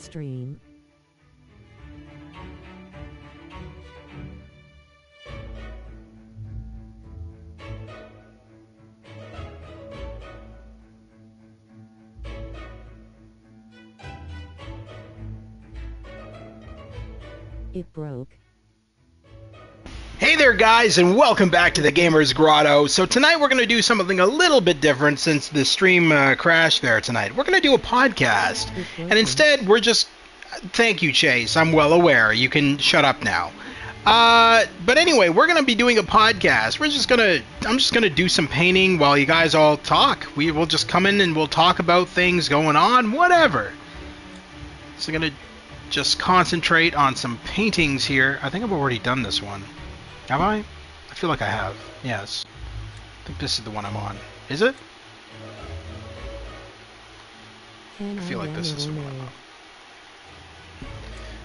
stream. It broke. Hey there guys, and welcome back to the Gamer's Grotto. So tonight we're going to do something a little bit different since the stream crashed there tonight. We're going to do a podcast. And instead we're just... Thank you, Chase. I'm well aware. You can shut up now. But anyway, we're going to be doing a podcast. I'm just going to do some painting while you guys all talk. We will just come in and we'll talk about things going on, whatever. So I'm going to just concentrate on some paintings here. I think I've already done this one. Have I? I feel like I have. Yes. I think this is the one I'm on. Is it? I feel like this is the one I'm on.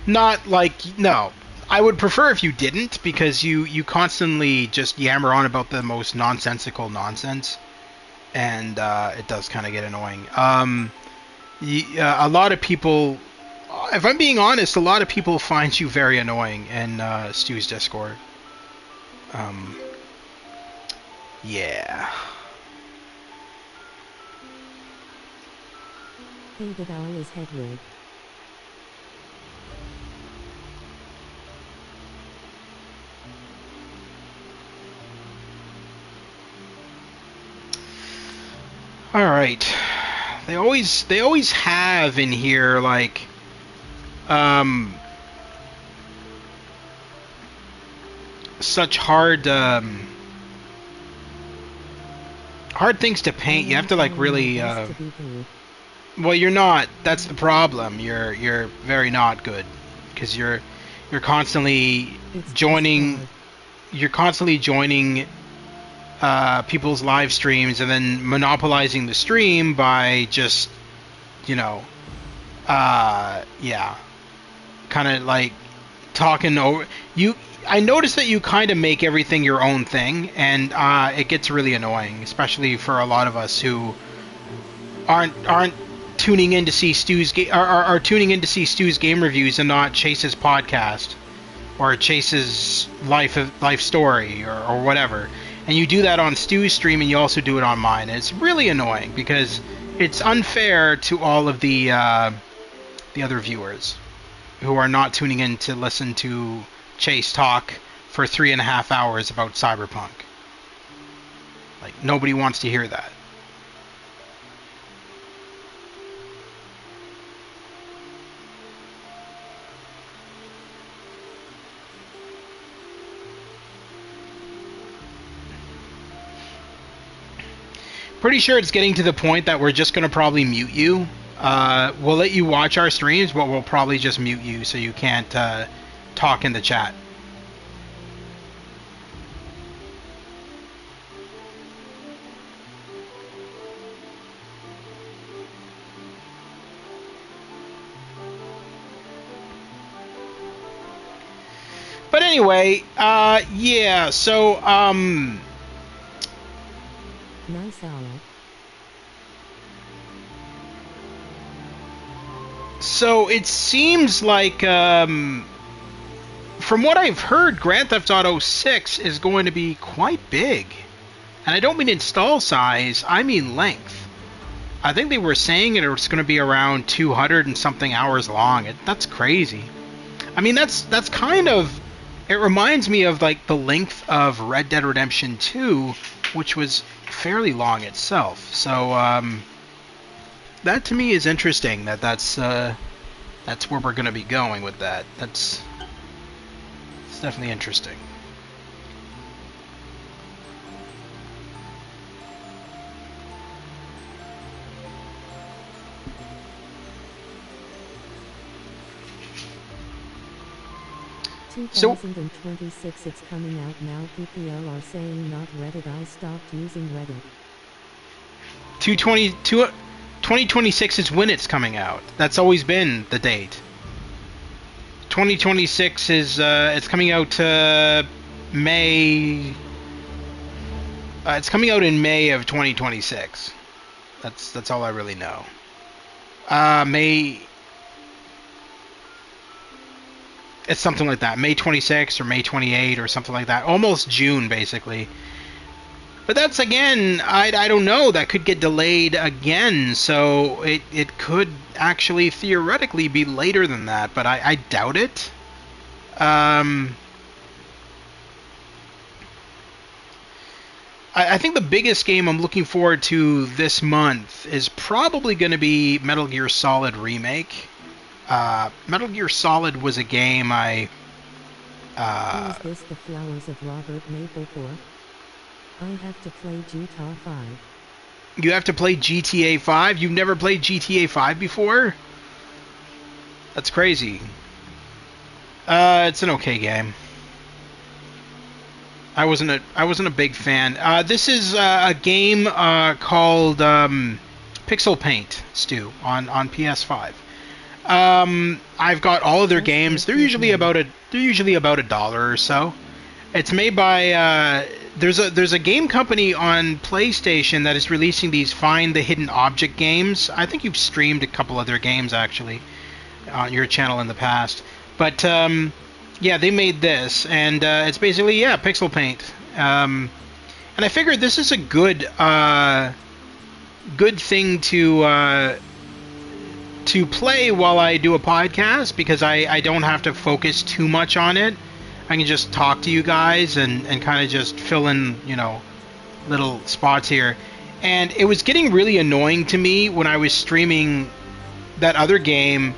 Not like... No. I would prefer if you didn't, because you constantly just yammer on about the most nonsensical nonsense. And it does kind of get annoying. A lot of people... If I'm being honest, a lot of people find you very annoying in Stu's Discord. Yeah. Hey, the vowel is Hedwig. All right. They always have in here like such hard things to paint. You have to like really well, you're not. That's the problem. You're very not good because you're constantly joining people's live streams and then monopolizing the stream by just yeah, kind of like talking over you. I noticed that you kind of make everything your own thing, and it gets really annoying, especially for a lot of us who aren't tuning in to see Stu's are tuning in to see Stu's game reviews and not Chase's podcast or Chase's life story or whatever. And you do that on Stu's stream, and you also do it on mine. And it's really annoying because it's unfair to all of the other viewers who are not tuning in to listen to Chase talk for 3.5 hours about Cyberpunk. Like, nobody wants to hear that. Pretty sure it's getting to the point that we're just going to probably mute you. We'll let you watch our streams, but we'll probably just mute you so you can't talk in the chat. But anyway, yeah, so, Nice owl. So it seems like, from what I've heard, Grand Theft Auto 6 is going to be quite big. And I don't mean install size, I mean length. I think they were saying it's going to be around 200 and something hours long. That's crazy. I mean, that's kind of... It reminds me of like the length of Red Dead Redemption 2, which was fairly long itself. So that to me is interesting. That's where we're going to be going with that. It's definitely interesting. So 2026, it's coming out now. People are saying not Reddit. I stopped using Reddit. 2026 is when it's coming out. That's always been the date. 2026 is it's coming out May. It's coming out in May of 2026. That's all I really know. May. It's something like that, May 26th or May 28th or something like that. Almost June, basically. But that's, again, I don't know. That could get delayed again, so it could actually theoretically be later than that, but I doubt it. I think the biggest game I'm looking forward to this month is probably going to be Metal Gear Solid Remake. Metal Gear Solid was a game I... Is this the Flowers of Robert Maple for? I have to play GTA 5. You have to play GTA 5? You've never played GTA 5 before? That's crazy. It's an okay game. I wasn't a big fan. This is a game called Pixel Paint, Stu, on PS5. I've got all of their games. They're usually about $1 or so. It's made by there's a game company on PlayStation that is releasing these Find the Hidden Object games. I think you've streamed a couple of their games actually on your channel in the past. But yeah, they made this, and it's basically Pixel Paint. And I figured this is a good thing to play while I do a podcast, because I don't have to focus too much on it. I can just talk to you guys and kind of just fill in, little spots here. And it was getting really annoying to me when I was streaming that other game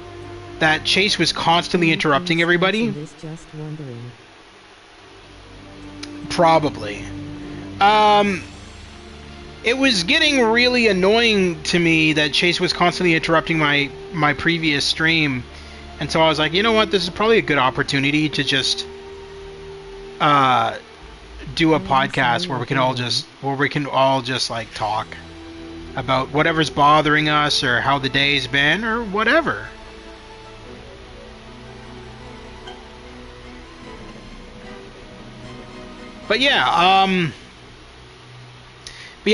that Chase was constantly interrupting everybody. Probably. It was getting really annoying to me that Chase was constantly interrupting my previous stream. And so I was like, you know what, this is probably a good opportunity to just do a podcast where we can all just like talk about whatever's bothering us or how the day's been or whatever. But yeah,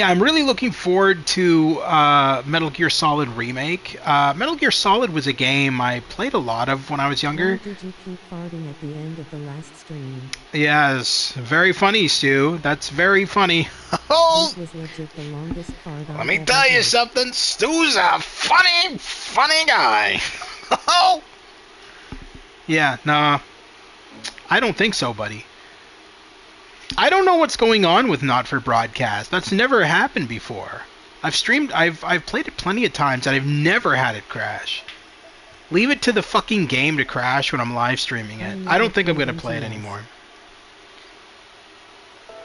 I'm really looking forward to Metal Gear Solid Remake. Metal Gear Solid was a game I played a lot of when I was younger. Why did you keep farting at the end of the last stream? Yes, very funny, Stu. That's very funny. Oh, that was legit the longest fart let me tell you something. Stu's a funny guy. Oh. Yeah, nah. I don't think so, buddy. I don't know what's going on with Not for Broadcast. That's never happened before. I've played it plenty of times and I've never had it crash. Leave it to the fucking game to crash when I'm live streaming it. I don't think I'm going to play it anymore.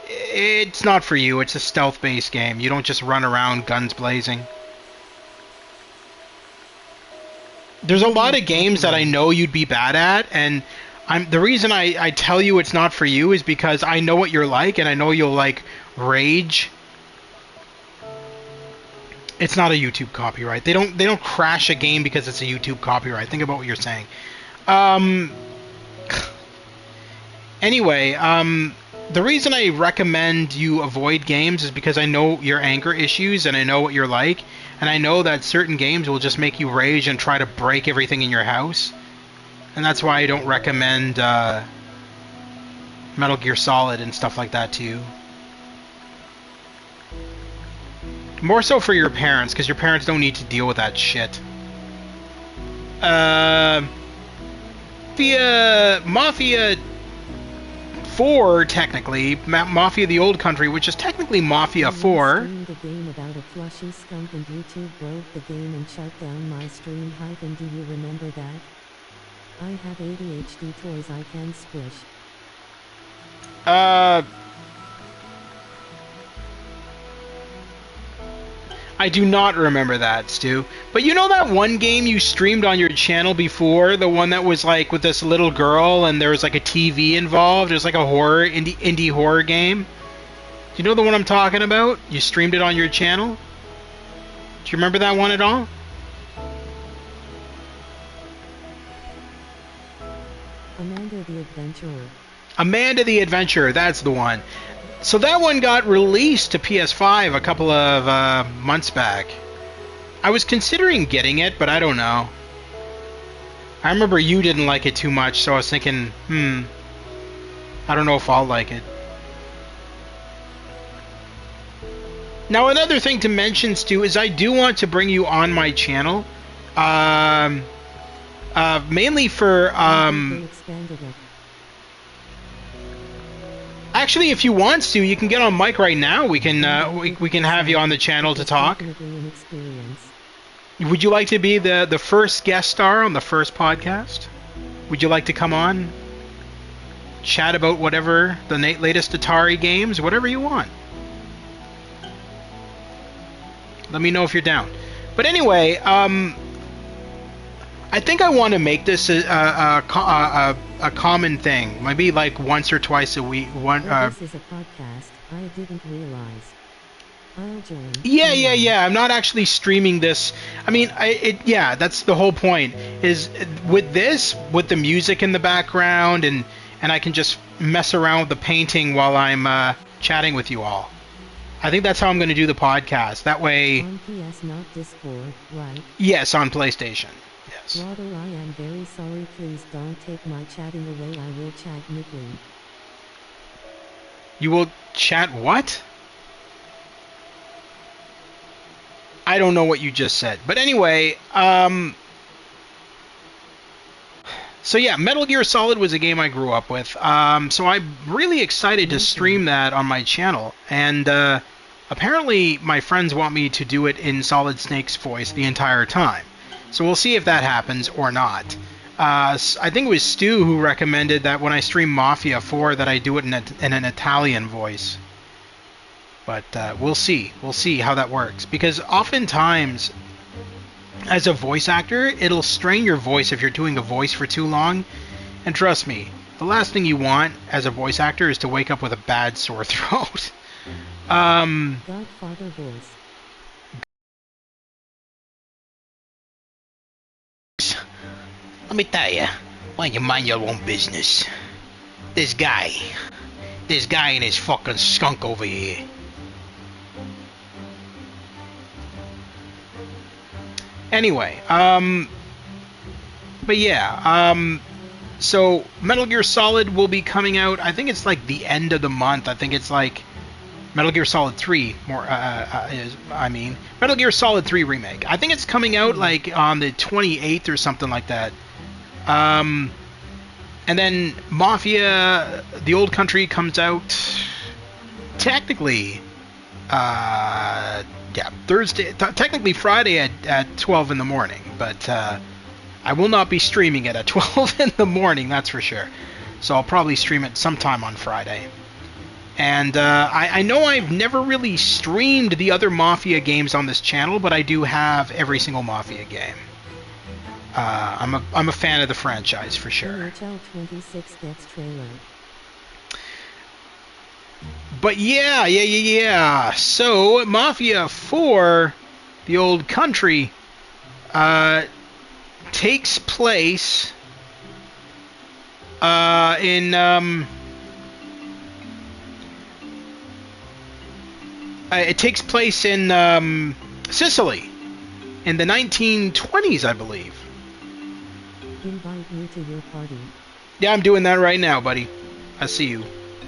It's not for you. It's a stealth-based game. You don't just run around guns blazing. There's a lot of games that I know you'd be bad at, and the reason I tell you it's not for you is because I know what you're like, and I know you'll like rage. It's not a YouTube copyright. They don't crash a game because it's a YouTube copyright. Think about what you're saying. Anyway, the reason I recommend you avoid games is because I know your anger issues, and I know what you're like, and I know that certain games will just make you rage and try to break everything in your house. And that's why I don't recommend Metal Gear Solid and stuff like that to you. More so for your parents, because your parents don't need to deal with that shit. Mafia 4, technically. Mafia the Old Country, which is technically Mafia 4. I streamed a game about a plushy skunk and YouTube broke the game and shut down my stream. Hyphen, do you remember that? I have ADHD toys I can squish. I do not remember that, Stu. But you know that one game you streamed on your channel before? The one that was like with this little girl and there was like a TV involved? It was like a horror, indie horror game? Do you know the one I'm talking about? You streamed it on your channel? Do you remember that one at all? Amanda the Adventurer. Amanda the Adventurer, that's the one. So that one got released to PS5 a couple of months back. I was considering getting it, but I don't know. I remember you didn't like it too much, so I was thinking, I don't know if I'll like it. Now, another thing to mention, Stu, is I do want to bring you on my channel. Mainly for... Actually, if you want to, you can get on mic right now. We can we can have you on the channel to talk. Would you like to be the first guest star on the first podcast? Would you like to come on? Chat about whatever, the latest Atari games, whatever you want. Let me know if you're down. But anyway, I think I want to make this a common thing. Maybe like once or twice a week. This is a podcast. I didn't realize. I'll join. Yeah. I'm not actually streaming this. I mean, yeah, that's the whole point. Is with this, with the music in the background, and I can just mess around with the painting while I'm chatting with you all. I think that's how I'm going to do the podcast. That way... On PS, not Discord, right? Yes, on PlayStation. Yes. Waddle, I am very sorry. Please don't take my chatting away. I will chat Nickly. You will chat what? I don't know what you just said. But anyway, so yeah, Metal Gear Solid was a game I grew up with. So I'm really excited to stream that on my channel. And apparently my friends want me to do it in Solid Snake's voice the entire time. So we'll see if that happens or not. I think it was Stu who recommended that when I stream Mafia 4 that I do it in an Italian voice. But we'll see. We'll see how that works. Because oftentimes, as a voice actor, it'll strain your voice if you're doing a voice for too long. And trust me, the last thing you want as a voice actor is to wake up with a bad sore throat. Godfather voice. Let me tell you, why don't you mind your own business? This guy and his fucking skunk over here. Anyway, but yeah, so Metal Gear Solid will be coming out, I think it's like the end of the month. I think it's like Metal Gear Solid 3, Metal Gear Solid 3 Remake. I think it's coming out like on the 28th or something like that. And then Mafia, The Old Country comes out technically, Thursday, technically Friday at 12 in the morning, but I will not be streaming it at 12 in the morning, that's for sure. So I'll probably stream it sometime on Friday. And I know I've never really streamed the other Mafia games on this channel, but I do have every single Mafia game. I'm a fan of the franchise for sure. NHL 26 gets trailer. But yeah. So Mafia 4, The Old Country, takes place in it takes place in Sicily in the 1920s, I believe. Invite me to your party. Yeah, I'm doing that right now, buddy. I see you.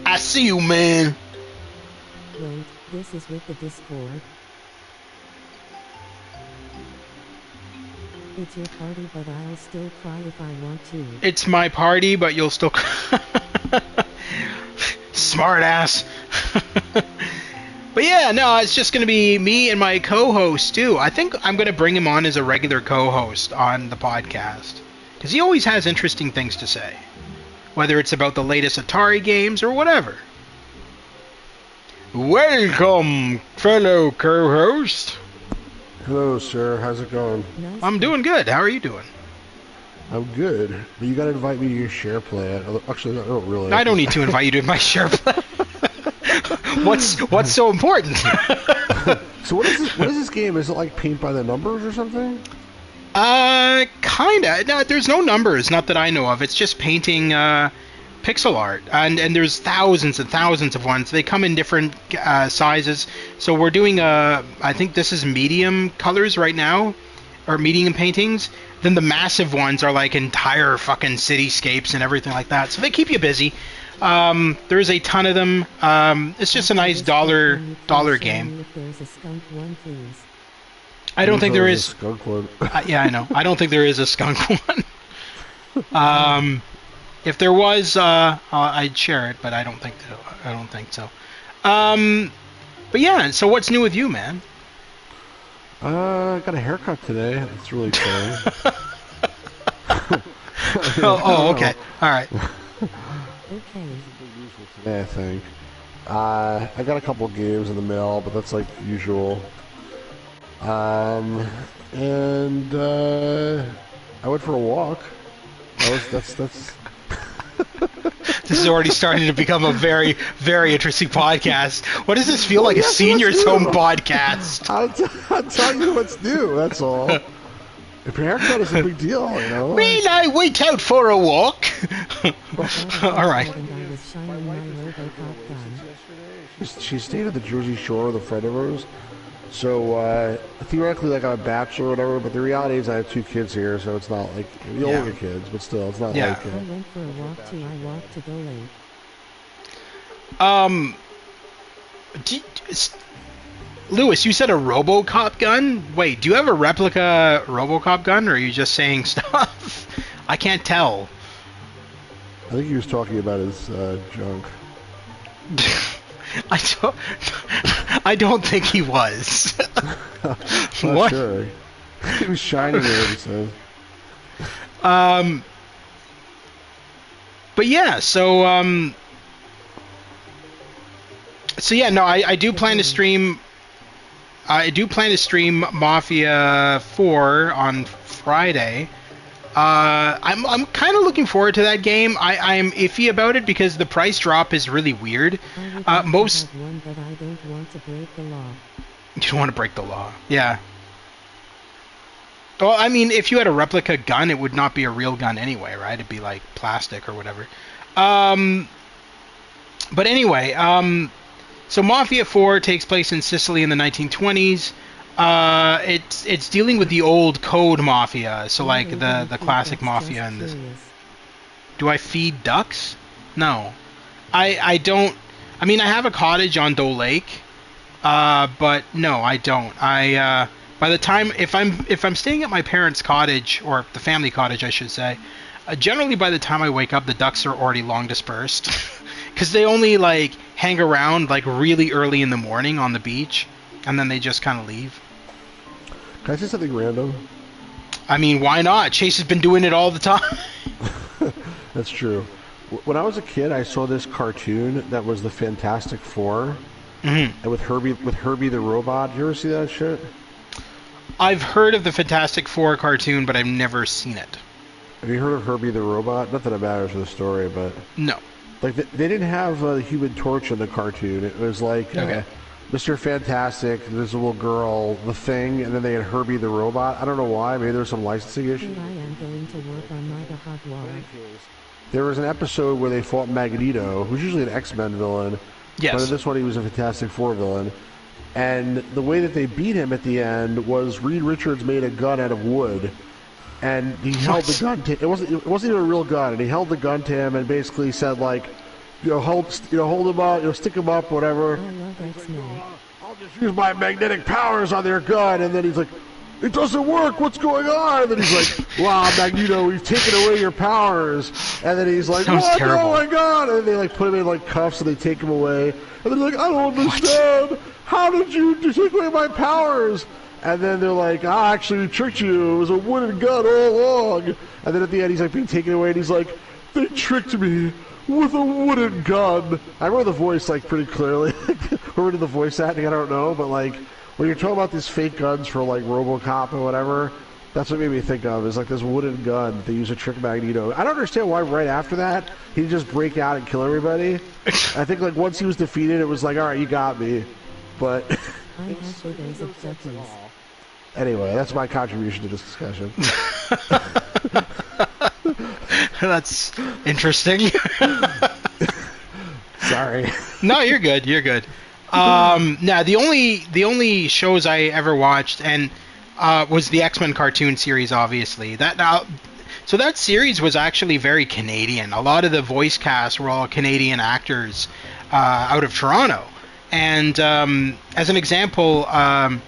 I see you, man. Wait, this is with the Discord. It's your party, but I'll still cry if I want to. It's my party, but you'll still cry. Smart ass. But yeah, no, it's just going to be me and my co-host, too. I think I'm going to bring him on as a regular co-host on the podcast. Because he always has interesting things to say. Whether it's about the latest Atari games or whatever. Welcome, fellow co-host. Hello, sir. How's it going? Nice. I'm doing good. How are you doing? I'm good. But you gotta invite me to your share play. Actually, I don't really. I don't need to invite you to my share play. What's so important? So what is this? What is this game? Is it like paint by the numbers or something? Kinda. No, there's no numbers, not that I know of. It's just painting pixel art, and there's thousands and thousands of ones. They come in different sizes. So we're doing I think this is medium colors right now, or medium paintings. then the massive ones are like entire fucking cityscapes and everything like that. So they keep you busy. There's a ton of them. It's just a nice dollar game. If there's a skunk one, please. I don't think there is. Skunk one. Yeah, I know. I don't think there is a skunk one. If there was, I'd share it, but I don't think so. But yeah. So what's new with you, man? I got a haircut today. It's really fun. Okay. All right. Okay. Today, I think. I got a couple of games in the mail, but that's like usual. And I went for a walk. That's. This is already starting to become a very, very interesting podcast. What does this feel like? A senior's home podcast? I'm telling you what's new. That's all. If your haircut is a big deal, you know. Well, I went out for a walk. All right. She stayed at the Jersey Shore with a friend of hers. So theoretically, like I'm a bachelor or whatever, but the reality is I have 2 kids here, so it's not like the older kids, but still, it's not like. I went for a walk too. I walked to Go Lake. Lewis, you said a RoboCop gun? Wait, do you have a replica RoboCop gun, or are you just saying stuff? I can't tell. I think he was talking about his junk. I don't think he was. What? Sure. He was shining there, he said. But yeah, so yeah, no, I do plan to stream. I do plan to stream Mafia 4 on Friday. I'm kind of looking forward to that game. I'm iffy about it because the price drop is really weird. Most. One, but I don't want to break the law. You don't want to break the law. Yeah. Well, I mean, if you had a replica gun, it would not be a real gun anyway, right? It'd be like plastic or whatever. But anyway, so Mafia 4 takes place in Sicily in the 1920s. It's dealing with the old code mafia, so like the classic mafia and this. Do I feed ducks? No. I don't. I mean, I have a cottage on Doe Lake, but no, I don't. By the time if I'm staying at my parents' cottage, or the family cottage, I should say, generally by the time I wake up, the ducks are already long dispersed, because they only like hang around like really early in the morning on the beach, and then they just kind of leave. Can I say something random? I mean, why not? Chase has been doing it all the time. That's true. When I was a kid, I saw this cartoon that was the Fantastic Four, and with Herbie the robot. Did you ever see that shit? I've heard of the Fantastic Four cartoon, but I've never seen it. Have you heard of Herbie the robot? Not that it matters for the story, but no. Like they didn't have the Human Torch in the cartoon. It was like Mr. Fantastic, the Invisible Girl, the Thing, and then they had Herbie the robot. I don't know why. Maybe there's some licensing issue. I am going to work on my hot wall. There was an episode where they fought Magneto, who's usually an X-Men villain. Yes. But in this one, he was a Fantastic Four villain. And the way that they beat him at the end was Reed Richards made a gun out of wood, and he held the gun to it wasn't even a real gun, and he held the gun to him and basically said like, hold him up, stick him up, whatever. I love X-Men. I'll just use my magnetic powers on their gun, and then he's like, it doesn't work, what's going on? And then he's like, wow, Magneto, we've taken away your powers. And then he's like, what? Terrible. Oh my god. And they like put him in like cuffs and they take him away. And then they're like, I don't understand. How did you take away my powers? And then they're like, actually we tricked you. It was a wooden gun all along. And then at the end he's like being taken away and he's like, they tricked me with a wooden gun. I remember the voice like pretty clearly. Where did the voice acting? I don't know, but like when you're talking about these fake guns for like RoboCop or whatever, that's what made me think of is like this wooden gun they use to trick Magneto. I don't understand why right after that he'd just break out and kill everybody. I think like once he was defeated, it was like, all right, you got me. But I have photos of duckies. Anyway, that's my contribution to this discussion. That's interesting. Sorry. No, you're good. Now the only shows I ever watched, and was the X-Men cartoon series, obviously. So that series was actually very Canadian. A lot of the voice cast were all Canadian actors out of Toronto. And as an example, I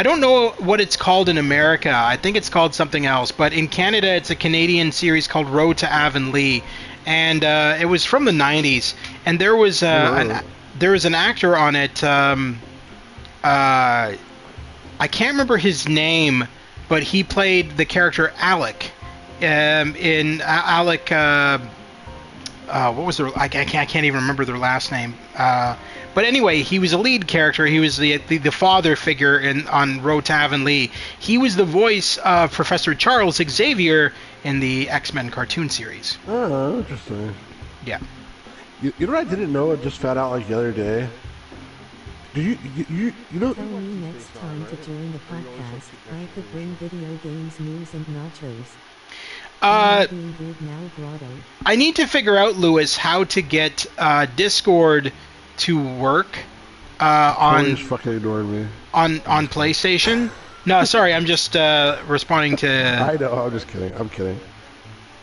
don't know what it's called in America. I think it's called something else. But in Canada, it's a Canadian series called Road to Avonlea. And it was from the 90s. And there was an actor on it. I can't remember his name, but he played the character Alec. In Alec, what was their? I can't even remember their last name. But anyway, he was a lead character. He was the father figure on Road to Avonlea. He was the voice of Professor Charles Xavier in the X-Men cartoon series. Oh, interesting. Yeah. You know what I didn't know? I just found out like the other day. Do you know? Tell me next time to join the podcast. I could bring video games, news, and nachos. Being good now, Grotto. I need to figure out, Lewis, how to get Discord to work on fucking ignoring me. on PlayStation. No, sorry, I'm just responding to. I know, I'm just kidding. I'm kidding.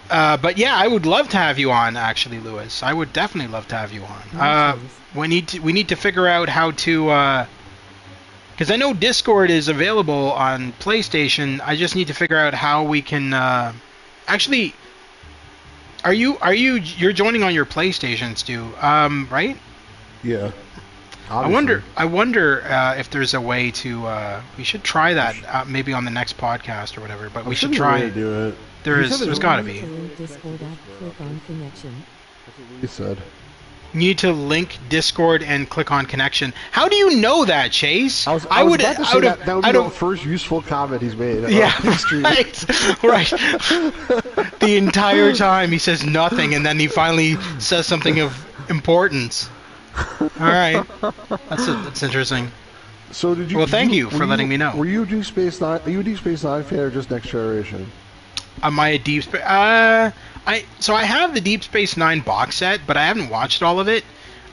But yeah, I would love to have you on, actually, Lewis. I would definitely love to have you on. We need to figure out how to. Because I know Discord is available on PlayStation. I just need to figure out how we can. Actually, you're joining on your PlayStation, Stu? Right? Yeah. Obviously. I wonder if there's a way to. We should try that maybe on the next podcast or whatever. But we should try to do it. There's got to be. Discord app, click on connection. That's what he said. You need to link Discord and click on connection. How do you know that, Chase? I was about to say that would be the first useful comment he's made. Yeah, right. The entire time he says nothing, and then he finally says something of importance. All right, that's interesting. So did you? Well, thank you for letting me know. Were you a Deep Space Nine? Are you a Deep Space Nine fan or just Next Generation? Am I a Deep Space? So I have the Deep Space Nine box set, but I haven't watched all of it.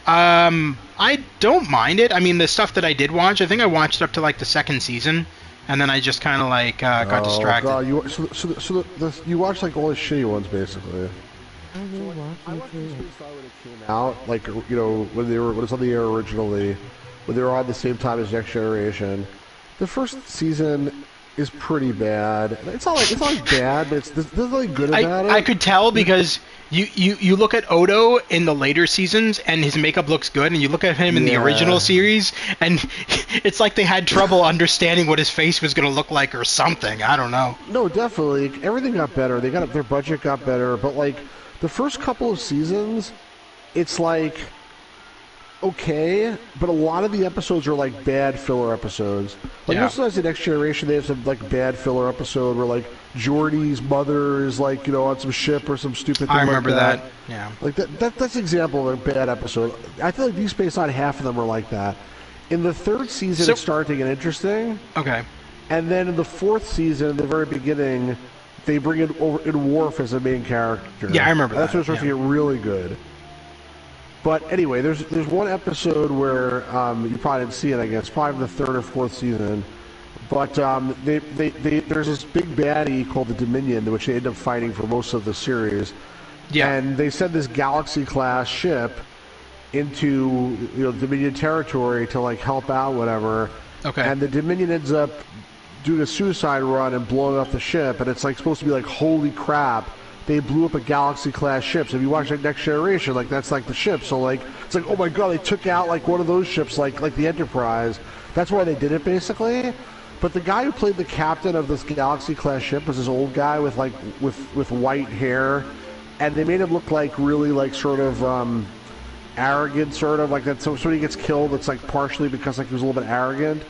I don't mind it. I mean, the stuff that I did watch, I think I watched up to like the second season, and then I just kind of like got distracted. God, you watched like all the shitty ones basically. I will walk you through it. When it came out, like when it was on the air originally, when they were on the same time as Next Generation, the first season is pretty bad. It's not like bad, but there's nothing good about it. I could tell because you look at Odo in the later seasons and his makeup looks good, and you look at him in the original series and it's like they had trouble understanding what his face was going to look like or something. I don't know. No, definitely everything got better. Their budget got better, but like the first couple of seasons, it's like okay, but a lot of the episodes are like bad filler episodes. Like most of the Next Generation, they have some like bad filler episode where like Geordi's mother is like on some ship or some stupid thing. I remember like that. Yeah. Like that's an example of a bad episode. I feel like Deep Space Nine, half of them are like that. In the third season, it started to get interesting. Okay. And then in the fourth season, in the very beginning, they bring in Worf as a main character. Yeah, I remember that. That's when it starts to get really good. But anyway, there's one episode where you probably didn't see it. I guess probably the third or fourth season. But there's this big baddie called the Dominion, which they end up fighting for most of the series. Yeah. And they send this Galaxy class ship into Dominion territory to like help out whatever. Okay. And the Dominion ends up doing a suicide run and blowing up the ship, and it's like supposed to be like holy crap. They blew up a Galaxy-class ship. So if you watch like Next Generation, like that's like the ship. So like it's like, oh my god, they took out like one of those ships, like the Enterprise. That's why they did it basically. But the guy who played the captain of this Galaxy-class ship was this old guy with like with white hair, and they made him look like really like sort of arrogant, sort of like that. So when he gets killed, it's like partially because like he was a little bit arrogant.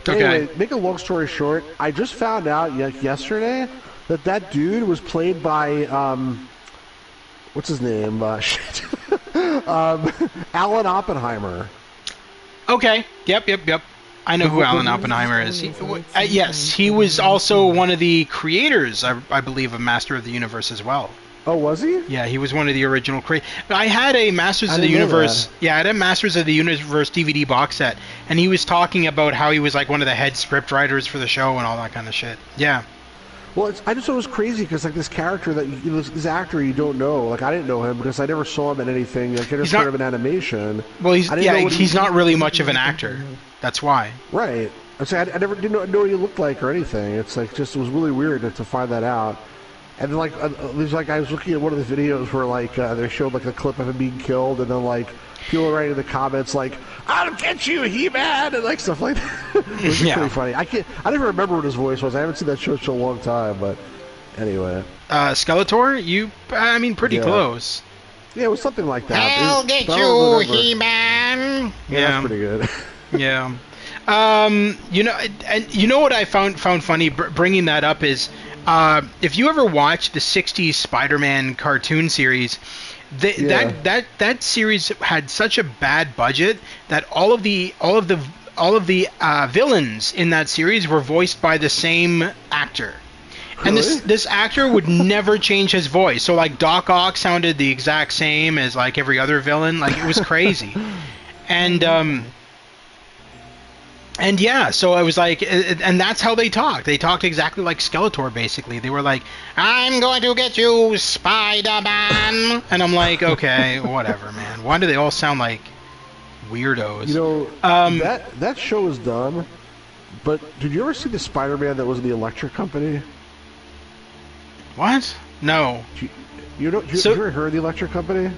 Okay. Anyway, make a long story short, I just found out yesterday that dude was played by what's his name? Alan Oppenheimer. Okay. Yep. I know who Alan Oppenheimer is. Yes, he was also one of the creators, I believe, of Master of the Universe as well. Oh, was he? Yeah, he was one of the original I had a Masters of the Universe. Yeah, I had a Masters of the Universe DVD box set, and he was talking about how he was like one of the head script writers for the show and all that kind of shit. Yeah. Well, I just thought it was crazy because like this character this actor you don't know, like I didn't know him because I never saw him in anything. Like I just heard him in animation. Well, he's not really much of an actor. That's why. Right. I never didn't know what he looked like or anything. It's like just it was really weird to find that out. And then like there's like I was looking at one of the videos where like they showed like a clip of him being killed, and then like people were writing in the comments like "I'll get you, He-Man" and like stuff like that. It was pretty funny. I never remember what his voice was. I haven't seen that show in a long time, but anyway. Skeletor, pretty close. Yeah, it was something like that. I'll get you, He-Man. Yeah, that's pretty good. Yeah. You know what I found funny bringing that up is if you ever watch the 60s Spider-Man cartoon series, that series had such a bad budget that all of the villains in that series were voiced by the same actor. And this actor would never change his voice. So like Doc Ock sounded the exact same as like every other villain. Like it was crazy. And yeah, so I was like, and that's how they talked. They talked exactly like Skeletor, basically. They were like, "I'm going to get you, Spider-Man," and I'm like, okay, whatever, man. Why do they all sound like weirdos? You know, that show is dumb. But did you ever see the Spider-Man that was in the Electric Company? What? No. You ever heard of the Electric Company?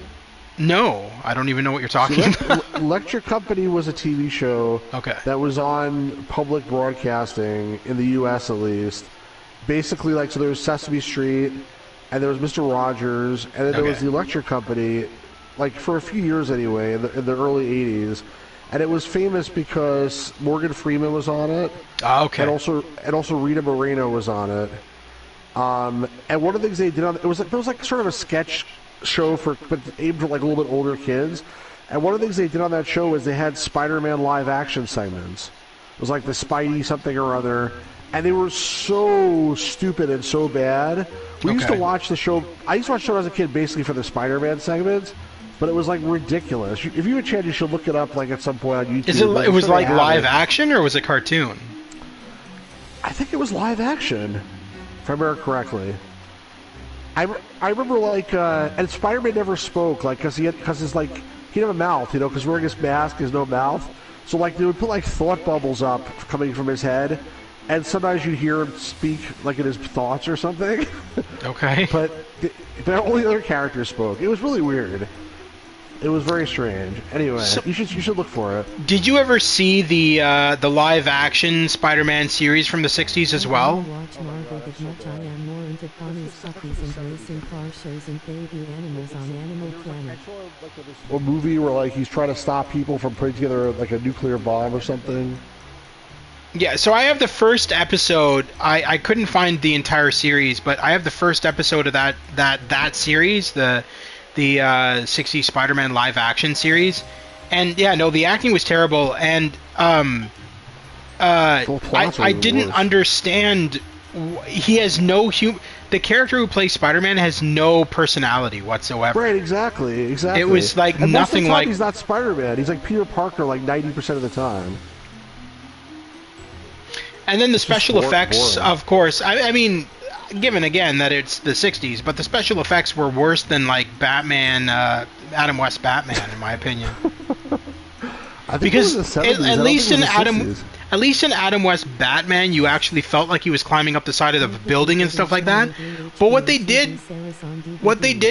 No, I don't even know what you're talking about. Electric Company was a TV show that was on public broadcasting in the U.S. at least. Basically, like, so there was Sesame Street, and there was Mr. Rogers, and then there was the Electric Company, like for a few years anyway, in the early 80s. And it was famous because Morgan Freeman was on it. Oh, okay. And also Rita Moreno was on it. And one of the things they did on it was like sort of a sketch show but aimed at like a little bit older kids. And one of the things they did on that show was they had Spider-Man live action segments. It was like the Spidey something or other, and they were so stupid and so bad. We used to watch the show. I used to watch the show as a kid basically for the Spider-Man segments, but it was like ridiculous. If you had a chance, you should look it up like at some point on YouTube. It was like live action or was it cartoon? I think it was live action, if I remember correctly. I remember like and Spider-Man never spoke like because he didn't have a mouth, you know, because wearing his mask has no mouth. So like they would put like thought bubbles up coming from his head, and sometimes you'd hear him speak like in his thoughts or something. Okay. But only other characters spoke. It was really weird. It was very strange. Anyway, so, you should look for it. Did you ever see the live action Spider-Man series from the 60s as well? Watch Marvel as much. I am more into ponies, puppies, and racing car shows and baby animals on Animal Planet. A movie where like he's trying to stop people from putting together like a nuclear bomb or something. Yeah, so I have the first episode. I couldn't find the entire series, but I have the first episode of that series, the 60s Spider-Man live action series. And yeah, no, the acting was terrible, and I didn't understand. He has no the character who plays Spider-Man has no personality whatsoever. Right, exactly. It was like and nothing like. He's not Spider-Man. He's like Peter Parker, like 90% of the time. And then the special effects, of course. I mean, given again that it's the 60s, but the special effects were worse than like Batman, Adam West Batman, in my opinion. I think because it was the 70s. At least in Adam West Batman, you actually felt like he was climbing up the side of the building and stuff like that. But what they did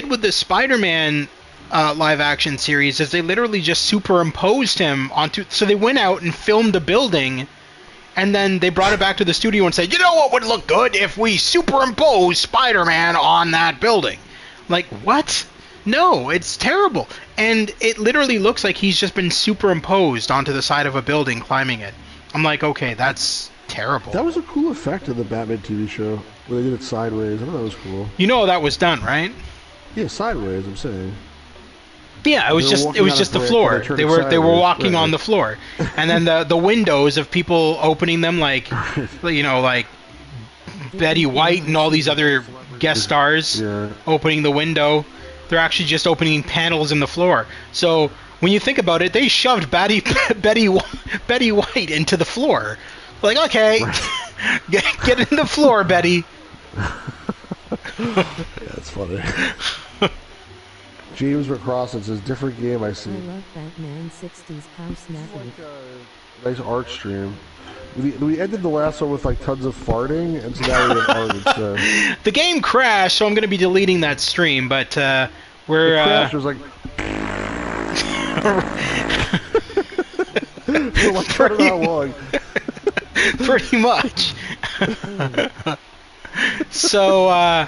with the Spider-Man live action series is they literally just superimposed him onto. So they went out and filmed the building. And then they brought it back to the studio and said, you know what would look good if we superimpose Spider-Man on that building? Like, what? No, it's terrible. And it literally looks like he's just been superimposed onto the side of a building climbing it. I'm like, okay, that's terrible. That was a cool effect of the Batman TV show, where they did it sideways. I thought that was cool. You know how that was done, right? Yeah, sideways, I'm saying. Yeah, it was just the floor. They were walking on the floor, and then the windows of people opening them, like, you know, like Betty White and all these other guest stars Yeah. opening the window. They're actually just opening panels in the floor. So when you think about it, they shoved Betty White into the floor. Like, okay, Right. get in the floor, Betty. Yeah, that's funny. James McCrossan says, different game I see. I love Batman 60s how snappy. Nice art stream. We ended the last one with like tons of farting, and so now we have art instead. The game crashed, so I'm going to be deleting that stream, but we're... The crash was like... for like I don't know how long. Pretty much. So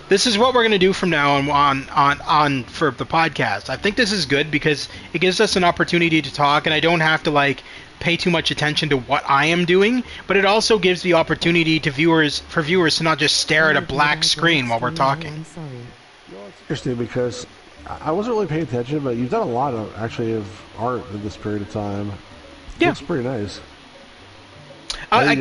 this is what we're going to do from now on for the podcast. I think this is good because it gives us an opportunity to talk, and I don't have to like pay too much attention to what I am doing, but it also gives the opportunity to viewers to not just stare at a black screen while we're talking. I'm sorry. It's interesting because I wasn't really paying attention, but you've done a lot of art in this period of time. It Yeah. looks pretty nice. I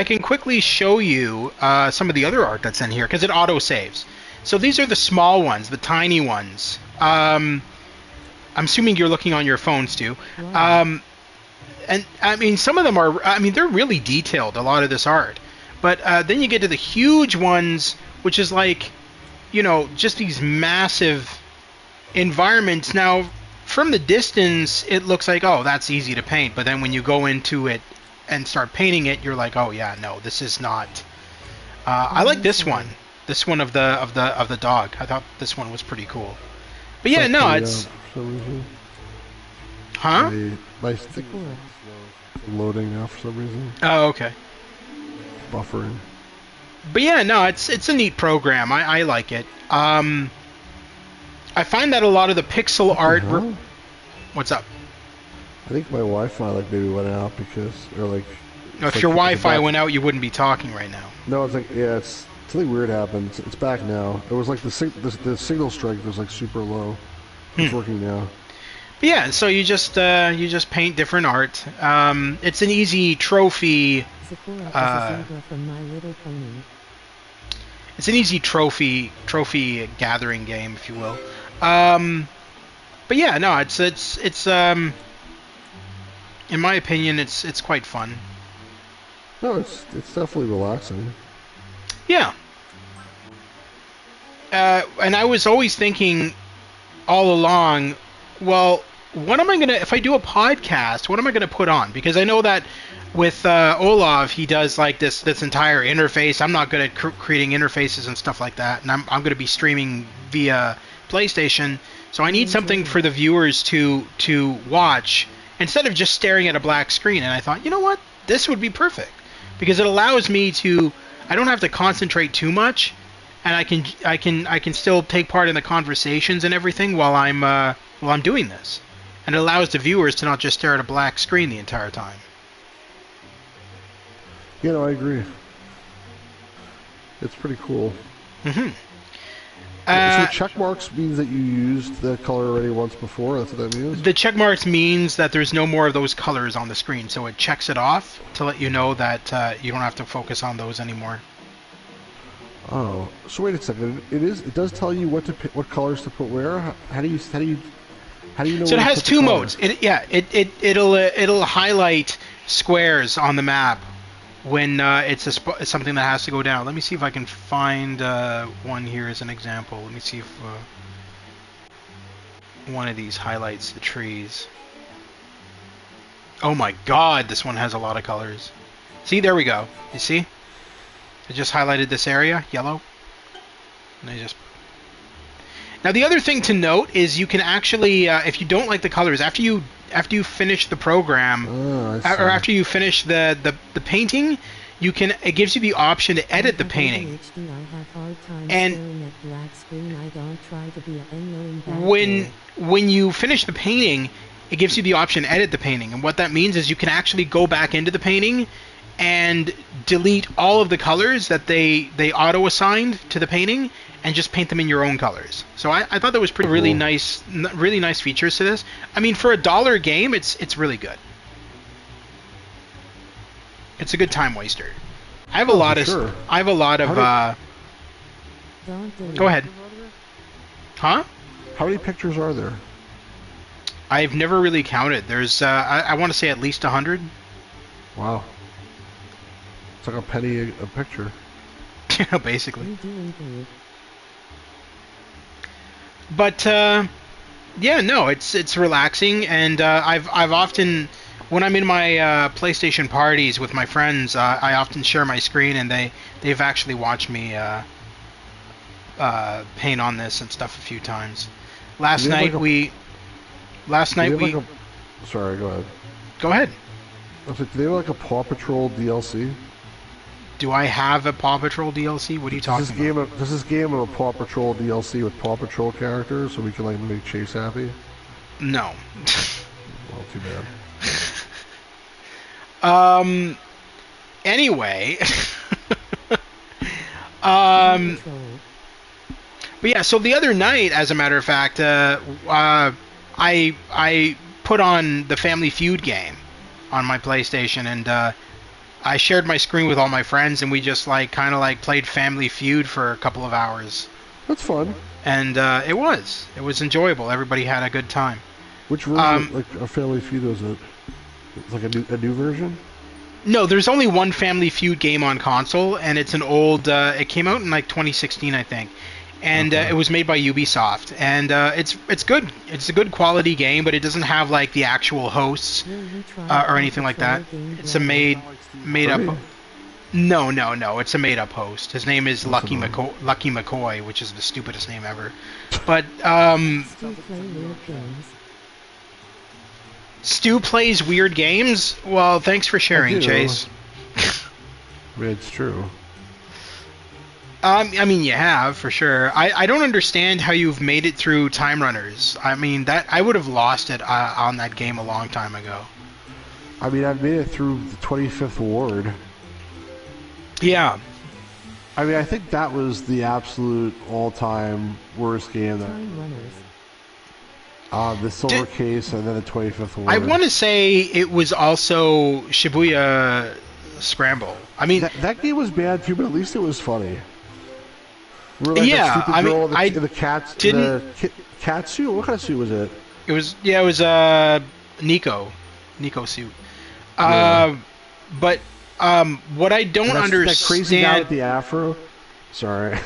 can quickly show you some of the other art that's in here because it auto saves. So these are the small ones, the tiny ones. I'm assuming you're looking on your phones too. And I mean, some of them are. I mean, they're really detailed. A lot of this art, but then you get to the huge ones, which is like, you know, just these massive environments. Now, from the distance, it looks like, oh, that's easy to paint. But then when you go into it and start painting it, you're like, oh yeah, no, this is not. I like this one. This one of the dog. I thought this one was pretty cool. But yeah, no, it's. For some reason. Huh? My stick loading now for some reason. Oh, okay. Buffering. But yeah, no, it's a neat program. I like it. I find that a lot of the pixel art. What's up? I think my Wi-Fi like maybe went out because, or like. No, if your Wi-Fi went out, you wouldn't be talking right now. No, it's like it's something weird happened. It's back now. It was like the signal strength was like super low. It's working now. But yeah, so you just paint different art. It's an easy trophy. From My Little Pony. It's an easy trophy gathering game, if you will. But yeah, no, it's in my opinion, it's quite fun. No, it's definitely relaxing. Yeah. And I was always thinking all along, well, what am I gonna, if I do a podcast, what am I gonna put on? Because I know that with Olav, he does like this entire interface. I'm not good at creating interfaces and stuff like that, and I'm gonna be streaming via PlayStation, so I need something for the viewers to watch instead of just staring at a black screen. And I thought, you know what, this would be perfect because it allows me to, I don't have to concentrate too much, and I can still take part in the conversations and everything while I'm doing this. And it allows the viewers to not just stare at a black screen the entire time. Yeah, no, I agree. It's pretty cool. Mm-hmm. So check marks means that you used the color already once before? That's what that means? The check marks means that there's no more of those colors on the screen, so it checks it off to let you know that you don't have to focus on those anymore. Oh, so wait a second. It does tell you what colors to put where? How do you know? So it has two modes. It'll highlight squares on the map when it's something that has to go down. Let me see if I can find one here as an example. Let me see if one of these highlights the trees. Oh my god, this one has a lot of colors. See, there we go. You see? I just highlighted this area, yellow. And I just... Now the other thing to note is you can actually, if you don't like the colors, after you finish the program, or after you finish the painting, it gives you the option to edit the painting. And when you finish the painting, it gives you the option to edit the painting. And what that means is you can actually go back into the painting and delete all of the colors that they auto-assigned to the painting and just paint them in your own colors. So I thought that was really nice features to this. I mean, for $1 game, it's really good. It's a good time waster. I have a lot of Don't delete. Go ahead. Huh? How many pictures are there? I've never really counted. There's, I want to say at least 100. Wow. It's like a penny a picture. Basically. You do indeed. But yeah, no, it's relaxing, and I've often, when I'm in my PlayStation parties with my friends, I often share my screen, and they've actually watched me paint on this and stuff a few times. Last night we. Sorry, go ahead. Go ahead. I was like, do they have like a Paw Patrol DLC? Do I have a Paw Patrol DLC? What are you talking about? Does this game have a Paw Patrol DLC with Paw Patrol characters so we can like make Chase happy? No. Well, too bad. Anyway. Patrol. But yeah, so the other night, as a matter of fact, I put on the Family Feud game on my PlayStation, and I shared my screen with all my friends, and we just kind of played Family Feud for a couple of hours. That's fun. And it was enjoyable. Everybody had a good time. Which version, like a Family Feud, was it? It's like a new version? No, there's only one Family Feud game on console, and it's an old. It came out in 2016, I think, and it was made by Ubisoft, and it's good. It's a good quality game, but it doesn't have the actual hosts or anything like that. It's a made up. No. It's a made up host. His name is Lucky McCoy, which is the stupidest name ever. But Stu plays weird games. Well, thanks for sharing, Chase. It's true. I mean, you have for sure. I don't understand how you've made it through Time Runners. I mean, that I would have lost it on that game a long time ago. I mean, I've made it through the 25th Ward. Yeah. I mean, I think that was the absolute all-time worst game. Time Runners. The Silver Case and then the 25th Ward. I want to say it was also Shibuya Scramble. I mean, that game was bad too, but at least it was funny. Remember that stupid girl in the cat suit? What kind of suit was it? It was Nico suit. Yeah. But what I don't understand, that crazy guy with the afro. Sorry.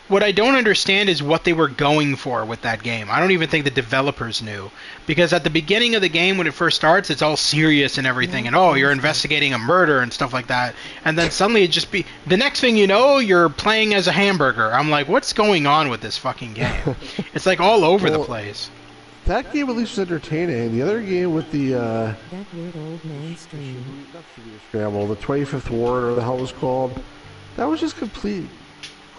What I don't understand is what they were going for with that game. I don't even think the developers knew, because at the beginning of the game, when it first starts, it's all serious and everything, and you're investigating a murder and stuff like that, and then suddenly the next thing you know, you're playing as a hamburger. I'm like, what's going on with this fucking game? It's all over the place. That game at least was entertaining. The other game with the that weird old man stream. Scramble, the 25th Ward, or the hell it was called, that was just complete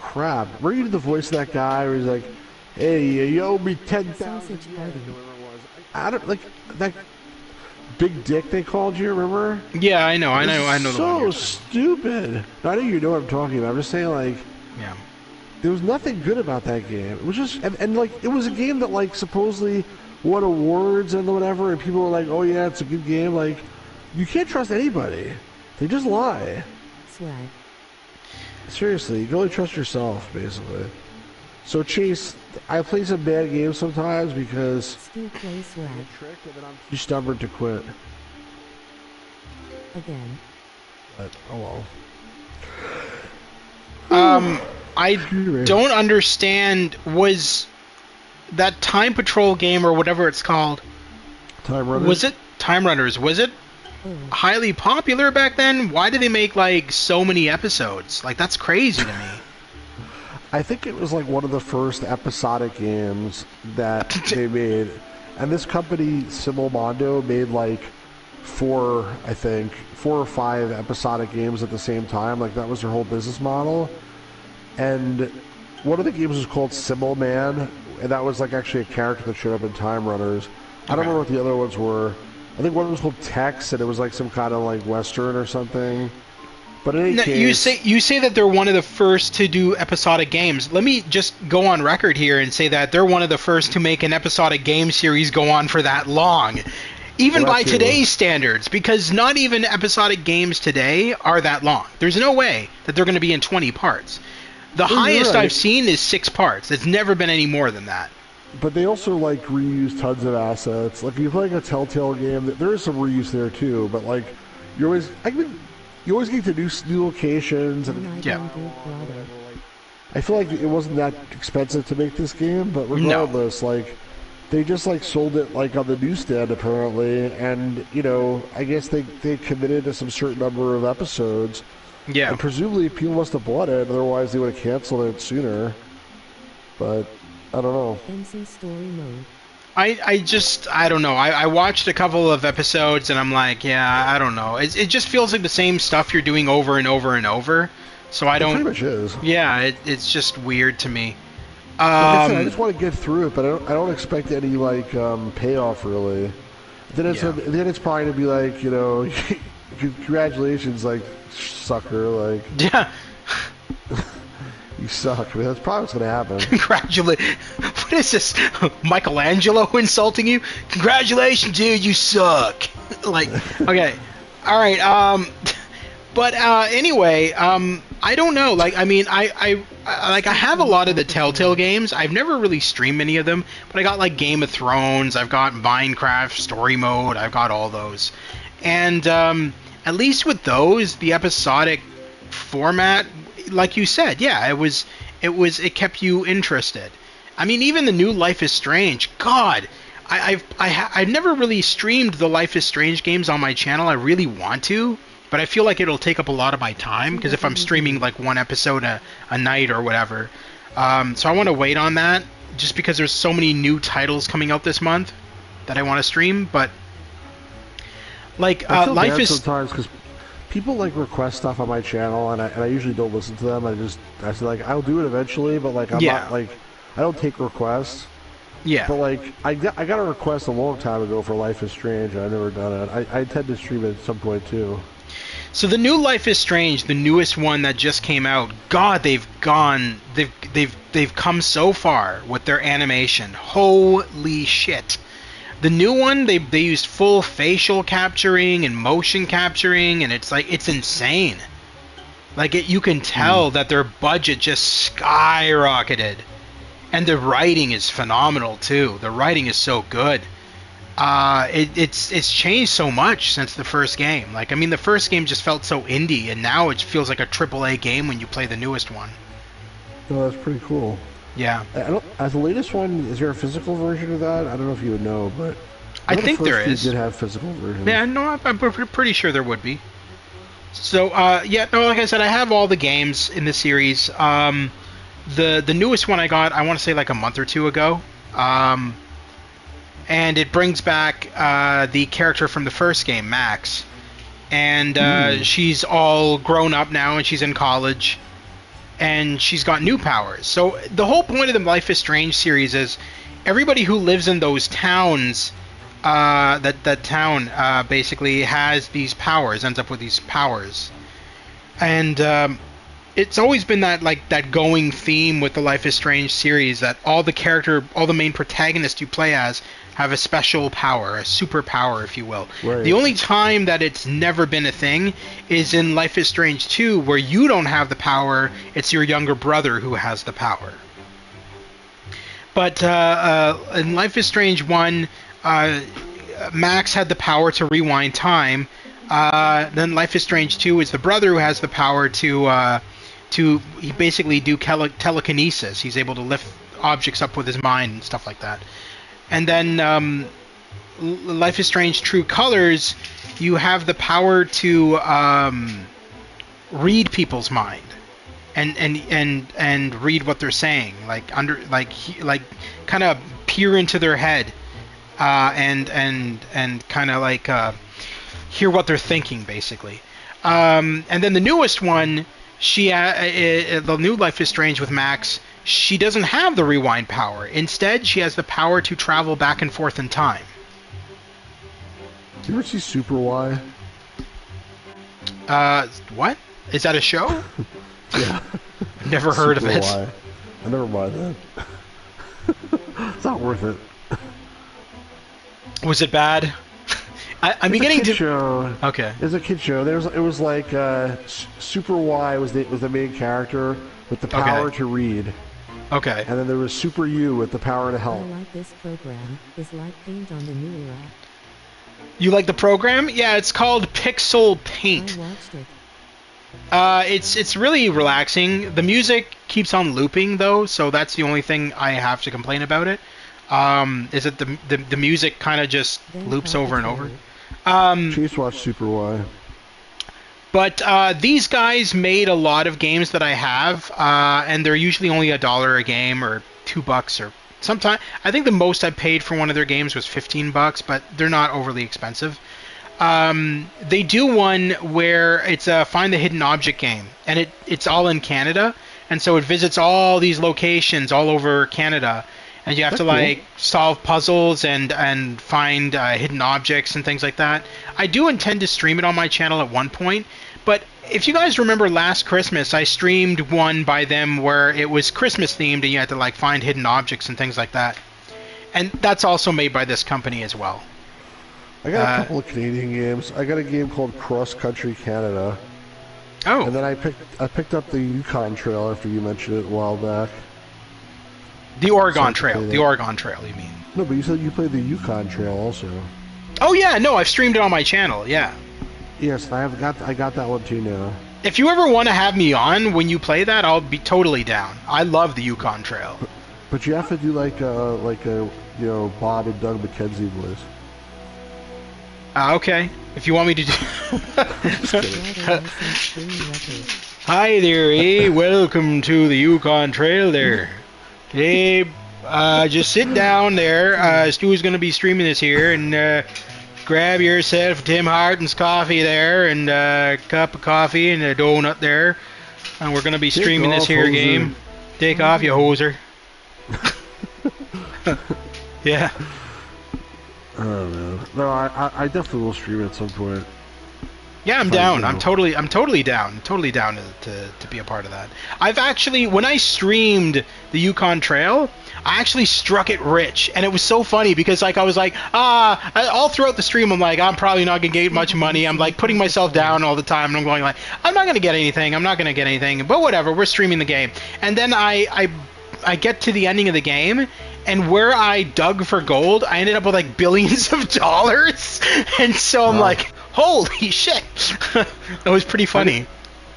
crap. Where you did the voice of that guy where he's like, hey, you owe me 10,000. I don't like that big dick they called you, remember? Yeah, I know the so one. Stupid. I know you know what I'm talking about. I'm just saying, yeah. There was nothing good about that game. It was just, and it was a game that supposedly won awards and whatever, and people were like, oh yeah, it's a good game. You can't trust anybody. They just lie. Swag. Seriously, you can only trust yourself, basically. So Chase, I play some bad games sometimes because Still play swag. I'm too stubborn to quit. Again. But oh well. I don't understand, was that Time Patrol game or whatever it's called? Time Runners? Was it Time Runners? Was it highly popular back then? Why did they make so many episodes? That's crazy to me. I think it was one of the first episodic games that they made. And this company, Simulmondo, made 4 or 5 episodic games at the same time. That was their whole business model. And one of the games was called Simulman, and that was actually a character that showed up in Time Runners. I don't remember what the other ones were. I think one was called Tex, and it was some kind of Western or something. But in any case, you say that they're one of the first to do episodic games. Let me just go on record here and say that they're one of the first to make an episodic game series go on for that long. Even by today's standards, because not even episodic games today are that long. There's no way that they're going to be in 20 parts. The Well, you're highest right. I've seen is 6 parts. It's never been any more than that. But they also like reuse tons of assets. Like if you play like a Telltale game, there is some reuse there too. But like you always, you always get to new locations, and Yeah. I feel like it wasn't that expensive to make this game. But regardless, like they just like sold it like on the newsstand apparently, and you know I guess they committed to some certain number of episodes. Yeah. And presumably people must have bought it, otherwise they would have canceled it sooner. But I don't know. NC story mode. I don't know. I watched a couple of episodes and I'm like, yeah, I don't know. It just feels like the same stuff you're doing over and over and over. So I don't. It pretty much is. Yeah, it's just weird to me. Like I said, I just want to get through it, but I don't expect any like payoff really. Then it's probably gonna be like, you know, congratulations, like sucker, like Yeah. you suck. I mean, that's probably what's gonna happen. What is this? Michelangelo insulting you? Congratulations, dude, you suck. Like, okay. All right. But anyway, I don't know. Like, I mean, I have a lot of the Telltale games. I've never really streamed many of them, but I got like Game of Thrones. I've got Minecraft Story Mode. I've got all those. And at least with those, the episodic format, like you said, yeah, it kept you interested. I mean, even the new Life is Strange. God, I've never really streamed the Life is Strange games on my channel. I really want to, but I feel like it'll take up a lot of my time because if I'm streaming like one episode a night or whatever, so I want to wait on that just because there's so many new titles coming out this month that I want to stream. But like I feel Life bad is sometimes because people like request stuff on my channel, and I usually don't listen to them. I say like I'll do it eventually, but like I'm not like I don't take requests. Yeah. But like I got a request a long time ago for Life is Strange, and I've never done it. I intend to stream it at some point too. So the new Life is Strange, the newest one that just came out, God, they've come so far with their animation. Holy shit. The new one, they used full facial capturing and motion capturing, and it's like, it's insane. Like, you can tell that their budget just skyrocketed. And the writing is phenomenal, too. The writing is so good. It's changed so much since the first game. Like, I mean, the first game just felt so indie, and now it feels like a AAA game when you play the newest one. Oh, that's pretty cool. Yeah. As the latest one, is there a physical version of that? I don't know if you would know, but I think there is. Did have physical versions. Yeah, no, I'm pretty sure there would be. So, yeah, no, like I said, I have all the games in the series. The newest one I got, I want to say like a month or two ago. And it brings back the character from the first game, Max. And she's all grown up now, and she's in college. And she's got new powers. So the whole point of the Life is Strange series is everybody who lives in those towns, that town basically has these powers, ends up with these powers. And it's always been that going theme with the Life is Strange series, that all the main protagonists you play as have a special power, a superpower, if you will. Right. The only time that it's never been a thing is in Life is Strange 2, where you don't have the power, it's your younger brother who has the power. But in Life is Strange 1, Max had the power to rewind time. Then Life is Strange 2 is the brother who has the power to basically do telekinesis. He's able to lift objects up with his mind and stuff like that. And then Life is Strange True Colors, you have the power to read people's mind and read what they're saying, like kind of peer into their head and kind of like hear what they're thinking, basically. And then the newest one, the new Life is Strange with Max, she doesn't have the rewind power. Instead, she has the power to travel back and forth in time. You ever see Super Y? What? Is that a show? Yeah. Never heard Super of it. Y. I never mind that. It's not worth it. Was it bad? I'm It's a beginning kid to. show. Okay. It was a kid show. It was like Super Y was the main character with the power Okay. to read, Okay. and then there was Super U with the power to I help. like this program. Is like paint on the new era. You like the program? Yeah, it's called Pixel I Paint. watched it. It's really relaxing. The music keeps on looping though, so that's the only thing I have to complain about it. Is that the music kind of just Then loops caught over the and over. trailer. Chase watched Super Y. But these guys made a lot of games that I have, and they're usually only $1 a game or $2 or sometimes. I think the most I paid for one of their games was $15, but they're not overly expensive. They do one where it's a find the hidden object game, and it's all in Canada, and so it visits all these locations all over Canada, and you have That's to cool. like solve puzzles and find hidden objects and things like that. I do intend to stream it on my channel at one point, but if you guys remember last Christmas, I streamed one by them where it was Christmas themed and you had to like find hidden objects and things like that, and that's also made by this company as well. I got a couple of Canadian games. I got a game called Cross Country Canada, Oh, and then I picked up the Yukon Trail after you mentioned it a while back. the Oregon Sorry to Trail. say The that. Oregon Trail, you mean? No, but you said you played the Yukon Trail also. Oh yeah, no, I've streamed it on my channel. Yeah. Yes, I got that one too now. If you ever want to have me on when you play that, I'll be totally down. I love the Yukon Trail. But you have to do like a Bob and Doug McKenzie voice. Okay. If you want me to do. Rather license screen record. Hi there, eh? Welcome to the Yukon Trail there. Hey, just sit down there. Stu's going to be streaming this here, and grab yourself Tim Hortons coffee there, and a cup of coffee and a donut there. And we're going to be streaming this off, here hoser. game. Take off, you hoser. Yeah. I don't know. No, I definitely will stream it at some point. Yeah, I'm Fine, down. you know. I'm totally down. Totally down to be a part of that. I've actually, when I streamed the Yukon Trail, I actually struck it rich, and it was so funny because like I was like, all throughout the stream, I'm like, I'm probably not gonna get much money. I'm like putting myself down all the time, and I'm going like, I'm not gonna get anything. I'm not gonna get anything. But whatever, we're streaming the game, and then I get to the ending of the game. And where I dug for gold, I ended up with like billions of dollars, and so I'm Wow. like, holy shit! That was pretty funny.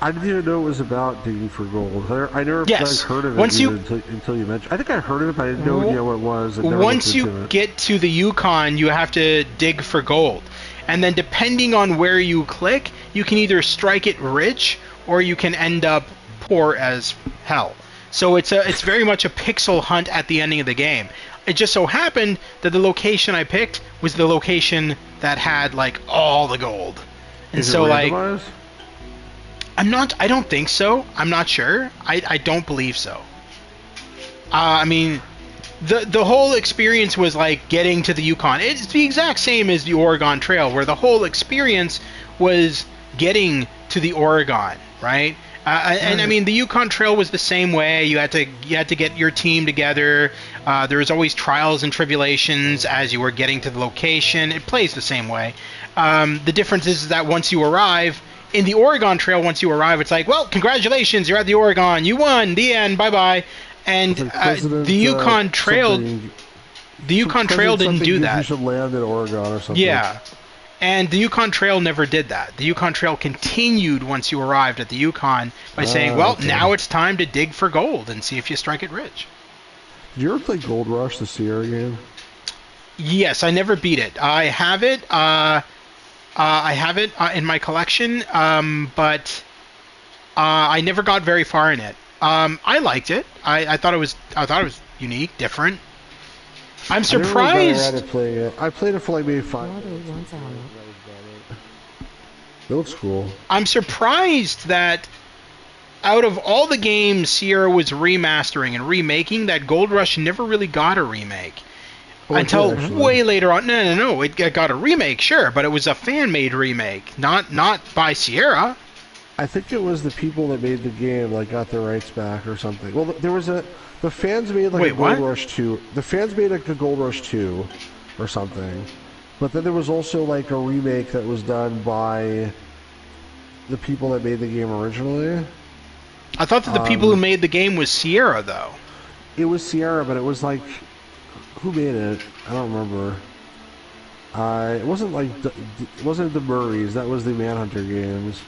I didn't even know it was about digging for gold. I never Yes. heard of it Once you- until you mentioned. I think I heard of it, but I had no idea what it was. I never Once looked you into it. get to the Yukon, you have to dig for gold, and then depending on where you click, you can either strike it rich or you can end up poor as hell. So it's very much a pixel hunt at the ending of the game. It just so happened that the location I picked was the location that had like all the gold. And Is it so like randomized? I don't think so. I'm not sure. I don't believe so. I mean, the whole experience was like getting to the Yukon. It's the exact same as the Oregon Trail, where the whole experience was getting to the Oregon, right? And I mean, the Yukon Trail was the same way. You had to get your team together. There was always trials and tribulations as you were getting to the location. It plays the same way. The difference is that once you arrive in the Oregon Trail, it's like, well, congratulations, you're at the Oregon. You won. The end. Bye bye. And It's like President, the Yukon Trail, something- the Yukon Trail didn't do You that. should land in Oregon or something. Yeah. And the Yukon Trail never did that. The Yukon Trail continued once you arrived at the Yukon by saying, well, okay. now it's time to dig for gold and see if you strike it rich. Did you ever play Gold Rush, the Sierra game? Yes, I never beat it. I have it. I have it in my collection, but I never got very far in it. I liked it. I thought it was unique, different. I'm I never really got surprised. around to playing it. I played it for like maybe 5 Water minutes. once hour. It looks cool. I'm surprised that out of all the games Sierra was remastering and remaking, that Gold Rush never really got a remake. Oh, it Until did, actually. way later on. No. It got a remake, sure, but it was a fan-made remake, not by Sierra. I think it was the people that made the game like got their rights back or something. Well, there was the fans made like Wait, a Gold what? Rush 2. The fans made like a Gold Rush 2 or something. But then there was also like a remake that was done by the people that made the game originally. I thought that the people who made the game was Sierra, though. It was Sierra, but it was like, who made it? I don't remember. It wasn't like it wasn't the Murrays. That was the Manhunter games.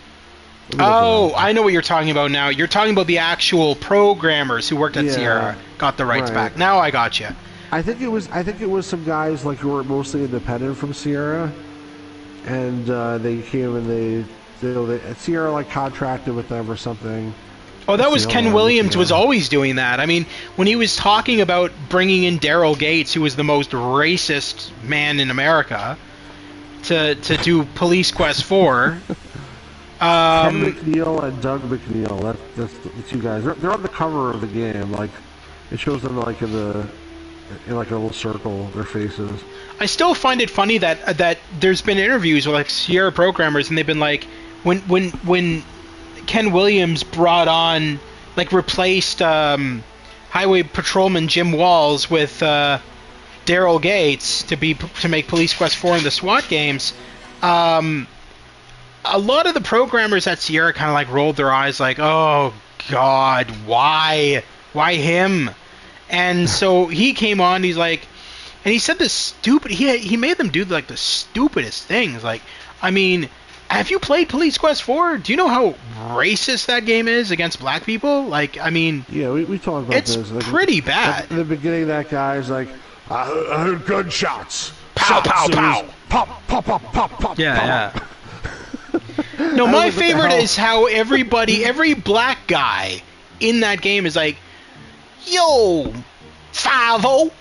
Oh, I know what you're talking about now. You're talking about the actual programmers who worked at Sierra got the rights back. Now I got you. I think it was some guys like who were mostly independent from Sierra, and they came and Sierra like contracted with them or something. Oh, that was Ken Williams was always doing that. I mean, when he was talking about bringing in Daryl Gates, who was the most racist man in America, to do Police Quest 4. Ken McNeil and Doug McNeil. That's the two guys. They're on the cover of the game. Like, it shows them like in like a little circle, their faces. I still find it funny that there's been interviews with like Sierra programmers, and they've been like, when Ken Williams brought on, like, replaced Highway Patrolman Jim Walls with Daryl Gates to make Police Quest 4 in the SWAT games. A lot of the programmers at Sierra kind of like rolled their eyes, like, "Oh God, why him?" And so he came on. He's like, and he said this stupid. He made them do like the stupidest things. Like, I mean, have you played Police Quest 4? Do you know how racist that game is against black people? Like, I mean, yeah, we talked about this. It's like, pretty bad. At the beginning, that guy's like, I heard gunshots. Pow, pow, pow. Pop, pop, pop, pop, pop. Yeah. No, my favorite is how every black guy in that game is like, yo, 5-0.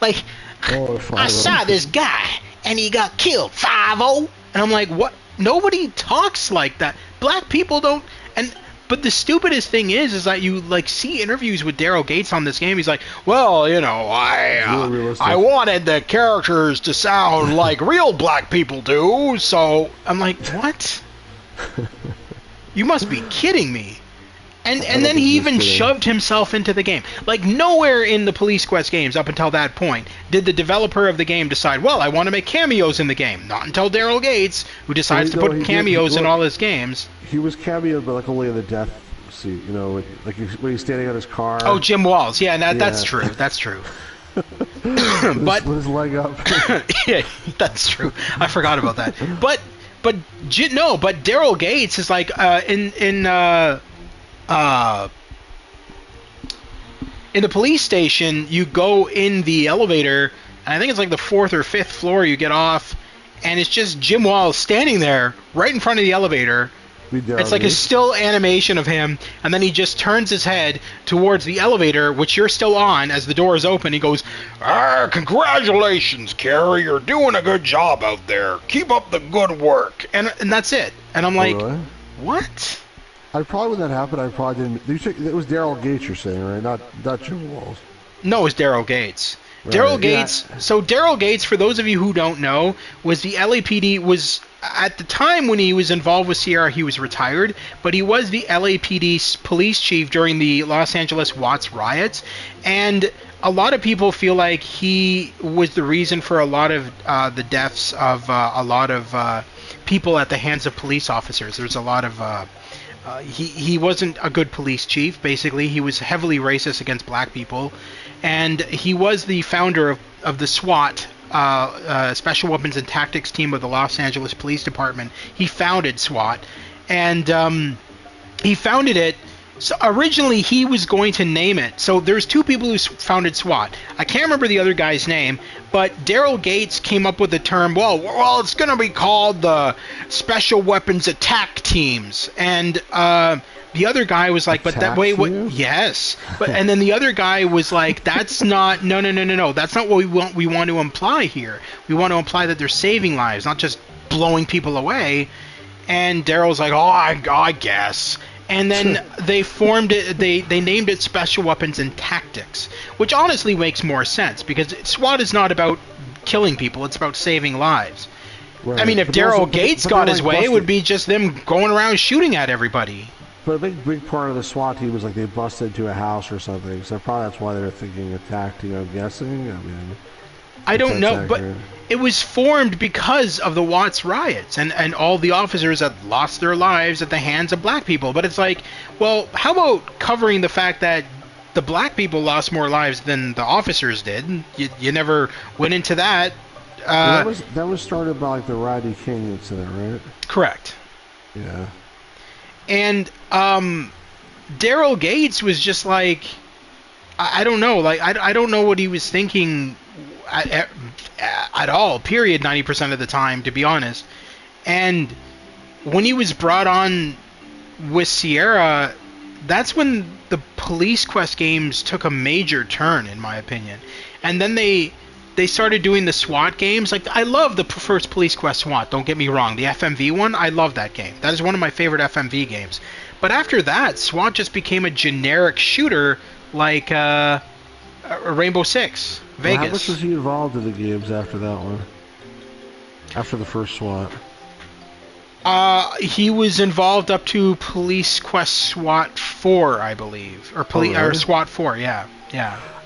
Like, I saw this guy and he got killed, 5-0. And I'm like, what? Nobody talks like that. Black people don't. But the stupidest thing is that you like see interviews with Daryl Gates on this game. He's like, well, you know, I wanted the characters to sound like real black people do. So I'm like, what? You must be kidding me. And then he even shoved himself into the game. Like, nowhere in the Police Quest games up until that point did the developer of the game decide, well, I want to make cameos in the game. Not until Daryl Gates, who decides to put cameos in all his games. He was cameoed, but like only in the death seat, you know, like when he's standing on his car. Oh, Jim Walls. Yeah, that's true. That's true. With his leg up. Yeah, that's true. I forgot about that. But Daryl Gates is like in the police station, you go in the elevator, and I think it's like the 4th or 5th floor you get off, and it's just Jim Walls standing there right in front of the elevator. It's like a still animation of him, and then he just turns his head towards the elevator, which you're still on, as the doors open. He goes, congratulations, Carrie, you're doing a good job out there. Keep up the good work. And that's it. And I'm like, really? What? When that happened, I probably didn't. It was Daryl Gates you're saying, right? Not Jim Walls. No, it was Daryl Gates. Right. Daryl Gates. Yeah. So Daryl Gates, for those of you who don't know, was the LAPD. Was at the time when he was involved with Sierra, he was retired, but he was the LAPD police chief during the Los Angeles Watts riots, and a lot of people feel like he was the reason for a lot of the deaths of a lot of people at the hands of police officers. There's a lot of he wasn't a good police chief. Basically, he was heavily racist against black people, and he was the founder of the SWAT, Special Weapons and Tactics team of the Los Angeles Police Department. He founded SWAT, and he founded it. So originally, he was going to name it. So there's two people who founded SWAT. I can't remember the other guy's name, but Daryl Gates came up with the term, well, it's going to be called the Special Weapons Attack Teams. And the other guy was like, but that way, yes. But and then the other guy was like, that's not, no. That's not what we want to imply here. We want to imply that they're saving lives, not just blowing people away. And Daryl's like, I guess. And then they formed it. They named it Special Weapons and Tactics, which honestly makes more sense because SWAT is not about killing people; it's about saving lives. Right. I mean, if Daryl Gates got his way, it would be just them going around shooting at everybody. But a big part of the SWAT team was like they busted into a house or something. So probably that's why they were thinking attack team. I'm guessing. I mean, I don't that's know, but accurate. it was formed because of the Watts riots and all the officers that lost their lives at the hands of black people. But it's like, well, how about covering the fact that the black people lost more lives than the officers did? You never went into that. Well, that was started by like the Rodney King incident, right? Correct. Yeah. And Daryl Gates was just like, I don't know, like I don't know what he was thinking at all, period, 90% of the time, to be honest. And when he was brought on with Sierra, that's when the Police Quest games took a major turn, in my opinion. And then they started doing the SWAT games. Like, I love the first Police Quest SWAT, don't get me wrong. The FMV one, I love that game. That is one of my favorite FMV games. But after that, SWAT just became a generic shooter like Rainbow Six Vegas. Well, how much was he involved in the games after that one? After the first SWAT? He was involved up to Police Quest SWAT 4, I believe, or really? or SWAT 4. Yeah.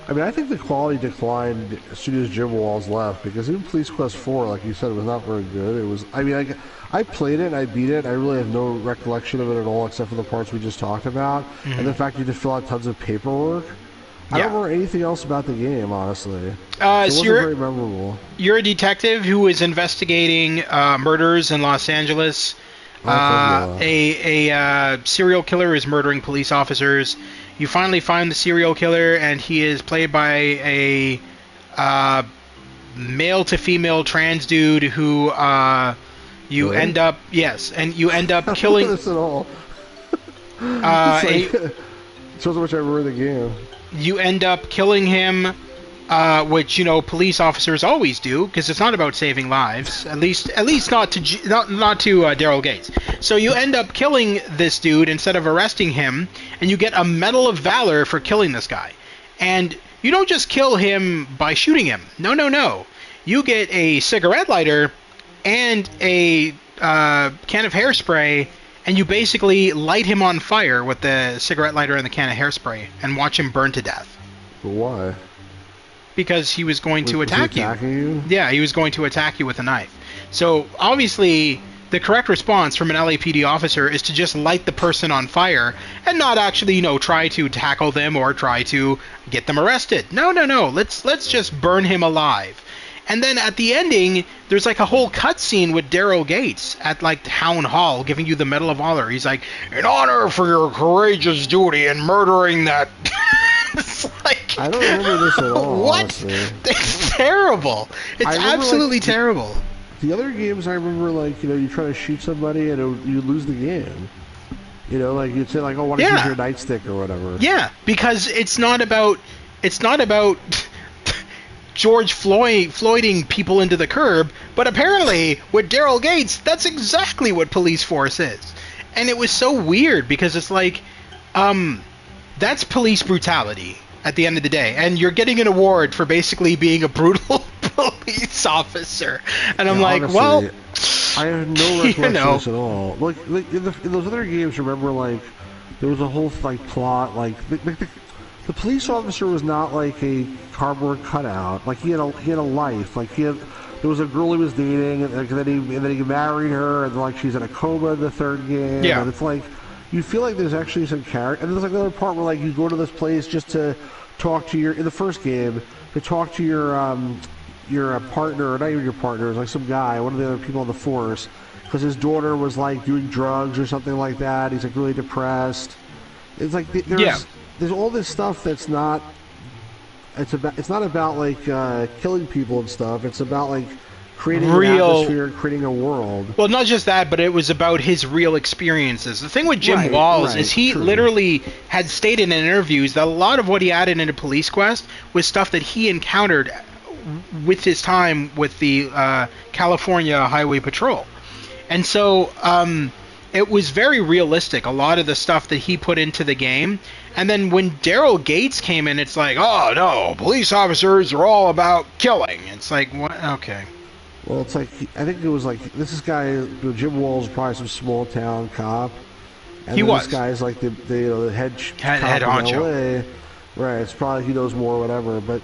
I mean, I think the quality declined as soon as Jim Walls left, because even Police Quest 4, like you said, was not very good. It was, I mean, I played it and I beat it. I really have no recollection of it at all, except for the parts we just talked about, and the fact you had to fill out tons of paperwork. I don't remember anything else about the game, honestly. It wasn't very memorable. You're a detective who is investigating murders in Los Angeles. A serial killer is murdering police officers. You finally find the serial killer, and he is played by a male to female trans dude who you really? end up killing. This at all. Shows how much I remember the game. You end up killing him, which police officers always do, because it's not about saving lives. At least not to Daryl Gates. So you end up killing this dude instead of arresting him, and you get a Medal of Valor for killing this guy. And you don't just kill him by shooting him. No. You get a cigarette lighter and a can of hairspray, and you basically light him on fire with the cigarette lighter and the can of hairspray and watch him burn to death. But why? Because he was going to attack you. Yeah, he was going to attack you with a knife. So, obviously, the correct response from an LAPD officer is to just light the person on fire and not actually, try to tackle them or try to get them arrested. No. Let's just burn him alive. And then at the ending, there's like a whole cutscene with Daryl Gates at like Town Hall giving you the Medal of Honor. He's like, in honor for your courageous duty in murdering that. It's like, I don't remember this at all. What? Honestly. It's terrible. It's absolutely terrible. The other games I remember, like, you try to shoot somebody and you lose the game. Like you'd say, like, oh, why don't you use your nightstick or whatever. Yeah, because it's not about George Floyding people into the curb, but apparently with Daryl Gates, that's exactly what police force is. And it was so weird because it's like, that's police brutality at the end of the day, and you're getting an award for basically being a brutal police officer. And I'm like, honestly, well, I have no recollection of this at all. Like in those other games, remember, like, there was a whole plot, like the police officer was not like a cardboard cutout. Like he had a life. Like there was a girl he was dating, and then he married her, and like she's in a coma in the third game. Yeah. And it's like you feel like there's actually some character. And there's like another part where like you go to this place just to talk to in the first game to talk to your partner, or not even your partner, it's like some guy, one of the other people on the force, because his daughter was like doing drugs or something like that. He's like really depressed. It's like there's all this stuff that's not. It's not about like killing people and stuff. It's about like creating an atmosphere, creating a world. Well, not just that, but it was about his real experiences. The thing with Jim Walls is he literally had stated in interviews that a lot of what he added into Police Quest was stuff that he encountered with his time with the California Highway Patrol. And so it was very realistic, a lot of the stuff that he put into the game. And then when Daryl Gates came in, it's like, oh no, police officers are all about killing. It's like, what? Okay. Well, it's like, I think it was like, this guy, Jim Walls, was probably some small town cop. And he was. This guy's like the head honcho. LA. Right, it's probably he knows more, whatever. But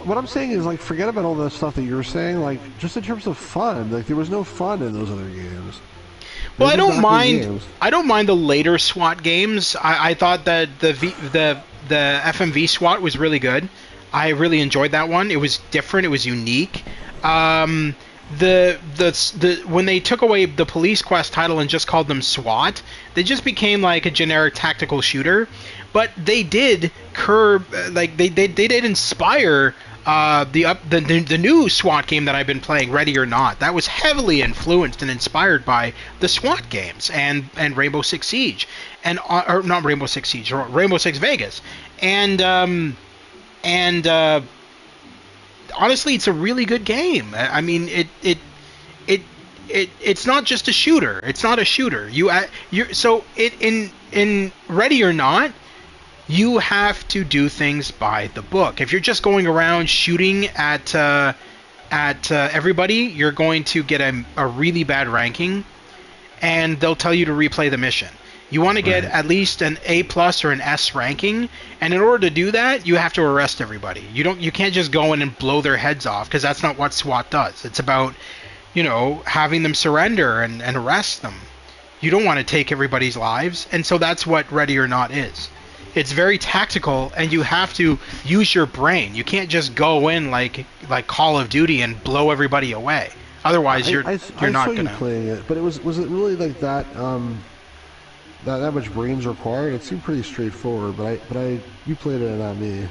what I'm saying is, like, forget about all the stuff that you're saying. Like, just in terms of fun, like, there was no fun in those other games. They Well, were I just don't not good mind. games. I don't mind the later SWAT games. I thought that the FMV SWAT was really good. I really enjoyed that one. It was different. It was unique. Um, the when they took away the Police Quest title and just called them SWAT, they just became like a generic tactical shooter. But they did curb, like they did inspire the new SWAT game that I've been playing, Ready or Not. That was heavily influenced and inspired by the SWAT games and Rainbow Six Siege, and or not Rainbow Six Siege, or Rainbow Six Vegas, and honestly, it's a really good game. I mean, it's not just a shooter. It's not a shooter. In Ready or Not, you have to do things by the book. If you're just going around shooting at everybody, you're going to get a really bad ranking, and they'll tell you to replay the mission. You want to get Right. at least an A plus or an S ranking, and in order to do that, you have to arrest everybody. You can't just go in and blow their heads off, because that's not what SWAT does. It's about, having them surrender and arrest them. You don't want to take everybody's lives, and so that's what Ready or Not is. It's very tactical, and you have to use your brain. You can't just go in like Call of Duty and blow everybody away. Otherwise, you're I not saw you gonna. playing it, but was it really like that? That much brains required? It seemed pretty straightforward, but you played it and not me.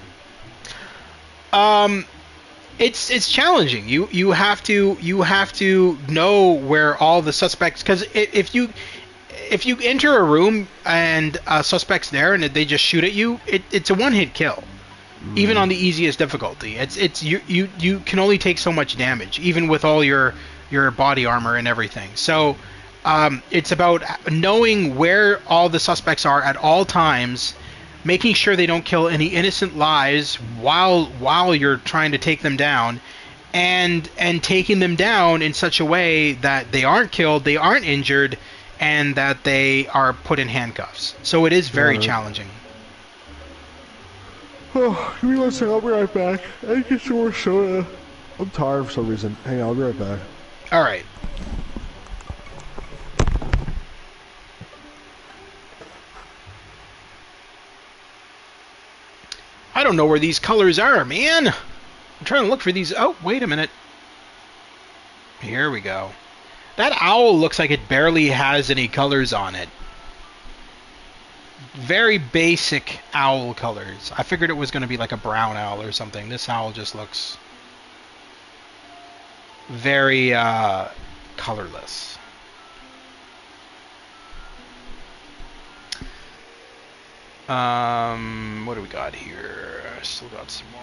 It's challenging. You have to know where all the suspects, because if you enter a room and a suspect's there and they just shoot at you, it's a one-hit kill. Even on the easiest difficulty, it's you can only take so much damage, even with all your body armor and everything. So it's about knowing where all the suspects are at all times, making sure they don't kill any innocent lives while you're trying to take them down, and taking them down in such a way that they aren't killed, they aren't injured, and that they are put in handcuffs. So it is very challenging. Oh, give me one second. I'll be right back. I get some more soda. I'm tired for some reason. Hang on, I'll be right back. All right. I don't know where these colors are, man. I'm trying to look for these. Oh, wait a minute. Here we go. That owl looks like it barely has any colors on it. Very basic owl colors. I figured it was going to be like a brown owl or something. This owl just looks very colorless. What do we got here? Still got some more.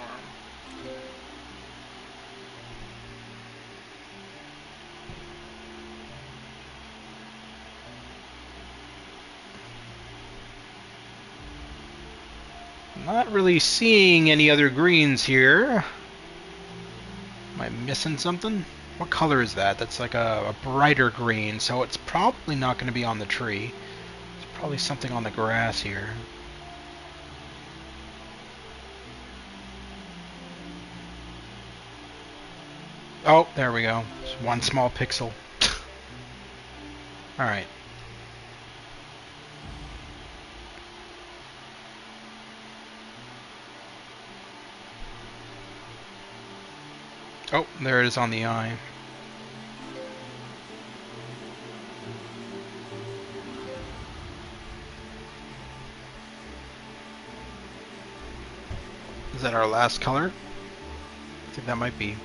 Not really seeing any other greens here. Am I missing something? What color is that? That's like a brighter green, so it's probably not going to be on the tree. It's probably something on the grass here. Oh, there we go. Just one small pixel. Alright. Oh, there it is on the eye. Is that our last color? I think that might be.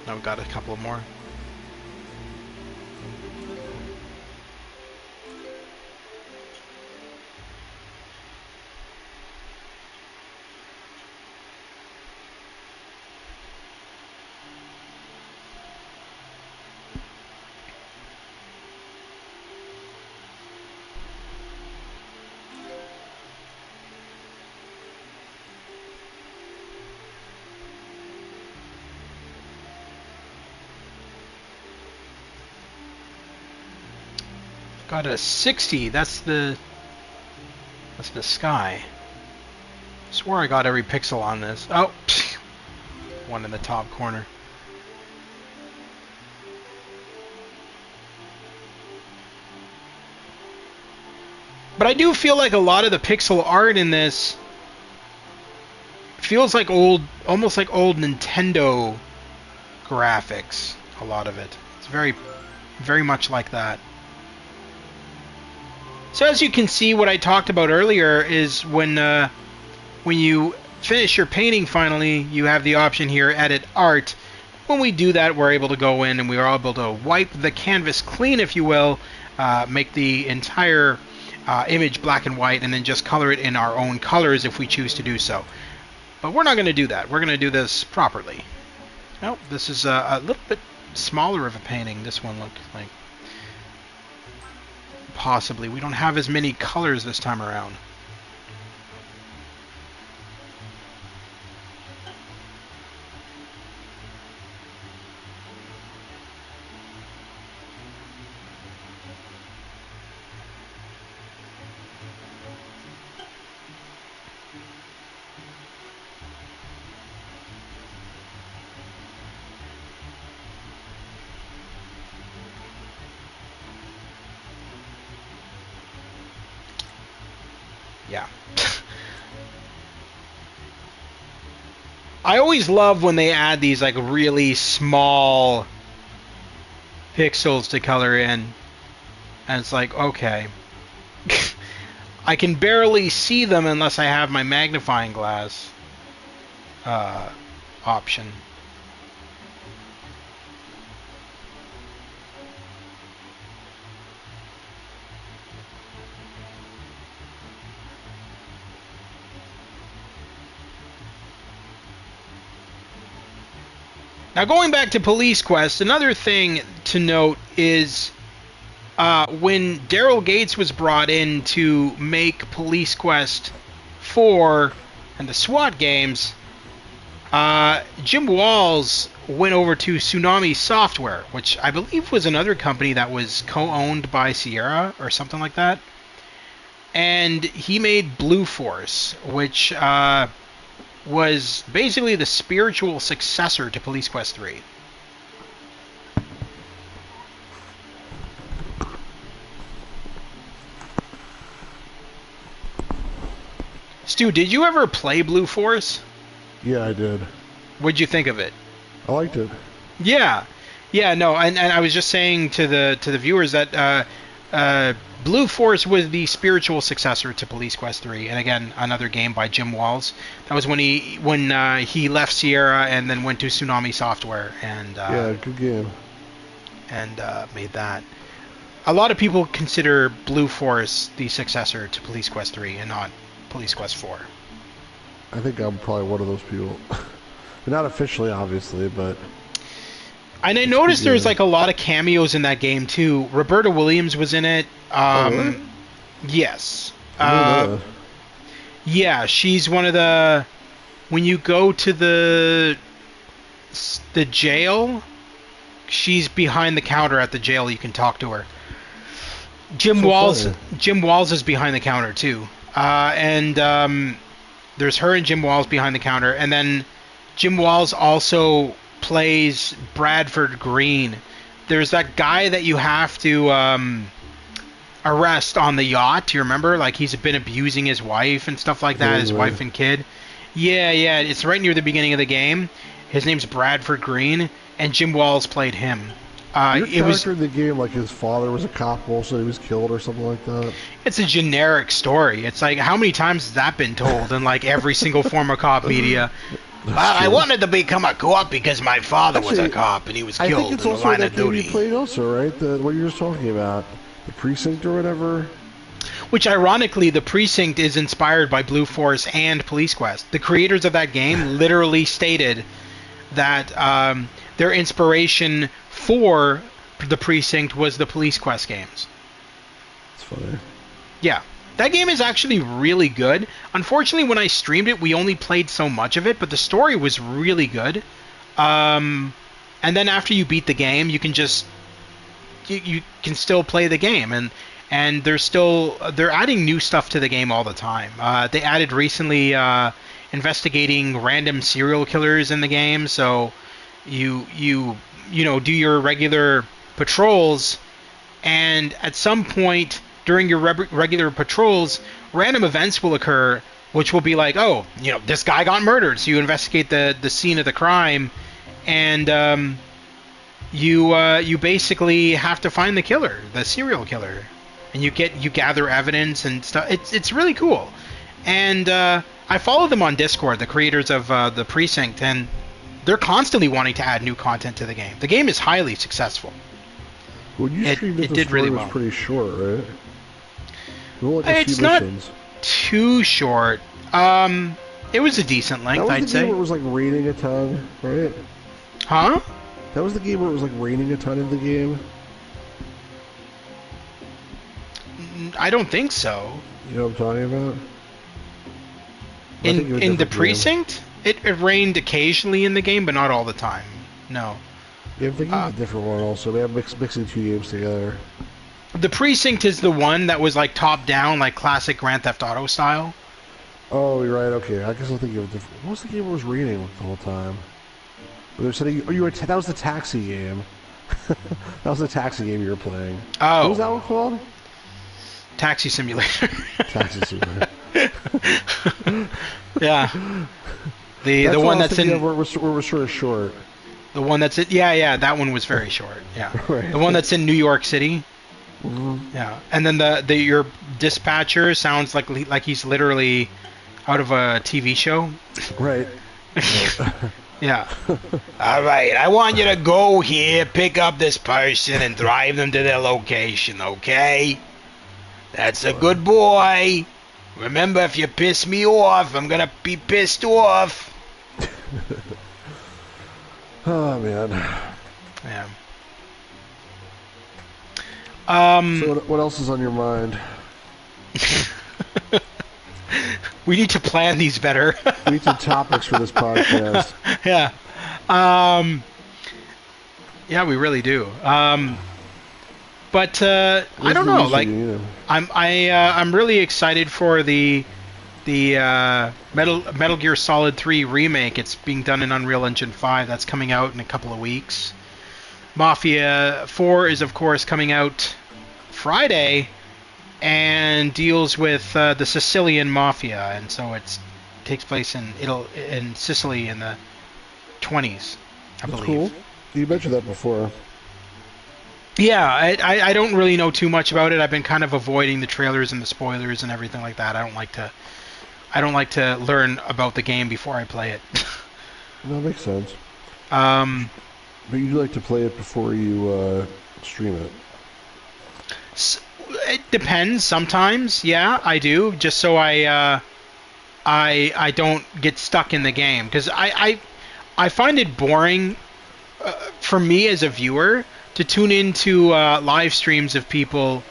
Now we've got a couple more. Got a 60. That's the sky. Swore I got every pixel on this. Oh, one in the top corner. But I do feel like a lot of the pixel art in this feels like almost like old Nintendo graphics. A lot of it. It's very, very much like that. So as you can see, what I talked about earlier is when you finish your painting finally, you have the option here, Edit Art. When we do that, we're able to go in and we are able to wipe the canvas clean, if you will, make the entire image black and white, and then just color it in our own colors if we choose to do so. But we're not going to do that. We're going to do this properly. Oh, this is a little bit smaller of a painting. This one looks like. Possibly. We don't have as many colors this time around. Yeah. I always love when they add these like really small pixels to color in. And it's like, okay. I can barely see them unless I have my magnifying glass option. Now, going back to Police Quest, another thing to note is when Daryl Gates was brought in to make Police Quest 4 and the SWAT games, Jim Walls went over to Tsunami Software, which I believe was another company that was co-owned by Sierra or something like that. And he made Blue Force, which was basically the spiritual successor to Police Quest 3. Stu, did you ever play Blue Force? Yeah, I did. What'd you think of it? I liked it. Yeah. Yeah, no, and I was just saying to the viewers that Blue Force was the spiritual successor to Police Quest 3, and again, another game by Jim Walls. That was when he left Sierra and then went to Tsunami Software and yeah, good game. And made that. A lot of people consider Blue Force the successor to Police Quest 3 and not Police Quest 4. I think I'm probably one of those people. Not officially, obviously, but... And I noticed there's like a lot of cameos in that game too. Roberta Williams was in it. Really? Yes. Yeah, she's one of the... When you go to the jail, she's behind the counter at the jail. You can talk to her. Jim Walls is behind the counter too. And there's her and Jim Walls behind the counter. And then Jim Walls also plays Bradford Green. There's that guy that you have to arrest on the yacht. Do you remember? Like, he's been abusing his wife and stuff like that, his wife and kid. Yeah, it's right near the beginning of the game. His name's Bradford Green, and Jim Walls played him. Your character in the game, like his father was a cop also, he was killed or something like that? It's a generic story. It's like, how many times has that been told in like every single form of cop media? I wanted to become a cop because my father was a cop and he was killed in the line of duty. You played also, right? What you were talking about, the Precinct or whatever. Which, ironically, the Precinct is inspired by Blue Force and Police Quest. The creators of that game literally stated that their inspiration for the Precinct was the Police Quest games. That's funny. Yeah. That game is actually really good. Unfortunately, when I streamed it, we only played so much of it, but the story was really good. And then after you beat the game, you can just... You can still play the game. And and they're adding new stuff to the game all the time. They added recently investigating random serial killers in the game, so you know do your regular patrols, and at some point during your regular patrols, random events will occur, which will be like, oh, you know, this guy got murdered, so you investigate the scene of the crime, and you basically have to find the killer, the serial killer, and you gather evidence and stuff. It's really cool, and I follow them on Discord, the creators of the Precinct, and they're constantly wanting to add new content to the game. The game is highly successful. When you streamed it, did really well. It was pretty short, right? It's not too short. It was a decent length, I'd say. That was the game where it was like raining a ton, right? Huh? That was the game where it was like raining a ton in the game? I don't think so. You know what I'm talking about? In the Precinct? It rained occasionally in the game, but not all the time. No. Yeah, I'm thinking of a different one also. They have mixing two games together. The Precinct is the one that was like top-down, like classic Grand Theft Auto style. Oh, you're right. Okay, I guess I'm thinking of a different. What was the game where it was raining the whole time? They're saying, that was the taxi game. That was the taxi game you were playing. Oh. What was that one called? Taxi Simulator. Taxi Simulator. Yeah. The one that's in where it was sort of short. The one that's in, yeah, that one was very short. Yeah. Right. The one that's in New York City. Mm-hmm. Yeah. And then your dispatcher sounds like he's literally out of a TV show. Right. Yeah. All right, I want you to go here, pick up this person, and drive them to their location, okay? That's a good boy. Remember, if you piss me off, I'm gonna be pissed off. Oh, man. Yeah. So what else is on your mind? We need to plan these better. We need some topics for this podcast. Yeah. Yeah, we really do. But I don't know. Like, I'm really excited for the Metal Gear Solid 3 remake. It's being done in Unreal Engine 5. That's coming out in a couple of weeks. Mafia 4 is, of course, coming out Friday, and deals with the Sicilian Mafia, and so it takes place in Sicily in the 20s, I believe. Cool. You mentioned that before. Yeah, I don't really know too much about it. I've been kind of avoiding the trailers and the spoilers and everything like that. I don't like to learn about the game before I play it. That makes sense. But you do like to play it before you stream it. It depends. Sometimes, yeah, I do. Just so I don't get stuck in the game, because I find it boring for me as a viewer to tune into live streams of people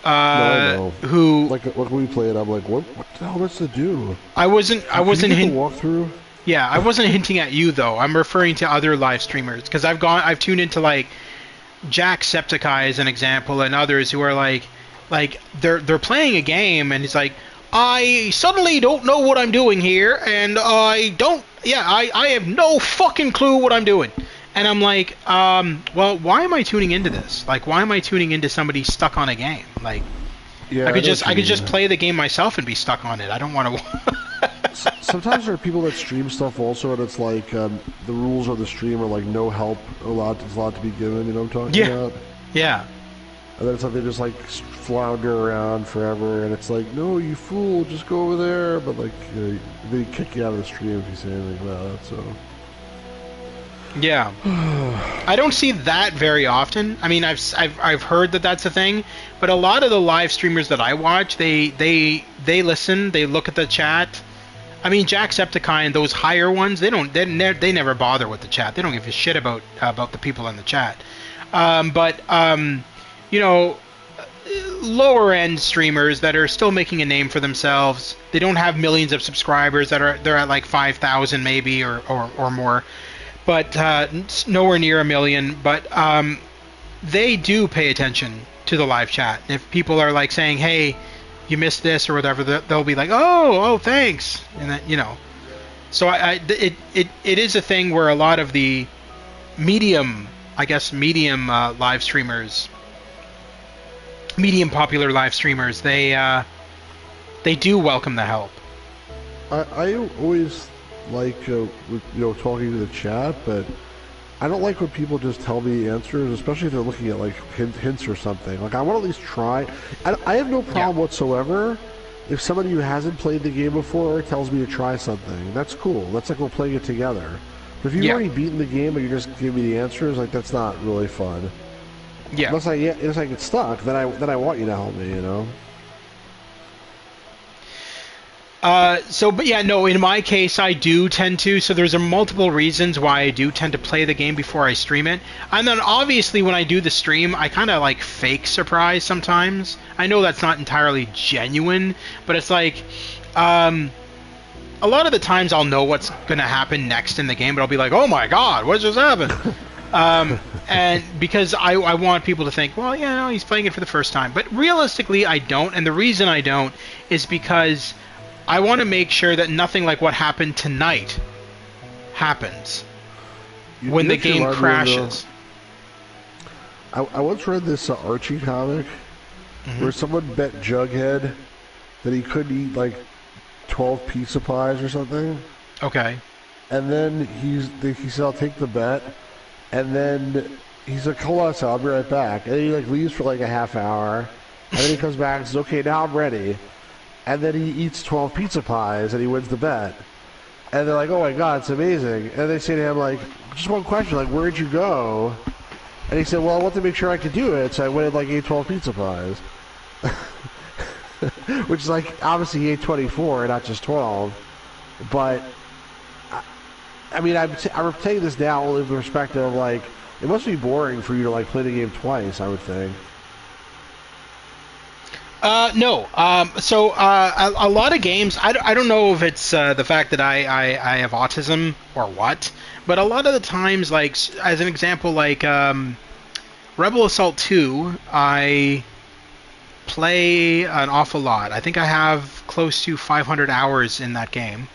who like when we play it. I'm like, what the hell does it do? I wasn't walkthrough. Yeah, I wasn't hinting at you though. I'm referring to other live streamers, because I've tuned into like Jacksepticeye as an example, and others who are like they're playing a game, and it's like, I suddenly don't know what I'm doing here, and I have no fucking clue what I'm doing. And I'm like, well, why am I tuning into this? Like, why am I tuning into somebody stuck on a game? Like, yeah, I could just play the game myself and be stuck on it. I don't want to. Sometimes there are people that stream stuff also, and it's like the rules of the stream are like no help allowed to be given. You know what I'm talking about? Yeah. And then it's like they just like flounder around forever, and it's like, no, you fool, just go over there. But like, they kick you out of the stream if you say anything about it. So. Yeah. I don't see that very often. I mean, I've heard that that's a thing, but a lot of the live streamers that I watch, they listen, they look at the chat. I mean, Jacksepticeye and those higher ones, they never bother with the chat. They don't give a shit about the people in the chat. But you know, lower end streamers that are still making a name for themselves, they don't have millions of subscribers. They're at like 5,000 maybe or more. But nowhere near a million. But they do pay attention to the live chat. If people are like saying, "Hey, you missed this" or whatever, they'll be like, "Oh, thanks," and that, you know. So it is a thing where a lot of the medium live streamers, medium popular live streamers, they do welcome the help. I always like talking to the chat, but I don't like when people just tell me answers, especially if they're looking at like hints or something. Like I want to at least try. I have no problem whatsoever if somebody who hasn't played the game before tells me to try something. That's cool. That's like we're playing it together. But if you've already beaten the game and you're just giving me the answers, like that's not really fun. Yeah. Unless I get stuck, then I want you to help me. You know. But yeah, no, in my case, I do tend to. So there's multiple reasons why I do tend to play the game before I stream it. And then obviously when I do the stream, I kind of like fake surprise sometimes. I know that's not entirely genuine, but it's like, a lot of the times I'll know what's going to happen next in the game, but I'll be like, oh my god, what just happened? And because I want people to think, well, yeah, no, he's playing it for the first time. But realistically, I don't. And the reason I don't is because I want to make sure that nothing like what happened tonight happens when the game crashes. I once read this Archie comic where someone bet Jughead that he couldn't eat like 12 pizza pies or something. Okay. And then he said, I'll take the bet. And then he's like, hold on, so I'll be right back. And then he like leaves for like a half hour. And then he comes back and says, okay, now I'm ready. And then he eats 12 pizza pies and he wins the bet. And they're like, oh my god, it's amazing. And they say to him, like, just one question, like, where'd you go? And he said, well, I want to make sure I could do it, so I went and like ate 12 pizza pies. Which is like, obviously he ate 24 and not just 12. But, I mean, I'm taking this now only with the perspective of like, it must be boring for you to like play the game twice, I would think. No. So a lot of games, I don't know if it's the fact that I have autism or what, but a lot of the times, like, as an example, like Rebel Assault 2, I play an awful lot. I think I have close to 500 hours in that game.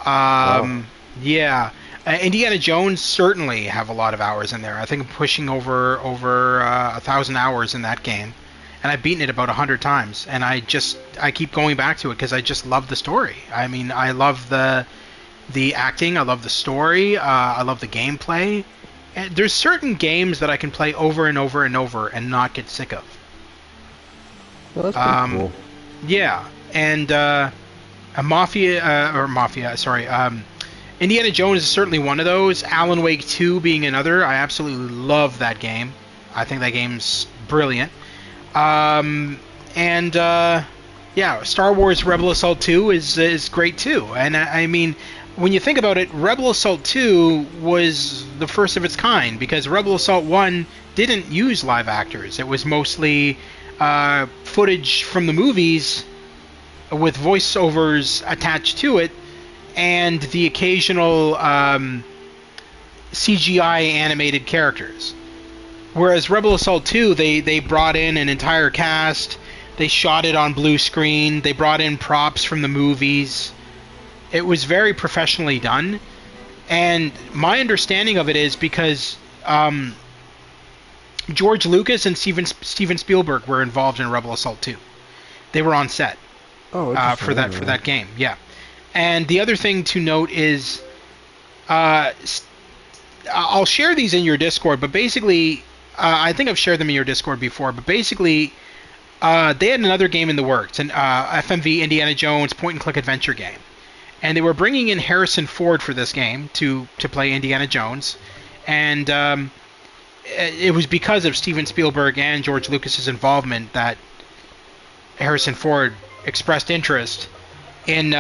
Wow. Yeah. Indiana Jones certainly have a lot of hours in there. I think I'm pushing over 1,000 hours in that game. And I've beaten it about 100 times, and I keep going back to it because I just love the story. I mean, I love the acting, I love the story, I love the gameplay. And there's certain games that I can play over and over and over and not get sick of. Well, that's pretty cool. Yeah, and Indiana Jones is certainly one of those. Alan Wake 2 being another. I absolutely love that game. I think that game's brilliant. Star Wars Rebel Assault 2 is great too. And I mean, when you think about it, Rebel Assault 2 was the first of its kind because Rebel Assault 1 didn't use live actors. It was mostly footage from the movies with voiceovers attached to it and the occasional CGI animated characters. Whereas Rebel Assault 2, they brought in an entire cast, they shot it on blue screen, they brought in props from the movies. It was very professionally done. And my understanding of it is because George Lucas and Steven Spielberg were involved in Rebel Assault 2. They were on set for that game, yeah. And the other thing to note is, I'll share these in your Discord, but basically, I think I've shared them in your Discord before, but basically, they had another game in the works, an FMV Indiana Jones point-and-click adventure game. And they were bringing in Harrison Ford for this game to play Indiana Jones. And it was because of Steven Spielberg and George Lucas's involvement that Harrison Ford expressed interest in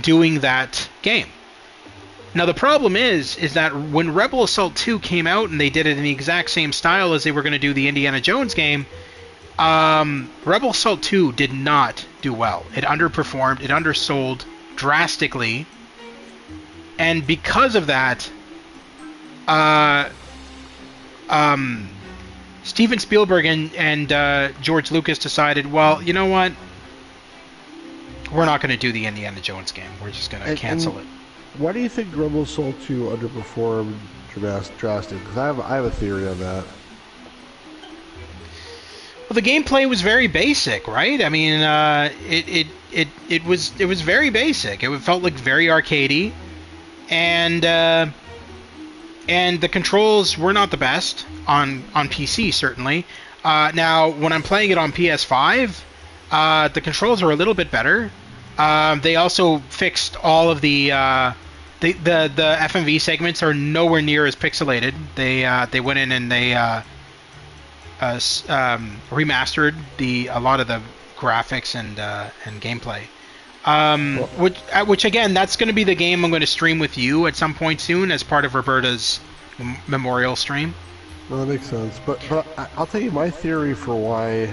doing that game. Now the problem is that when Rebel Assault 2 came out and they did it in the exact same style as they were going to do the Indiana Jones game, Rebel Assault 2 did not do well. It underperformed, it undersold drastically, and Steven Spielberg and George Lucas decided, well, you know what? We're not going to do the Indiana Jones game. We're just going to cancel it. Why do you think Rebel Assault 2 underperformed drastically? Because I have a theory on that. Well, the gameplay was very basic, right? I mean, it was very basic. It felt like very arcadey, and the controls were not the best on PC, certainly. Now, when I'm playing it on PS5, the controls are a little bit better. They also fixed all of the FMV segments are nowhere near as pixelated. They went in and they remastered a lot of the graphics and gameplay. Which again, that's going to be the game I'm going to stream with you at some point soon as part of Roberta's memorial stream. Well, that makes sense. But I'll tell you my theory for why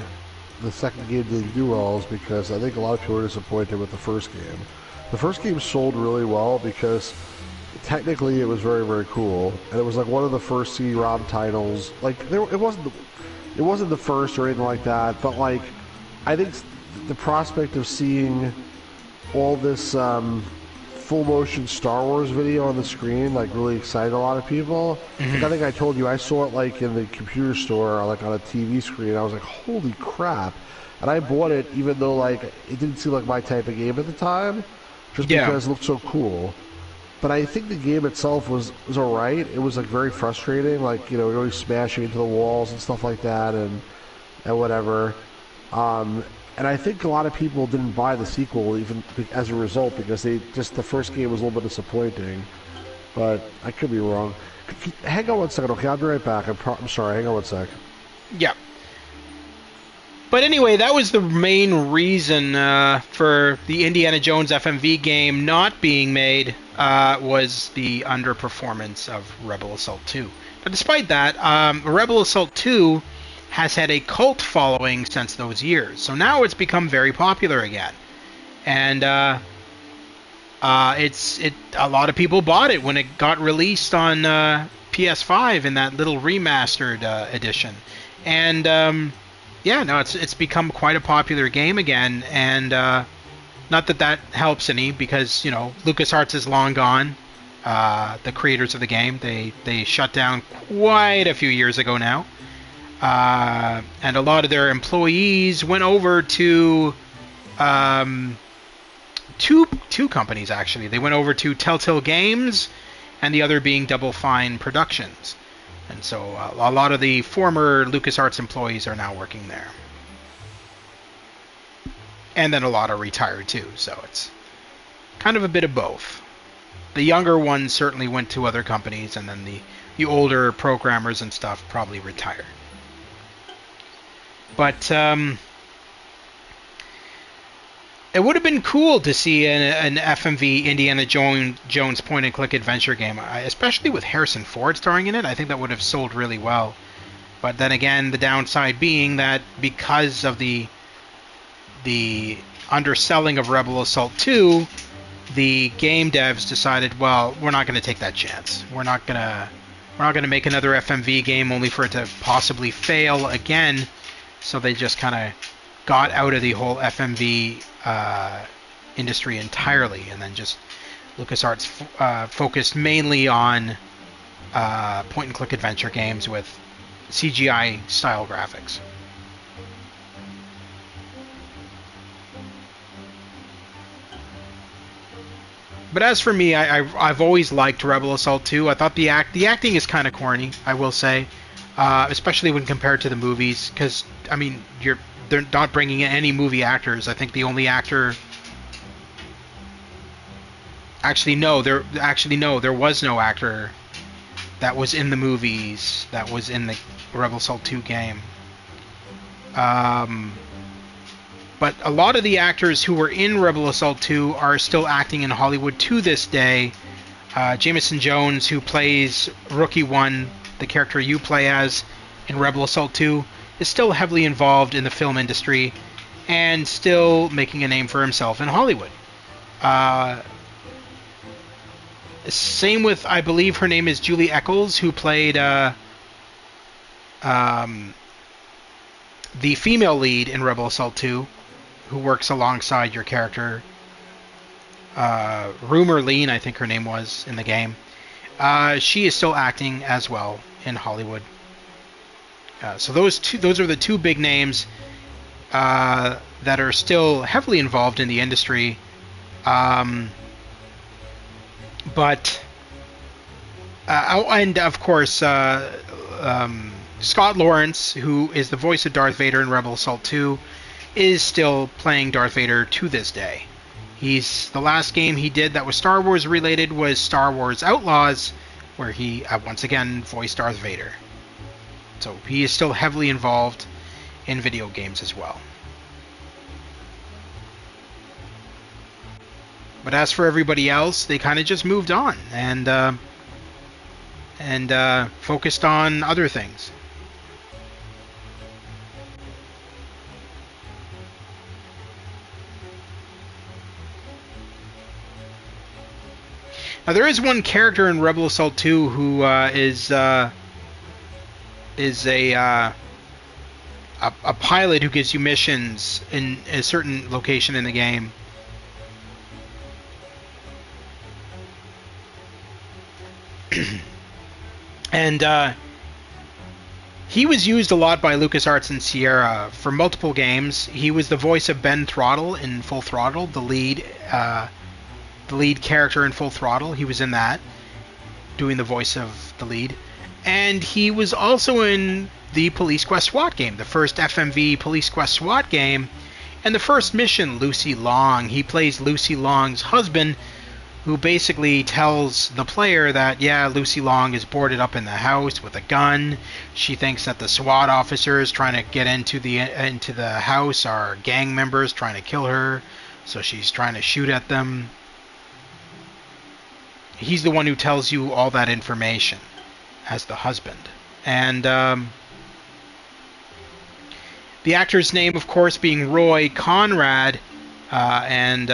the second game didn't do well is because I think a lot of people were disappointed with the first game. The first game sold really well because technically it was very, very cool, and it was like one of the first CD-ROM titles. Like it wasn't the first or anything like that, but like I think the prospect of seeing all this full motion Star Wars video on the screen like really excited a lot of people. Like, I think I told you I saw it like in the computer store, like on a TV screen. I was like, holy crap! And I bought it even though like it didn't seem like my type of game at the time, just because it looked so cool. But I think the game itself was alright. It was like very frustrating, like you're always smashing into the walls and stuff like that, and whatever. And I think a lot of people didn't buy the sequel even as a result because the first game was a little bit disappointing. But I could be wrong. Hang on one second, okay? I'll be right back. I'm sorry. Hang on one sec. Yeah. But anyway, that was the main reason for the Indiana Jones FMV game not being made was the underperformance of Rebel Assault 2. But despite that, Rebel Assault 2 has had a cult following since those years. So now it's become very popular again. And a lot of people bought it when it got released on PS5 in that little remastered edition. And it's become quite a popular game again. And not that helps any, because LucasArts is long gone. The creators of the game, they shut down quite a few years ago now. And a lot of their employees went over to two companies, actually. They went over to Telltale Games, and the other being Double Fine Productions. And so a lot of the former LucasArts employees are now working there. And then a lot are retired too, so it's kind of a bit of both. The younger ones certainly went to other companies, and then the older programmers and stuff probably retired. But it would have been cool to see an FMV Indiana Jones point-and-click adventure game, especially with Harrison Ford starring in it. I think that would have sold really well. But then again, the downside being that because of the underselling of Rebel Assault 2, the game devs decided, well, we're not going to take that chance. We're not going to make another FMV game only for it to possibly fail again. So they just kind of got out of the whole FMV industry entirely, and then just LucasArts focused mainly on point-and-click adventure games with CGI-style graphics. But as for me, I've always liked Rebel Assault 2. I thought the acting is kind of corny, I will say. Especially when compared to the movies, because I mean, they're not bringing in any movie actors. I think the only actor, there was no actor that was in the movies that was in the Rebel Assault 2 game. But a lot of the actors who were in Rebel Assault 2 are still acting in Hollywood to this day. Jameson Jones, who plays Rookie 1, the character you play as in Rebel Assault 2, is still heavily involved in the film industry and still making a name for himself in Hollywood. Same with, I believe her name is Julie Eccles, who played the female lead in Rebel Assault 2, who works alongside your character, Rumor Lean, I think her name was in the game. She is still acting as well in Hollywood. So those are the two big names that are still heavily involved in the industry. But and of course, Scott Lawrence, who is the voice of Darth Vader in Rebel Assault 2, is still playing Darth Vader to this day. The last game he did that was Star Wars related was Star Wars Outlaws, where he once again voiced Darth Vader. So he is still heavily involved in video games as well. But as for everybody else, they kind of just moved on and focused on other things. Now there is one character in Rebel Assault 2 who is a pilot who gives you missions in a certain location in the game. And he was used a lot by LucasArts and Sierra for multiple games. He was the voice of Ben Throttle in Full Throttle, the lead character in Full Throttle. He was in that, doing the voice of the lead. And he was also in the Police Quest SWAT game, the first FMV Police Quest SWAT game, and the first mission, Lucy Long. He plays Lucy Long's husband, who basically tells the player that, yeah, Lucy Long is boarded up in the house with a gun. She thinks that the SWAT officers trying to get into the house are gang members trying to kill her, so she's trying to shoot at them. He's the one who tells you all that information as the husband. And the actor's name, of course, being Roy Conrad, and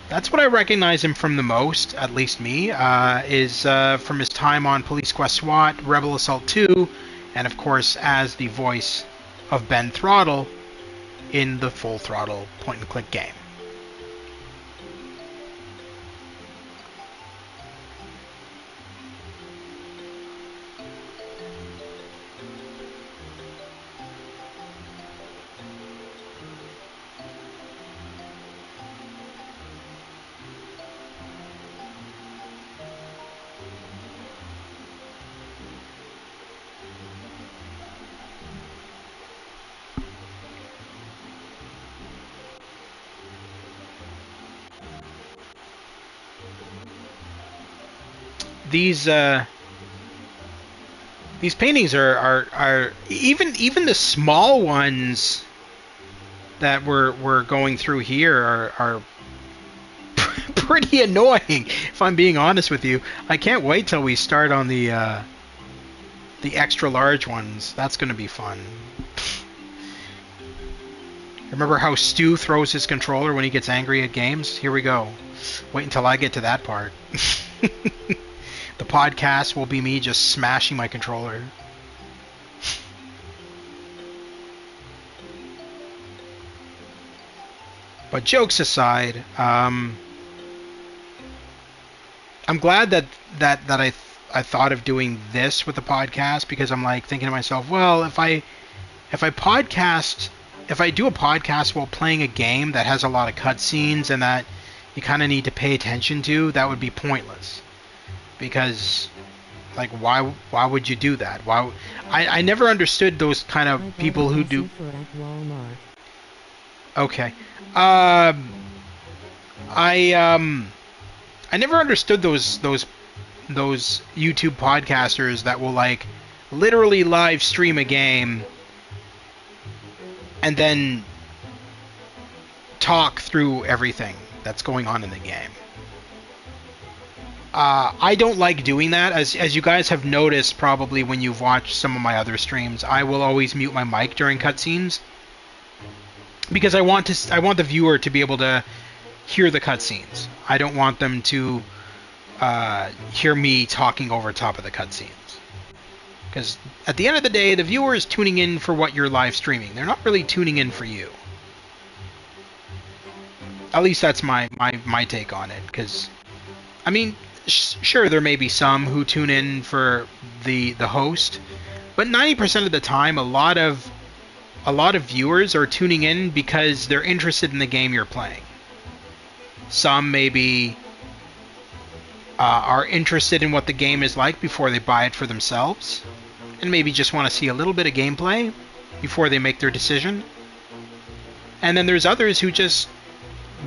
that's what I recognize him from the most, at least me, is from his time on Police Quest SWAT, Rebel Assault 2, and of course as the voice of Ben Throttle in the Full Throttle point-and-click game. These paintings are even the small ones that we're going through here are pretty annoying, if I'm being honest with you. I can't wait till we start on the extra large ones. That's going to be fun. Remember how Stu throws his controller when he gets angry at games? Here we go. Wait until I get to that part. The podcast will be me just smashing my controller. But jokes aside, I'm glad that I thought of doing this with the podcast, because I'm like thinking to myself, well, if I do a podcast while playing a game that has a lot of cutscenes and that you kind of need to pay attention to, that would be pointless. Because, like, why would you do that? I never understood those kind of people who do. Okay. I never understood those YouTube podcasters that will, like, literally live stream a game and then talk through everything that's going on in the game. I don't like doing that. As you guys have noticed probably when you've watched some of my other streams, I will always mute my mic during cutscenes, because I want the viewer to be able to hear the cutscenes. I don't want them to hear me talking over top of the cutscenes. Because at the end of the day, the viewer is tuning in for what you're live streaming. They're not really tuning in for you. At least that's my take on it. Because, I mean, sure, there may be some who tune in for the host, but 90% of the time, a lot of viewers are tuning in because they're interested in the game you're playing. Some maybe are interested in what the game is like before they buy it for themselves, and maybe just want to see a little bit of gameplay before they make their decision. And then there's others who just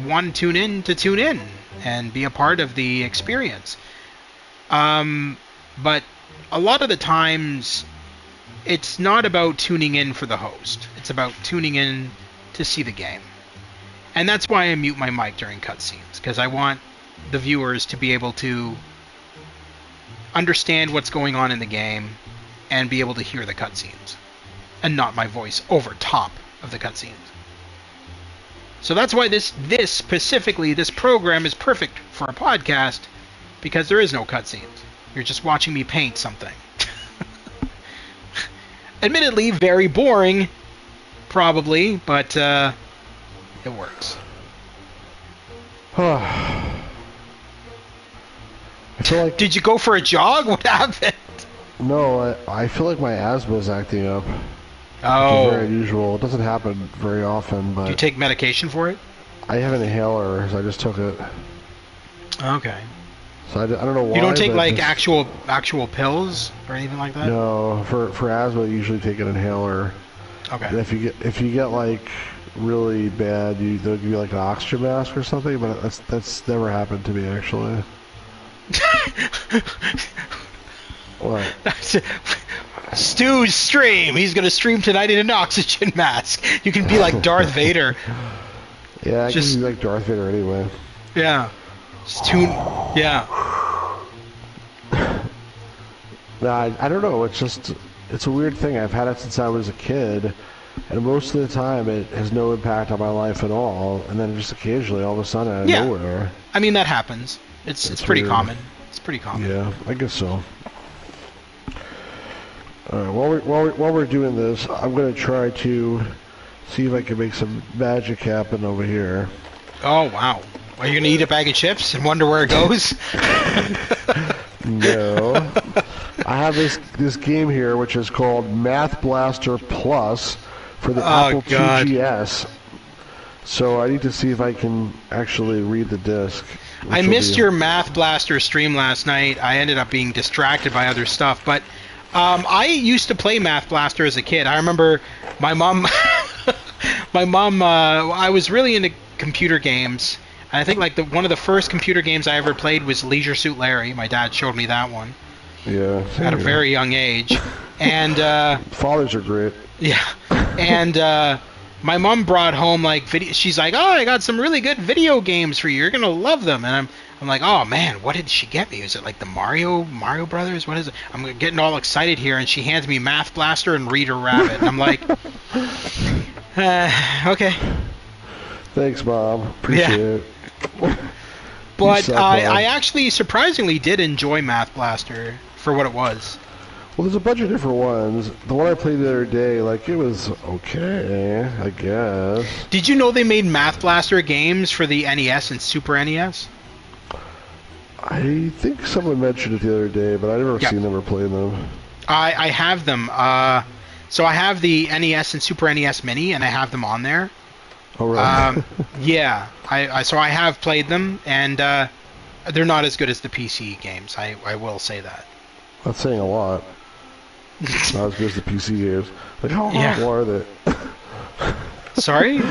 want to tune in and be a part of the experience. But a lot of the times, it's not about tuning in for the host. It's about tuning in to see the game. And that's why I mute my mic during cutscenes, because I want the viewers to be able to understand what's going on in the game and be able to hear the cutscenes, and not my voice over top of the cutscenes. So that's why this specifically, this program is perfect for a podcast, because there is no cutscenes. You're just watching me paint something. Admittedly, very boring, probably, but it works. I feel like... Did you go for a jog? What happened? No, I feel like my asthma is acting up. Oh. Which is very unusual. It doesn't happen very often, but... Do you take medication for it? I have an inhaler, so I just took it. Okay. So I don't know why. You don't take like just... actual pills or anything like that? No, for asthma, I usually take an inhaler. Okay. And if you get like really bad, they'll give you like an oxygen mask or something. But that's never happened to me actually. What? Stu's stream. He's gonna stream tonight in an oxygen mask. You can be like Darth Vader. Yeah, I can be like Darth Vader anyway. Yeah. Just tune. Yeah. Nah, I don't know. It's a weird thing. I've had it since I was a kid, and most of the time it has no impact on my life at all. And then just occasionally, all of a sudden, out of nowhere. I mean, that happens. It's pretty common. It's pretty common. Yeah, I guess so. All right, while we're doing this, I'm gonna try to see if I can make some magic happen over here. Oh wow! Are you gonna eat a bag of chips and wonder where it goes? No. I have this game here which is called Math Blaster Plus for the Apple IIgs. So I need to see if I can actually read the disc. I missed your Math Blaster stream last night. I ended up being distracted by other stuff, but I used to play Math Blaster as a kid. I remember my mom I was really into computer games. And I think like one of the first computer games I ever played was Leisure Suit Larry. My dad showed me that one. Yeah. At a very young age. And fathers are great. Yeah. And my mom brought home like video. She's like, "Oh, I got some really good video games for you. You're gonna love them." And I'm like, "Oh man, what did she get me? Is it like the Mario Brothers? What is it?" I'm getting all excited here, and she hands me Math Blaster and Reader Rabbit, and I'm like, okay. Thanks, Mom. Appreciate it. But I actually surprisingly did enjoy Math Blaster for what it was. Well, there's a bunch of different ones. The one I played the other day, like, it was okay, I guess. Did you know they made Math Blaster games for the NES and Super NES? I think someone mentioned it the other day, but I never seen them or played them. I have them. So I have the NES and Super NES Mini, and I have them on there. Oh, right. Yeah. So I have played them, and they're not as good as the PC games. I will say that. That's saying a lot. Not as good as the PC games. Like, how horrible are they? Sorry?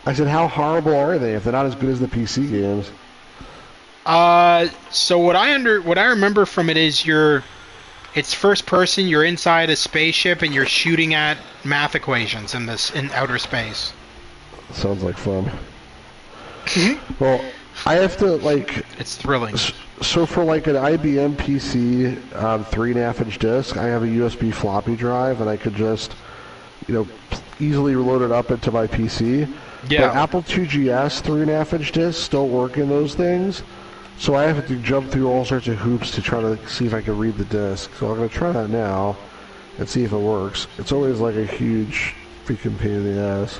I said, how horrible are they if they're not as good as the PC games? So what I remember from it is it's first person. You're inside a spaceship and you're shooting at math equations in outer space. Sounds like fun. Well, I have to It's thrilling. So for like an IBM PC 3.5-inch disc, I have a USB floppy drive, and I could just, easily load it up into my PC. Yeah. But Apple IIgs 3.5-inch discs don't work in those things, so I have to jump through all sorts of hoops to try to see if I can read the disc. So I'm going to try that now. and see if it works. It's always like a huge freaking pain in the ass.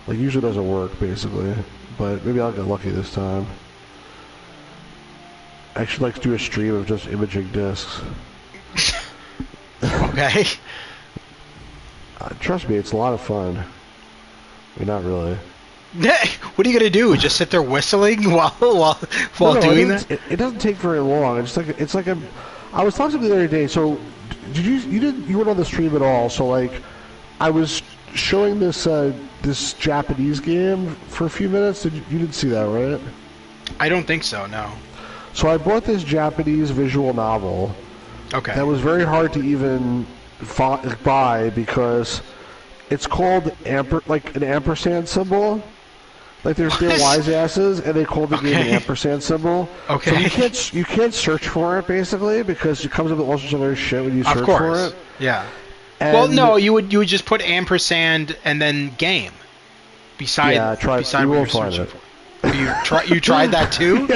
Like, usually doesn't work, basically. But maybe I'll get lucky this time. I should like to do a stream of just imaging discs. Okay. Trust me, it's a lot of fun. I mean, not really. What are you gonna do? Just sit there whistling while No, doing that? It doesn't take very long. It's like a. I was talking to the other day. So, you weren't on the stream at all. So like, I was showing this this Japanese game for a few minutes. You didn't see that, right? I don't think so. No. So I bought this Japanese visual novel. Okay. That was very hard to even buy because it's called an ampersand symbol. Like they're wise asses, and they call the game an ampersand symbol. Okay. So you can't search for it basically because it comes up with all sorts of other shit when you search for it. Yeah. And well, no, you would just put ampersand and then game beside. You will find it. You tried that too?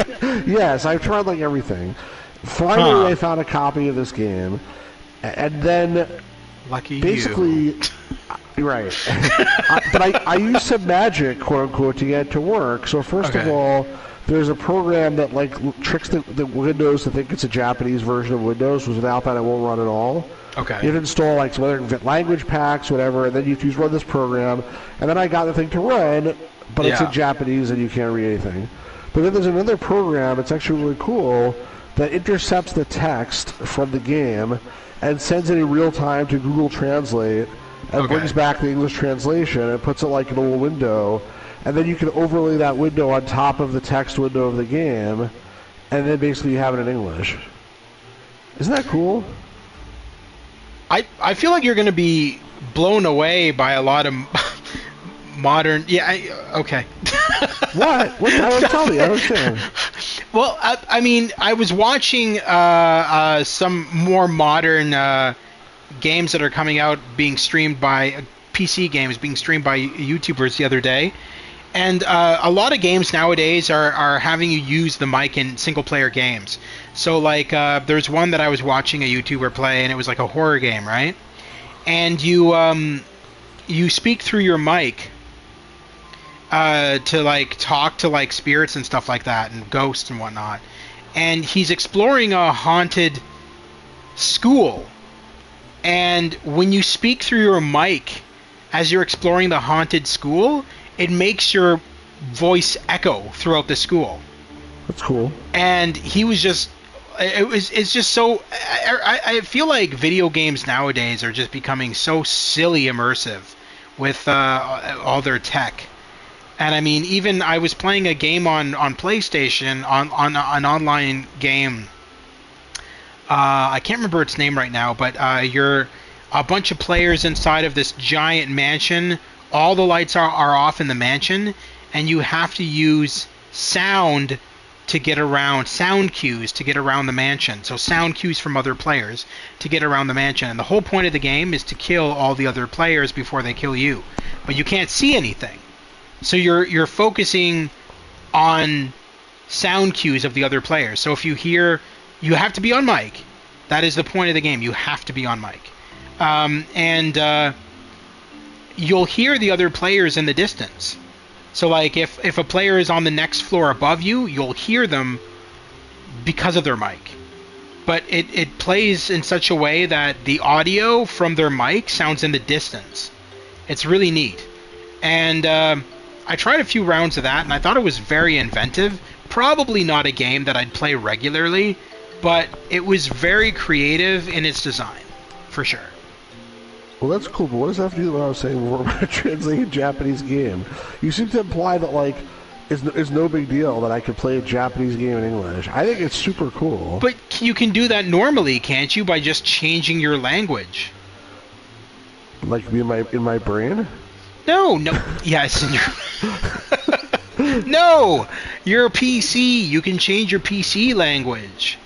Yes, I've tried like everything. Finally, I found a copy of this game, and then lucky basically. you. Right. But I used some magic, quote unquote, to get it to work. So first of all, there's a program that like tricks the Windows to think it's a Japanese version of Windows, which without that it won't run at all. Okay. You have to install like some other language packs, whatever, and then you run this program, and then I got the thing to run, but it's in Japanese and you can't read anything. But then there's another program, it's actually really cool, that intercepts the text from the game and sends it in real time to Google Translate. And brings back the English translation and puts it like in a little window, and then you can overlay that window on top of the text window of the game, and then basically you have it in English. Isn't that cool? I feel like you're going to be blown away by a lot of modern. Yeah. Okay. What? What? Tell me. I don't understand. Well, I mean, I was watching some more modern. Games that are coming out being streamed by PC games being streamed by YouTubers the other day, and a lot of games nowadays are having you use the mic in single player games. So like there's one that I was watching a YouTuber play, and it was like a horror game, right? And you speak through your mic to like talk to like spirits and stuff like that, and ghosts and whatnot. And he's exploring a haunted school. And when you speak through your mic as you're exploring the haunted school, it makes your voice echo throughout the school. That's cool. And he was just, it's just so, I feel like video games nowadays are just becoming so silly immersive with all their tech. And I mean, even I was playing a game on PlayStation, on an online game. I can't remember its name right now, but you're a bunch of players inside of this giant mansion. All the lights are off in the mansion, and you have to use sound to get around, sound cues to get around the mansion. So sound cues from other players to get around the mansion. And the whole point of the game is to kill all the other players before they kill you. But you can't see anything. So you're focusing on sound cues of the other players. So if you hear... You have to be on mic. That is the point of the game. You have to be on mic. And you'll hear the other players in the distance. So like if a player is on the next floor above you, you'll hear them because of their mic. But it plays in such a way that the audio from their mic sounds in the distance. It's really neat. And I tried a few rounds of that, and I thought it was very inventive. Probably not a game that I'd play regularly, but it was very creative in its design, for sure. Well, that's cool, but what does that have to do with what I was saying before about translating a Japanese game? You seem to imply that, like, it's no big deal that I could play a Japanese game in English. I think it's super cool. But you can do that normally, can't you, by just changing your language? Like, in my brain? No. Yes, in your... No! You're a PC. You can change your PC language.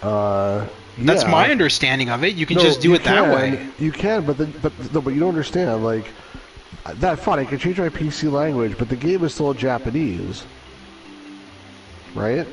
That's my understanding of it. You can just do it that way. You can, but you don't understand. Like, that's fine. I can change my PC language, but the game is still Japanese, right?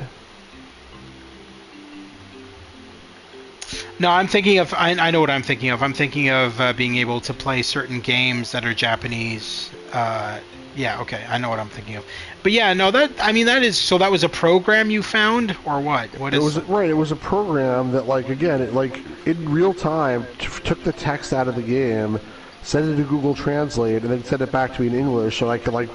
No, I'm thinking of. I know what I'm thinking of. I'm thinking of being able to play certain games that are Japanese. Yeah, okay, I know what I'm thinking of. But yeah, no, that is. So that was a program you found, or what? What It is? was right. It was a program that, like, again, it like in real time took the text out of the game, sent it to Google Translate, and then sent it back to me in English, so I could like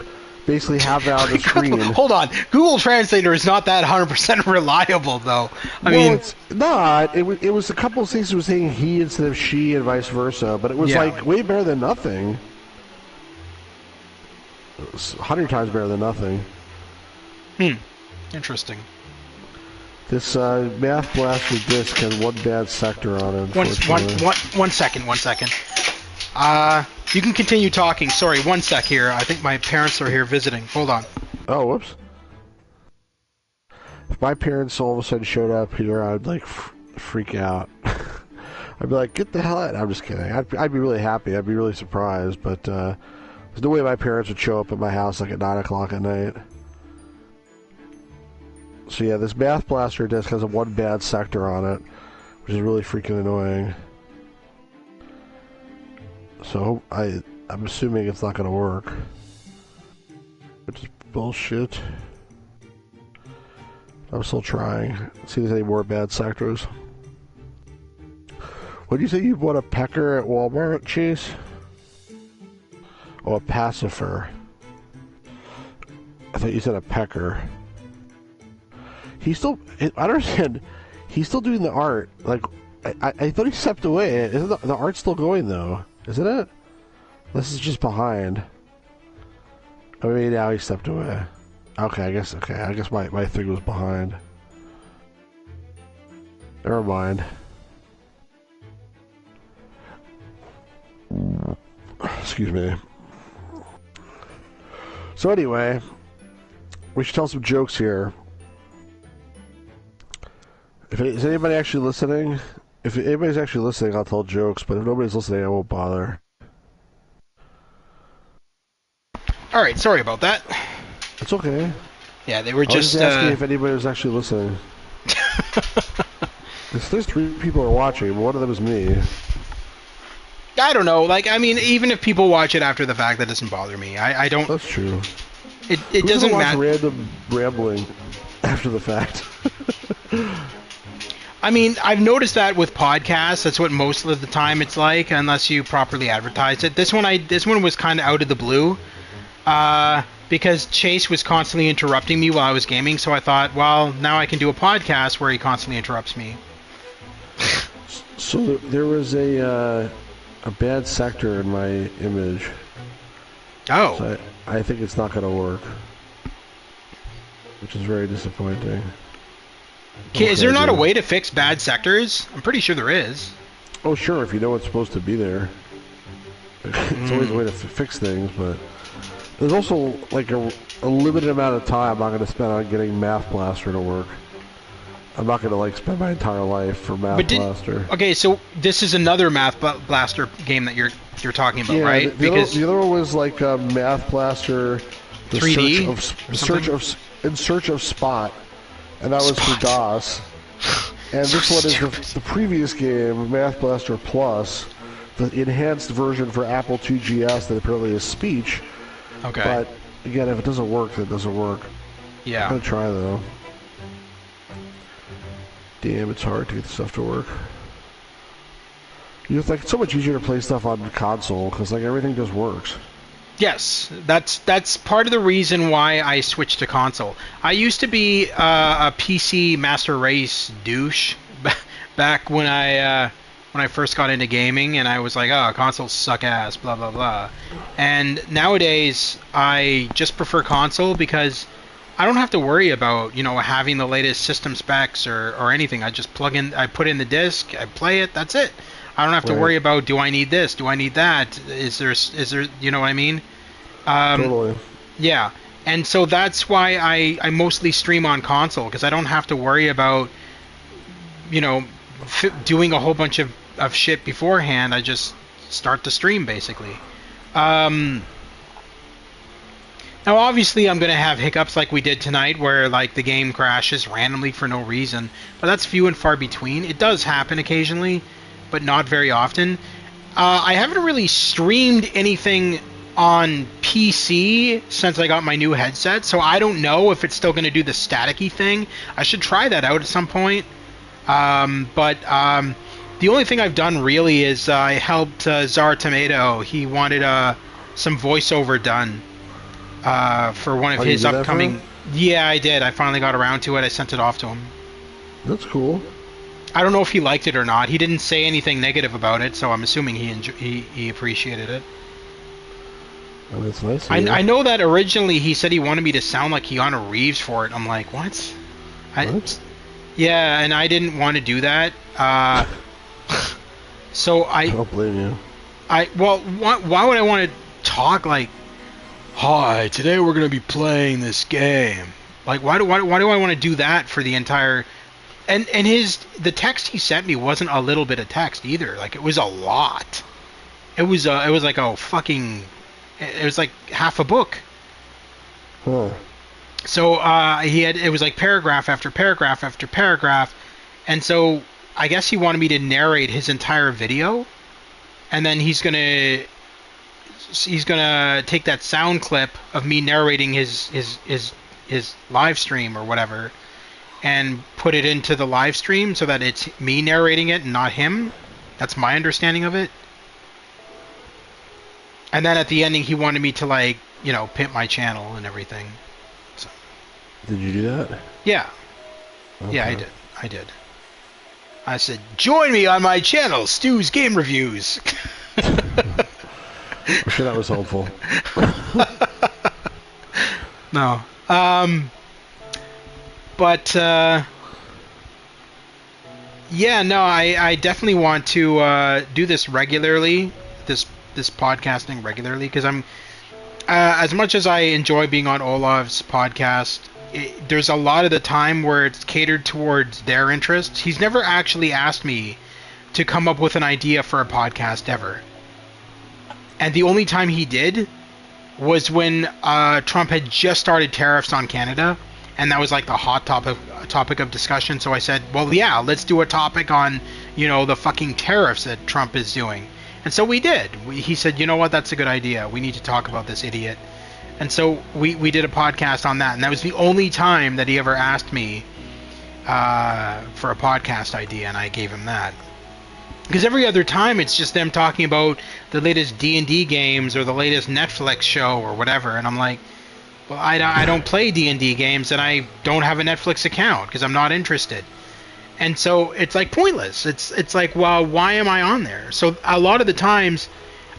basically have that on the screen. Hold on, Google Translator is not that 100% reliable, though. I Well, mean, it's not. It was a couple of things. It was saying he instead of she, and vice versa. But it was Yeah. like way better than nothing. It was 100 times better than nothing. Interesting. This Math Blaster disc has one bad sector on it. One Unfortunately. second. You can continue talking. Sorry, one sec here. I think my parents are here visiting. Hold on. Oh, whoops. If my parents all of a sudden showed up here, I'd like freak out. I'd be like, "Get the hell out!" I'm just kidding. I'd be really happy. I'd be really surprised, but there's no way my parents would show up at my house like at 9 o'clock at night. So yeah, this Math Blaster disc has a one bad sector on it, which is really freaking annoying. So I'm assuming it's not going to work, which is bullshit. I'm still trying. See if there's any more bad sectors. What do you say you bought a pecker at Walmart, Chase? Oh, a pacifier. I thought you said a pecker. He's still... I don't understand. He's still doing the art. Like, I thought he stepped away. Isn't the art's still going, though? Isn't it? This is just behind. Oh, maybe now he stepped away. Okay, I guess my thing was behind. Never mind. Excuse me. So anyway, we should tell some jokes here. Is anybody actually listening? If anybody's actually listening, I'll tell jokes, but if nobody's listening, I won't bother. All right, sorry about that. It's okay. Yeah, they were I was just asking if anybody was actually listening. There's 3 people are watching, but one of them is me. I don't know. Like, I mean, even if people watch it after the fact, that doesn't bother me. I don't. That's true. It doesn't matter. Random rambling after the fact. I mean, I've noticed that with podcasts. That's what most of the time it's like, unless you properly advertise it. This one was kind of out of the blue, because Chase was constantly interrupting me while I was gaming. So I thought, well, now I can do a podcast where he constantly interrupts me. So there was a bad sector in my image. Oh. So I think it's not going to work, which is very disappointing. Is there not a way to fix bad sectors? I'm pretty sure there is. Oh, sure, if you know what's supposed to be there. It's always a way to fix things, but there's also like a limited amount of time I'm going to spend on getting Math Blaster to work. I'm not going to like spend my entire life for Math Blaster. Okay, so this is another Math Blaster game that you're talking about, yeah, right? The other one was like Math Blaster, 3D, in search of Spot, and that was for DOS. And this one is the previous game, Math Blaster Plus, the enhanced version for Apple IIgs that apparently is speech. Okay. But again, if it doesn't work, then it doesn't work. Yeah. I'm gonna try though. Damn, it's hard to get the stuff to work. It's like it's so much easier to play stuff on console because like everything just works. Yes, that's part of the reason why I switched to console. I used to be a PC Master Race douche back when I first got into gaming, and I was like, oh, consoles suck ass, blah blah blah. And nowadays, I just prefer console because I don't have to worry about, having the latest system specs or anything. I just I put in the disc, I play it, that's it. I don't have to worry about, do I need this, do I need that, is there, you know what I mean? Totally. Yeah, and so that's why I mostly stream on console, because I don't have to worry about, doing a whole bunch of shit beforehand. I just start the stream, basically. Now, obviously, I'm going to have hiccups like we did tonight, where like the game crashes randomly for no reason. But that's few and far between. It does happen occasionally, but not very often. I haven't really streamed anything on PC since I got my new headset, so I don't know if it's still going to do the staticky thing. I should try that out at some point. But the only thing I've done really is I helped Czar Tomato. He wanted some voiceover done for one of his upcoming... Yeah, I did. I finally got around to it. I sent it off to him. That's cool. I don't know if he liked it or not. He didn't say anything negative about it, so I'm assuming he appreciated it. Oh, that's nice. I know that originally he said he wanted me to sound like Keanu Reeves for it. I'm like, what? What? Yeah, and I didn't want to do that. So I don't blame you. Why would I want to talk like, hi, today we're going to be playing this game? Like, why do I want to do that for the entire... And the text he sent me wasn't a little bit of text either. Like, it was a lot. It was like a fucking... It was like half a book. Huh. So it was like paragraph after paragraph after paragraph, and so I guess he wanted me to narrate his entire video, and then he's gonna take that sound clip of me narrating his live stream or whatever, and put it into the live stream so that it's me narrating it and not him. That's my understanding of it. And then at the ending, he wanted me to, like, you know, pimp my channel and everything. So. Did you do that? Yeah. Okay. Yeah, I did. I said, join me on my channel, Stu's Game Reviews. I'm sure that was helpful. No. But, yeah, no, I definitely want to do this regularly, this podcasting regularly, because I'm as much as I enjoy being on Olav's podcast, there's a lot of the time where it's catered towards their interests. He's never actually asked me to come up with an idea for a podcast ever, and the only time he did was when Trump had just started tariffs on Canada, and that was like the hot topic of discussion. So I said, well, yeah, let's do a topic on, you know, the fucking tariffs that Trump is doing. And so we did. He said, you know what, that's a good idea. We need to talk about this idiot. And so we did a podcast on that. And that was the only time that he ever asked me for a podcast idea, and I gave him that. Because every other time it's just them talking about the latest D&D games or the latest Netflix show or whatever. And I'm like, well, I don't play D&D games, and I don't have a Netflix account because I'm not interested. And so it's like pointless. It's like, well, why am I on there? So a lot of the times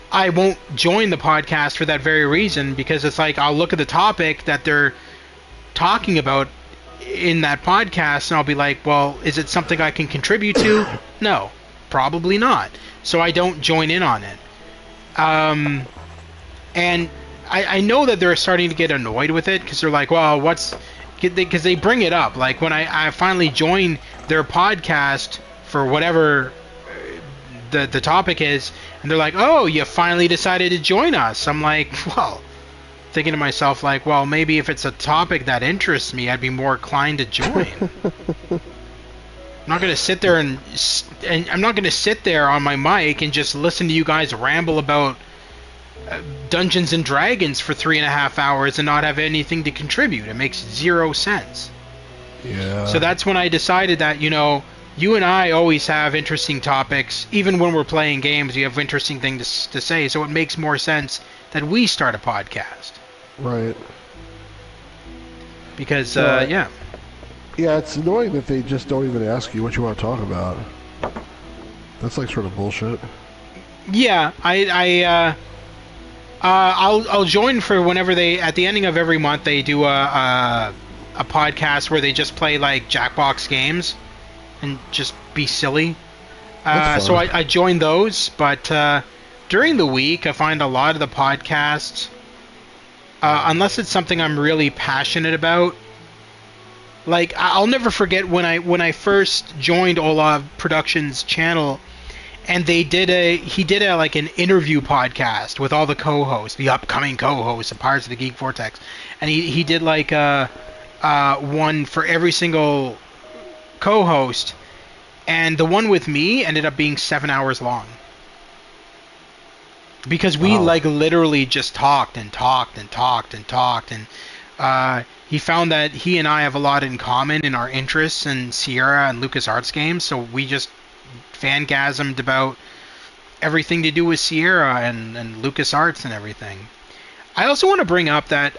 I won't join the podcast for that very reason, because it's like I'll look at the topic that they're talking about in that podcast, and I'll be like, well, is it something I can contribute to? No, probably not. So I don't join in on it. And I know that they're starting to get annoyed with it, because they're like, well, because they bring it up. Like when I finally join their podcast for whatever the topic is, and they're like, oh, you finally decided to join us. I'm like, well, thinking to myself, like, well, maybe if it's a topic that interests me, I'd be more inclined to join. I'm not going to sit there and I'm not going to sit there on my mic and just listen to you guys ramble about Dungeons and Dragons for 3.5 hours and not have anything to contribute. It makes zero sense. Yeah. So that's when I decided that, you know, you and I always have interesting topics. Even when we're playing games, we have interesting things to say. So it makes more sense that we start a podcast. Right. Because, yeah. Yeah, it's annoying that they just don't even ask you what you want to talk about. That's like sort of bullshit. Yeah, I'll join for whenever they, at the ending of every month, they do a podcast where they just play like Jackbox games and just be silly. So I join those, but during the week I find a lot of the podcasts, unless it's something I'm really passionate about, like I'll never forget when I first joined Olav Productions channel, and he did a like an interview podcast with all the co-hosts, the upcoming co-hosts of Pirates of the Geek Vortex, and he did like one for every single co-host, and the one with me ended up being 7 hours long. Because we like literally just talked and talked and talked and talked, and he found that he and I have a lot in common in our interests in Sierra and LucasArts games, so we just fangasmed about everything to do with Sierra and LucasArts and everything. I also want to bring up that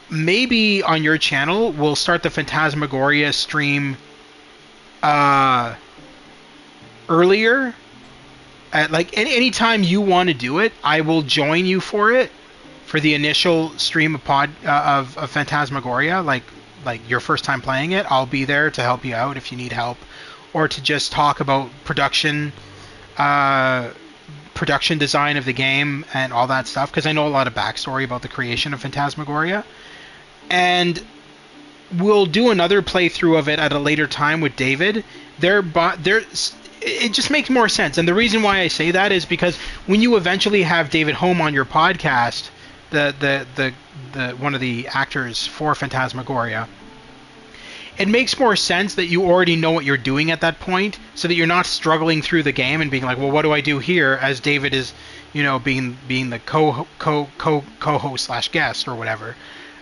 maybe on your channel we'll start the Phantasmagoria stream earlier. At like anytime you want to do it, I will join you for it, for the initial stream of Phantasmagoria. Like your first time playing it, I'll be there to help you out if you need help, or to just talk about production design of the game and all that stuff, because I know a lot of backstory about the creation of Phantasmagoria. And we'll do another playthrough of it at a later time with David. It just makes more sense. And the reason why I say that is because when you eventually have David Home on your podcast, the one of the actors for Phantasmagoria, it makes more sense that you already know what you're doing at that point, so that you're not struggling through the game and being like, well, what do I do here? As David is, being the co-host / guest or whatever.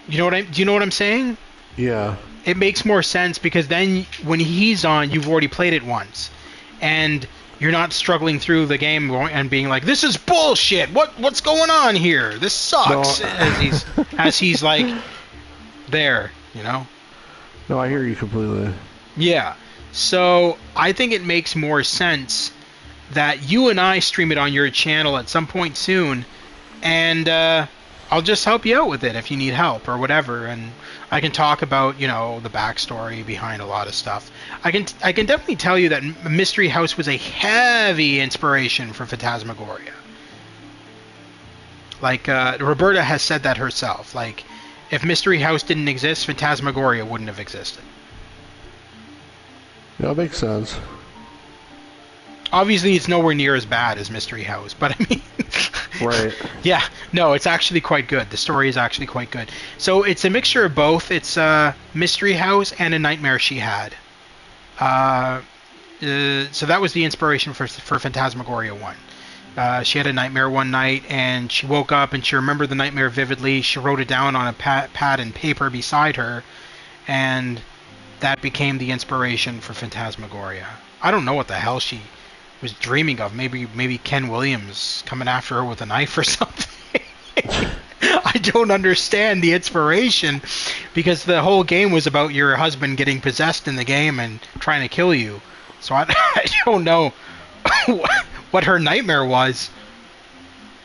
Do you know what I'm saying? Yeah. It makes more sense because then when he's on, you've already played it once, and you're not struggling through the game and being like, this is bullshit. What's going on here? This sucks. No. as he's like there, No, I hear you completely. Yeah. So I think it makes more sense that you and I stream it on your channel at some point soon, and I'll just help you out with it if you need help or whatever, and I can talk about, the backstory behind a lot of stuff. I can definitely tell you that Mystery House was a heavy inspiration for Phantasmagoria. Like, Roberta has said that herself. Like, if Mystery House didn't exist, Phantasmagoria wouldn't have existed. Yeah, that makes sense. Obviously, it's nowhere near as bad as Mystery House, but I mean... Right. Yeah, no, it's actually quite good. The story is actually quite good. So it's a mixture of both. It's Mystery House and A Nightmare She Had. So that was the inspiration for Phantasmagoria 1. She had a nightmare one night, and she woke up and she remembered the nightmare vividly. She wrote it down on a pad and paper beside her, and that became the inspiration for Phantasmagoria. I don't know what the hell she was dreaming of. Maybe Ken Williams coming after her with a knife or something. I don't understand the inspiration, because the whole game was about your husband getting possessed in the game and trying to kill you. So I don't know what her nightmare was.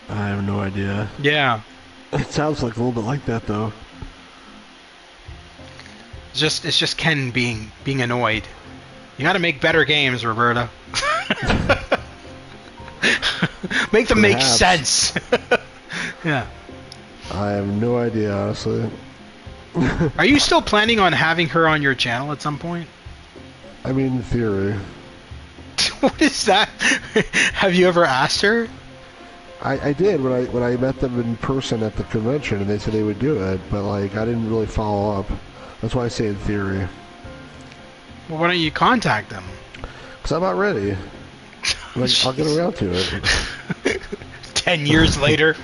I have no idea. Yeah. It sounds like a little bit like that, though. It's just Ken being annoyed. You got to make better games, Roberta. Make them make sense. Yeah. I have no idea, honestly. Are you still planning on having her on your channel at some point? I mean, in theory. What is that? Have you ever asked her? I did when I met them in person at the convention, and they said they would do it, but like I didn't really follow up. That's why I say in theory. Well, why don't you contact them? Because I'm not ready. Like, I'll get around to it. 10 years later.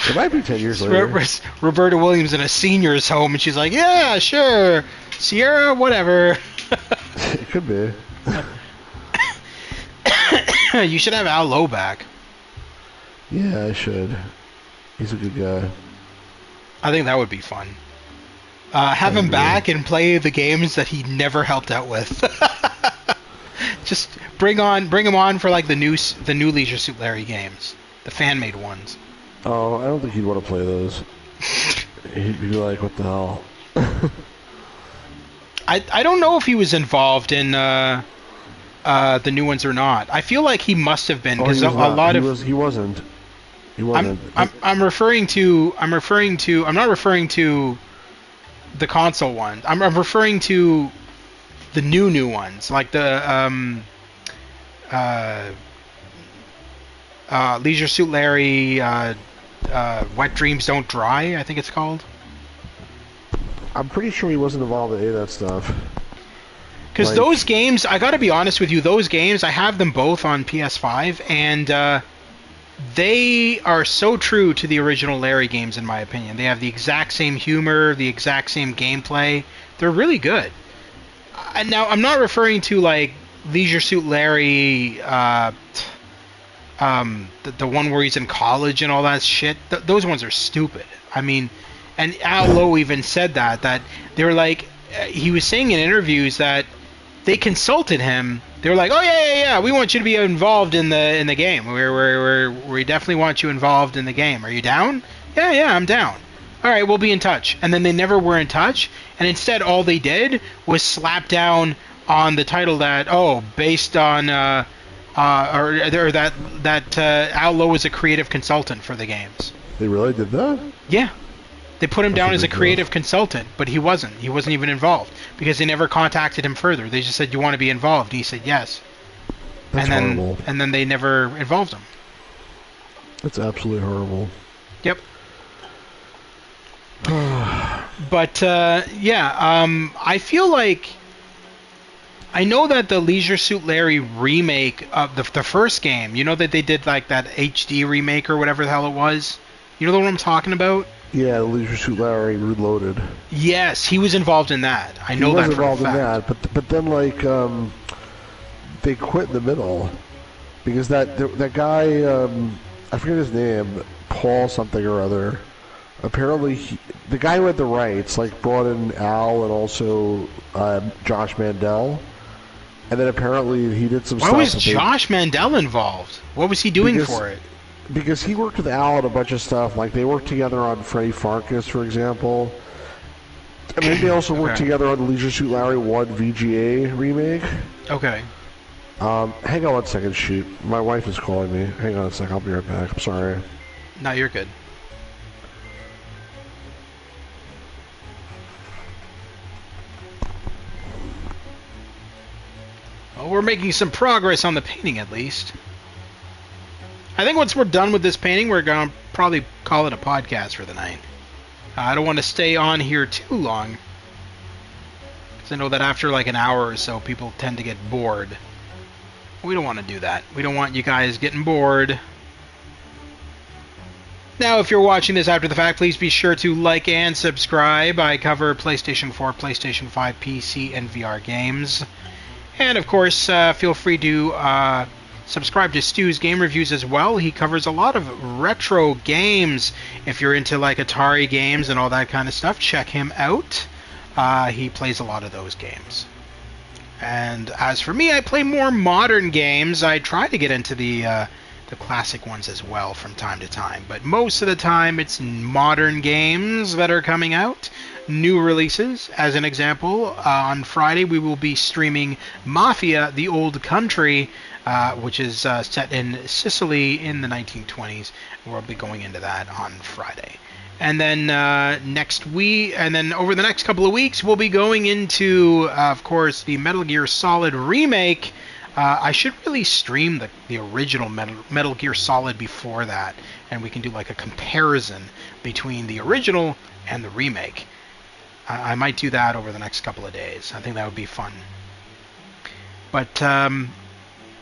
It might be 10 years later. Roberta Williams in a senior's home, and she's like, yeah, sure. Sierra, whatever. It could be. You should have Al Lowe back. Yeah, I should. He's a good guy. I think that would be fun. Have him back and play the games that he never helped out with. Just bring him on for like the new Leisure Suit Larry games, the fan-made ones. Oh, I don't think he'd want to play those. He'd be like, "What the hell?" I don't know if he was involved in the new ones or not. I feel like he must have been, because he wasn't. I'm not referring to the console ones. I'm referring to the new ones, like the Leisure Suit Larry, Wet Dreams Don't Dry, I think it's called. I'm pretty sure he wasn't involved in any of that stuff. Because those games, I gotta be honest with you, those games, I have them both on PS5, and they are so true to the original Larry games, in my opinion. They have the exact same humor, the exact same gameplay. They're really good. Now, I'm not referring to, like, Leisure Suit Larry, the one where he's in college and all that shit. Those ones are stupid. I mean, and Al Lowe even said that they were like, he was saying in interviews that they consulted him. They were like, "Oh yeah, we want you to be involved in the game. We definitely want you involved in the game. Are you down?" Yeah, I'm down. All right, we'll be in touch. And then they never were in touch. And instead, all they did was slap down on the title that based on or that Al Lowe was a creative consultant for the games. They really did that? Yeah. They put him down as a creative consultant, but he wasn't. He wasn't even involved because they never contacted him further. They just said, "You want to be involved?" And he said, "Yes." That's horrible. And then they never involved him. That's absolutely horrible. Yep. But I feel like I know that the Leisure Suit Larry remake of the first game, you know that they did like that HD remake or whatever the hell it was. You know what I'm talking about? Yeah, the Leisure Suit Larry Reloaded. Yes, he was involved in that. I know that for a fact. He was involved in that, but then like they quit in the middle because that guy I forget his name, Paul something or other. Apparently, the guy who had the rights like brought in Al and also Josh Mandel, and then apparently he did some stuff. Why was Josh Mandel involved? What was he doing for it? Because he worked with Al on a bunch of stuff. Like they worked together on Freddy Farkas, for example. And then they also worked together on the Leisure Suit Larry 1 VGA remake. Okay. Hang on one second, shoot. My wife is calling me. Hang on a sec, I'll be right back. I'm sorry. No, you're good. Well, we're making some progress on the painting, at least. I think once we're done with this painting, we're going to probably call it a podcast for the night. I don't want to stay on here too long, because I know that after like an hour or so, people tend to get bored. We don't want to do that. We don't want you guys getting bored. Now, if you're watching this after the fact, please be sure to like and subscribe. I cover PlayStation 4, PlayStation 5, PC, and VR games. And, of course, feel free to subscribe to Stu's Game Reviews as well. He covers a lot of retro games. If you're into, like, Atari games and all that kind of stuff, check him out. He plays a lot of those games. And as for me, I play more modern games. I try to get into the classic ones as well from time to time. But most of the time, it's modern games that are coming out. New releases. As an example, on Friday we will be streaming Mafia: The Old Country, which is set in Sicily in the 1920s. We'll be going into that on Friday. And then over the next couple of weeks, we'll be going into, of course, the Metal Gear Solid remake. I should really stream the original Metal Gear Solid before that, and we can do like a comparison between the original and the remake. I might do that over the next couple of days. I think that would be fun. But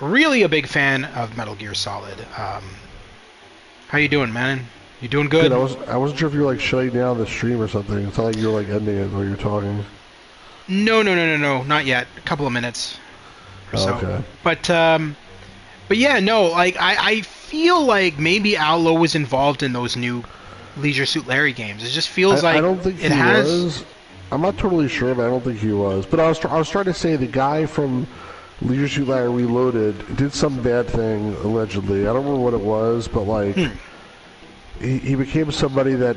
really a big fan of Metal Gear Solid. How you doing, man? You doing good? I wasn't sure if you were like shutting down the stream or something. It's not like you were like ending it while you were talking. No, not yet. A couple of minutes or so. Okay. But yeah, no, like I feel like maybe Al Lowe was involved in those new Leisure Suit Larry games. It just feels like I don't think he was. I'm not totally sure, but I don't think he was. But I was trying to say the guy from Leisure Suit Larry Reloaded did some bad thing allegedly. I don't remember what it was, but like he became somebody that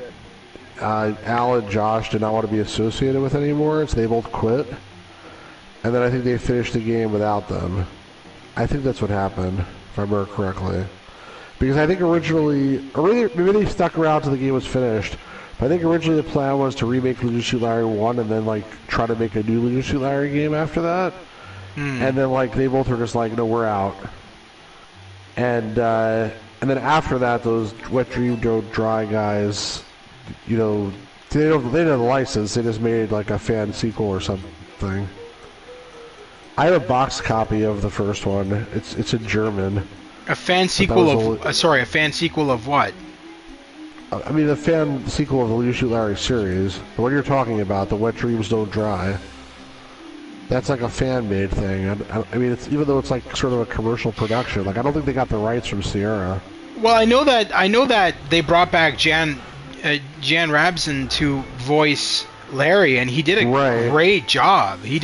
Al and Josh did not want to be associated with anymore, so they both quit. And then I think they finished the game without them. I think that's what happened, if I remember correctly. Because I think originally maybe they stuck around till the game was finished. But I think originally the plan was to remake Leisure Suit Larry 1 and then like try to make a new Leisure Suit Larry game after that. And then like they both were just like, no, we're out. And And then after that, those Wet Dream Don't Dry guys, they didn't have a license. They just made like a fan sequel or something. I have a box copy of the first one. It's in German. A fan sequel of a fan sequel of what? I mean, the fan sequel of the Leisure Suit Larry series. The one you're talking about, the Wet Dreams Don't Dry. That's like a fan-made thing. I mean, even though it's like sort of a commercial production, like I don't think they got the rights from Sierra. Well, I know that they brought back Jan Rabson to voice Larry, and he did a great job. Maybe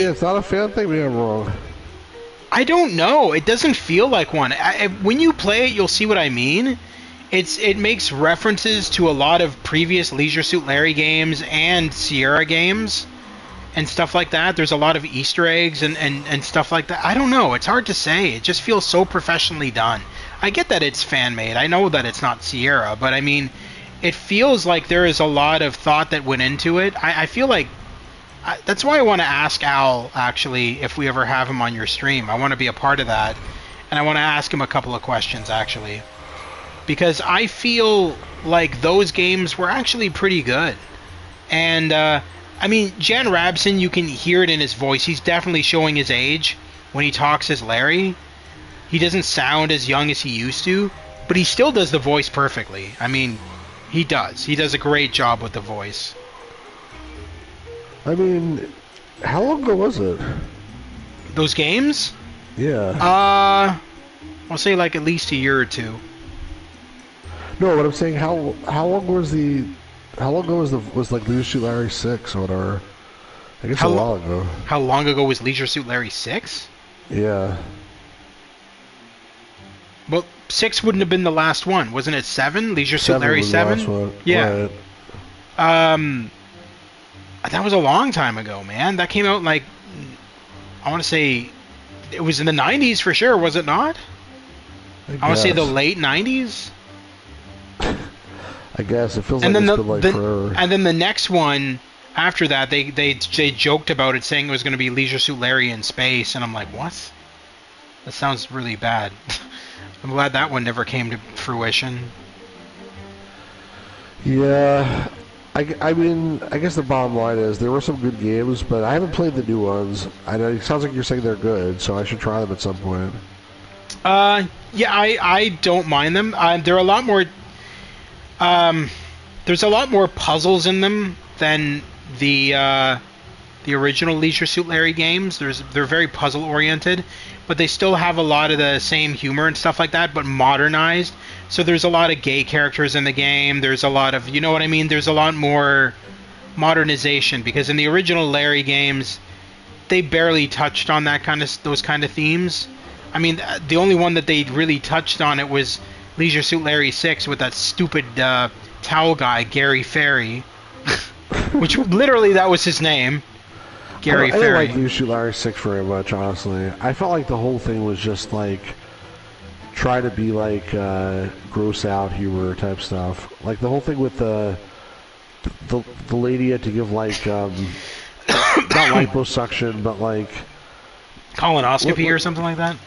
it's not a fan thing. Maybe I'm wrong. I don't know. It doesn't feel like one. When you play it, you'll see what I mean. It makes references to a lot of previous Leisure Suit Larry games and Sierra games and stuff like that. There's a lot of Easter eggs and stuff like that. I don't know. It's hard to say. It just feels so professionally done. I get that it's fan-made. I know that it's not Sierra, but I mean, it feels like there is a lot of thought that went into it. I feel like that's why I want to ask Al, actually, if we ever have him on your stream. I want to be a part of that, and I want to ask him a couple of questions, actually. Because I feel like those games were actually pretty good. And, I mean, Jan Rabson, you can hear it in his voice. He's definitely showing his age when he talks as Larry. He doesn't sound as young as he used to, but he still does the voice perfectly. I mean, he does. He does a great job with the voice. I mean, how long ago was it? Those games? Yeah. I'll say like at least a year or two. No, what I'm saying, how long ago was like Leisure Suit Larry 6 or whatever? I guess a while ago. How long ago was Leisure Suit Larry 6? Yeah. Well, 6 wouldn't have been the last one. Wasn't it 7? Leisure Suit Larry 7? Yeah. Right. That was a long time ago, man. That came out like, I want to say, it was in the 90s for sure, was it not? I want to say the late 90s? I guess. It feels like it's been like forever. And then the next one, after that, they joked about it, saying it was going to be Leisure Suit Larry in space, and I'm like, what? That sounds really bad. I'm glad that one never came to fruition. Yeah. I mean, I guess the bottom line is there were some good games, but I haven't played the new ones. I know it sounds like you're saying they're good, so I should try them at some point. Yeah, I don't mind them. They're a lot more. There's a lot more puzzles in them than the original Leisure Suit Larry games. They're very puzzle oriented, but they still have a lot of the same humor and stuff like that, but modernized. So there's a lot of gay characters in the game. There's a lot of, you know what I mean? There's a lot more modernization, because in the original Larry games, they barely touched on those kind of themes. I mean, the only one that they really touched on it was Leisure Suit Larry 6 with that stupid towel guy, Gary Ferry, which literally that was his name, Gary Ferry. I didn't like Leisure Suit Larry 6 very much, honestly. I felt like the whole thing was just like try to be like gross out humor type stuff. Like the whole thing with the lady had to give like not liposuction, but like colonoscopy or something like that.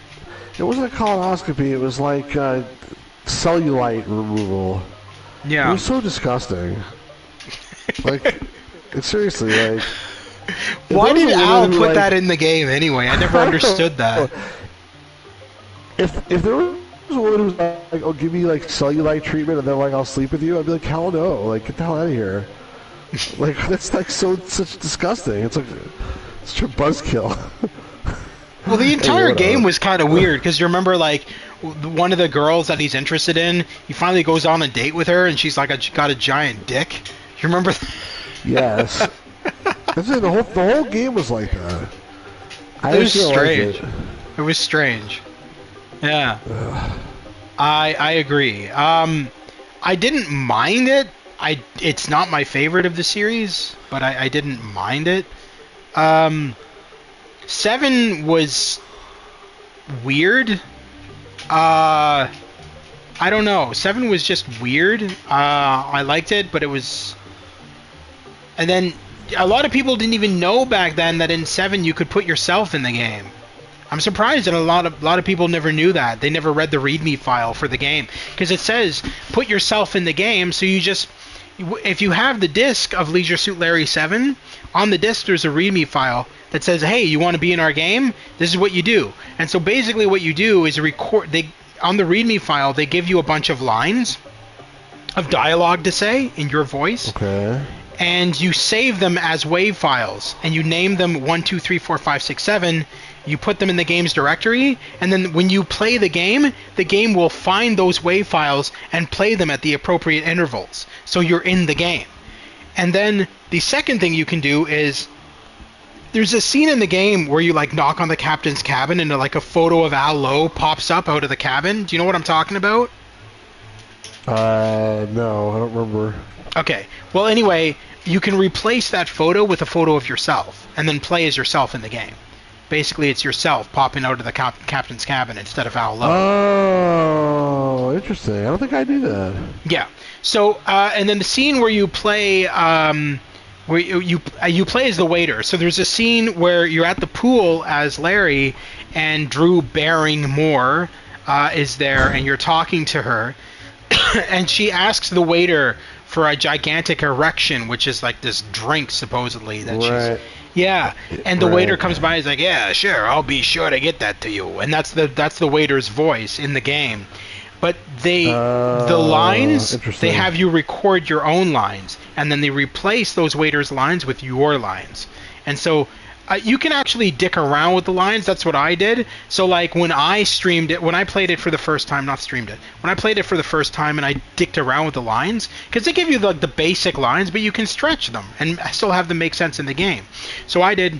It wasn't a colonoscopy. It was like cellulite removal. Yeah. It was so disgusting. Like, seriously, like. Why did Al put that in the game anyway? I never understood that. If there was a woman who was like, "Oh, give me like cellulite treatment and then like I'll sleep with you," I'd be like, "Hell no! Like, get the hell out of here!" Like, that's like such disgusting. It's like such a buzzkill. Well, the entire game was kind of weird, because you remember, like, one of the girls that he's interested in, he finally goes on a date with her, and she's like, got a giant dick. You remember that? Yes. That's it, the whole game was like that. It was strange. It was strange. Yeah. I agree. I didn't mind it. It's not my favorite of the series, but I didn't mind it. 7 was weird. I don't know. 7 was just weird. I liked it, but it was... And then a lot of people didn't even know back then that in 7 you could put yourself in the game. I'm surprised that a lot of people never knew that. They never read the README file for the game, because it says put yourself in the game. So you just, if you have the disc of Leisure Suit Larry 7, on the disc there's a README file that says, hey, you want to be in our game? This is what you do. And so basically what you do is record. On the README file they give you a bunch of lines of dialogue to say in your voice. Okay. And you save them as WAV files, and you name them 1, 2, 3, 4, 5, 6, 7. You put them in the game's directory, and then when you play the game will find those WAV files and play them at the appropriate intervals, so you're in the game. And then the second thing you can do is, there's a scene in the game where you like knock on the captain's cabin, and like a photo of Al Lowe pops up out of the cabin. Do you know what I'm talking about? No, I don't remember. Okay. Well, anyway, you can replace that photo with a photo of yourself, and then play as yourself in the game. Basically, it's yourself popping out of the captain's cabin instead of Al Lowe. Oh, interesting. I don't think I knew that. Yeah. So, and then the scene where you play, where you play as the waiter. So there's a scene where you're at the pool as Larry, and Drew Barrymore is there, and you're talking to her, and she asks the waiter for a gigantic erection, which is like this drink supposedly that right. she's. Yeah, and the waiter comes by. He's like, "Yeah, sure, I'll be sure to get that to you." And that's the waiter's voice in the game. But the lines, they have you record your own lines, and then they replace those waiters' lines with your lines. And so you can actually dick around with the lines. That's what I did. So like when I streamed it, when I played it for the first time, not streamed it, when I played it for the first time and I dicked around with the lines, because they give you the basic lines, but you can stretch them and still have them make sense in the game. So I did,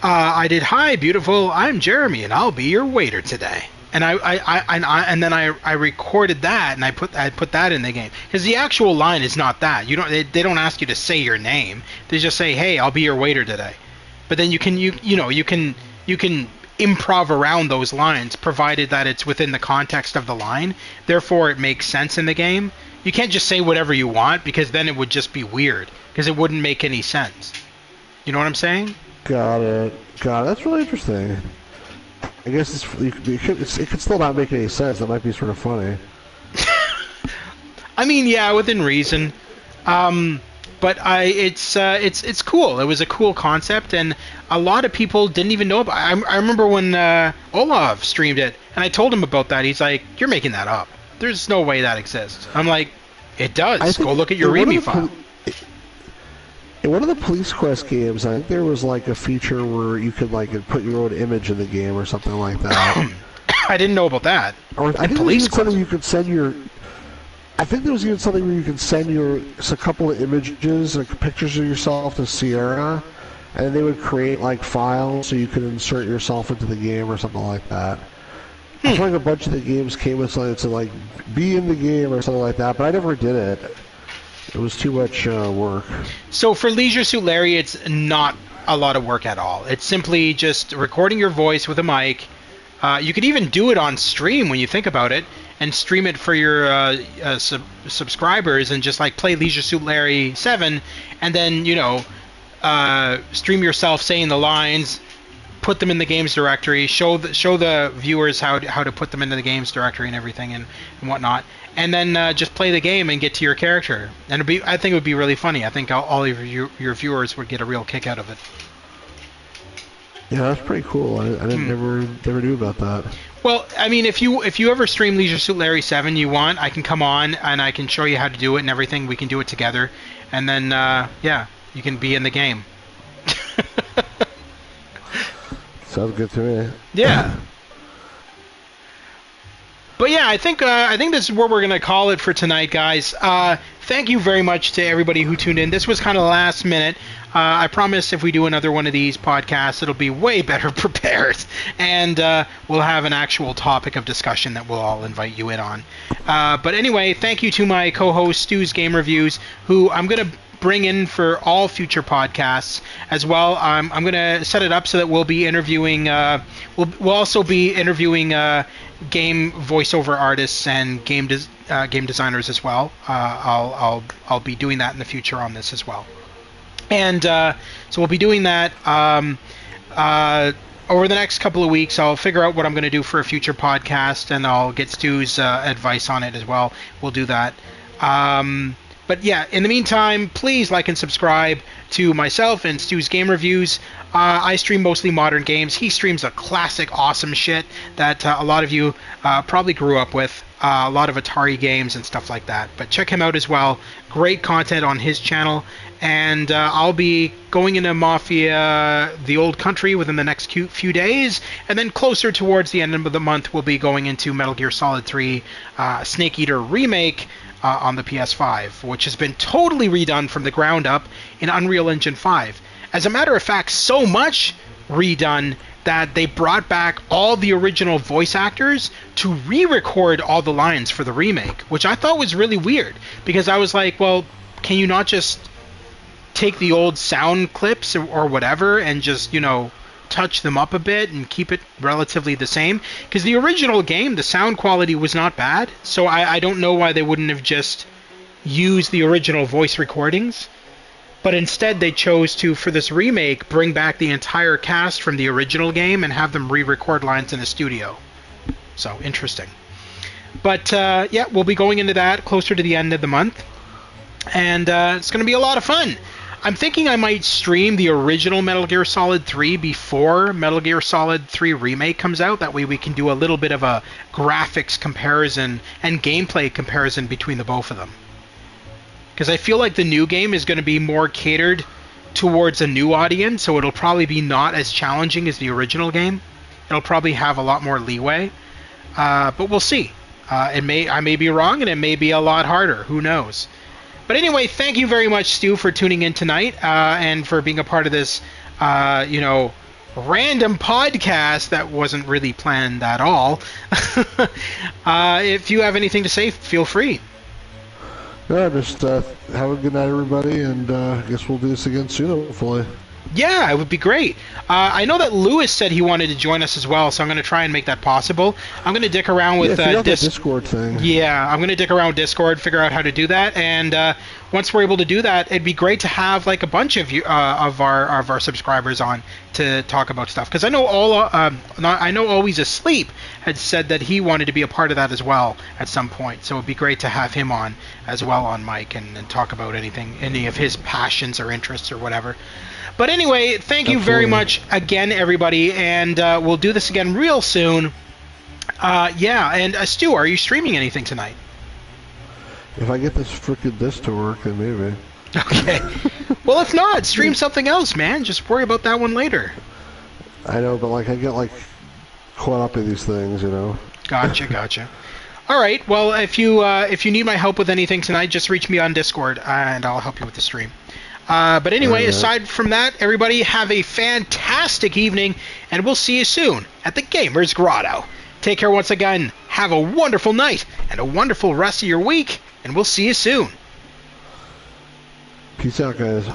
hi, beautiful, I'm Jeremy, and I'll be your waiter today. And I recorded that, and I put that in the game, because the actual line is not that. They don't ask you to say your name. They just say, "Hey, I'll be your waiter today." But then you can improv around those lines, provided that it's within the context of the line. Therefore, it makes sense in the game. You can't just say whatever you want, because then it would just be weird, because it wouldn't make any sense. You know what I'm saying? Got it. That's really interesting. I guess it could still not make any sense. That might be sort of funny. I mean, yeah, within reason. But it's cool. It was a cool concept, and a lot of people didn't even know about it. I remember when Olav streamed it, and I told him about that. He's like, "You're making that up. There's no way that exists." I'm like, "It does. Go look at your README file." In one of the Police Quest games, I think there was like a feature where you could like put your own image in the game or something like that. I didn't know about that. Or I think there was even something you could send your. I think there was even something where you could send a couple of images, like pictures of yourself to Sierra, and they would create like files so you could insert yourself into the game or something like that. I feel like a bunch of the games came with something to like be in the game or something like that, but I never did it. It was too much work. So for Leisure Suit Larry, it's not a lot of work at all. It's simply just recording your voice with a mic. You could even do it on stream when you think about it, and stream it for your subscribers, and just like play Leisure Suit Larry 7, and then stream yourself saying the lines, put them in the games directory, show the viewers how to put them into the games directory and everything and whatnot, and then just play the game and get to your character. And I think it would be really funny. I think all of your viewers would get a real kick out of it. Yeah, that's pretty cool. I never knew about that. Well, I mean, if you ever stream Leisure Suit Larry 7, you want, I can come on and I can show you how to do it and everything. We can do it together, and then you can be in the game. Sounds good to me. Yeah. But yeah, I think this is where we're gonna call it for tonight, guys. Thank you very much to everybody who tuned in. This was kind of last minute. I promise if we do another one of these podcasts, it'll be way better prepared, and we'll have an actual topic of discussion that we'll all invite you in on. But anyway, thank you to my co-host Stu's Game Reviews, who I'm gonna bring in for all future podcasts as well. I'm going to set it up so that we'll be interviewing. We'll also be interviewing game voiceover artists and game designers as well. I'll be doing that in the future on this as well. And so we'll be doing that. over the next couple of weeks, I'll figure out what I'm going to do for a future podcast, and I'll get Stu's advice on it as well. We'll do that. But yeah, in the meantime, please like and subscribe to myself and Stu's Game Reviews. I stream mostly modern games. He streams a classic, awesome shit that a lot of you probably grew up with. A lot of Atari games and stuff like that. But check him out as well. Great content on his channel. And I'll be going into Mafia the Old Country within the next few days. And then closer towards the end of the month, we'll be going into Metal Gear Solid 3 Snake Eater Remake on the PS5, which has been totally redone from the ground up in Unreal Engine 5. As a matter of fact, so much redone that they brought back all the original voice actors to re-record all the lines for the remake, which I thought was really weird, because I was like, well, can you not just take the old sound clips or whatever and just, you know, touch them up a bit and keep it relatively the same? Because the original game, the sound quality was not bad, so I don't know why they wouldn't have just used the original voice recordings. But instead they chose to, for this remake, bring back the entire cast from the original game and have them re-record lines in the studio. So, interesting. But, yeah, we'll be going into that closer to the end of the month. And it's going to be a lot of fun. I'm thinking I might stream the original Metal Gear Solid 3 before Metal Gear Solid 3 Remake comes out. That way we can do a little bit of a graphics comparison and gameplay comparison between the both of them. Because I feel like the new game is going to be more catered towards a new audience, so it'll probably be not as challenging as the original game. It'll probably have a lot more leeway, but we'll see. I may be wrong, and it may be a lot harder. Who knows? But anyway, thank you very much, Stu, for tuning in tonight and for being a part of this, random podcast that wasn't really planned at all. If you have anything to say, feel free. Yeah, just have a good night, everybody, and I guess we'll do this again soon, hopefully. Yeah, it would be great. I know that Lewis said he wanted to join us as well, so I'm going to try and make that possible. I'm going to dick around with that Discord thing. Yeah, I'm going to dick around with Discord, figure out how to do that, and once we're able to do that, it'd be great to have like a bunch of you of our subscribers on to talk about stuff. Because I know Always Asleep had said that he wanted to be a part of that as well at some point, so it'd be great to have him on as well on mic and talk about any of his passions or interests or whatever. But anyway, thank you very much again, everybody, and we'll do this again real soon. Yeah, and Stu, are you streaming anything tonight? If I get this frickin' disc to work, then maybe. Okay. Well, if not, stream something else, man. Just worry about that one later. I know, but I get caught up in these things, you know. Gotcha. All right. Well, if you need my help with anything tonight, just reach me on Discord, and I'll help you with the stream. But anyway, aside from that, everybody have a fantastic evening, and we'll see you soon at the Gamer's Grotto. Take care once again. Have a wonderful night and a wonderful rest of your week, and we'll see you soon. Peace out, guys.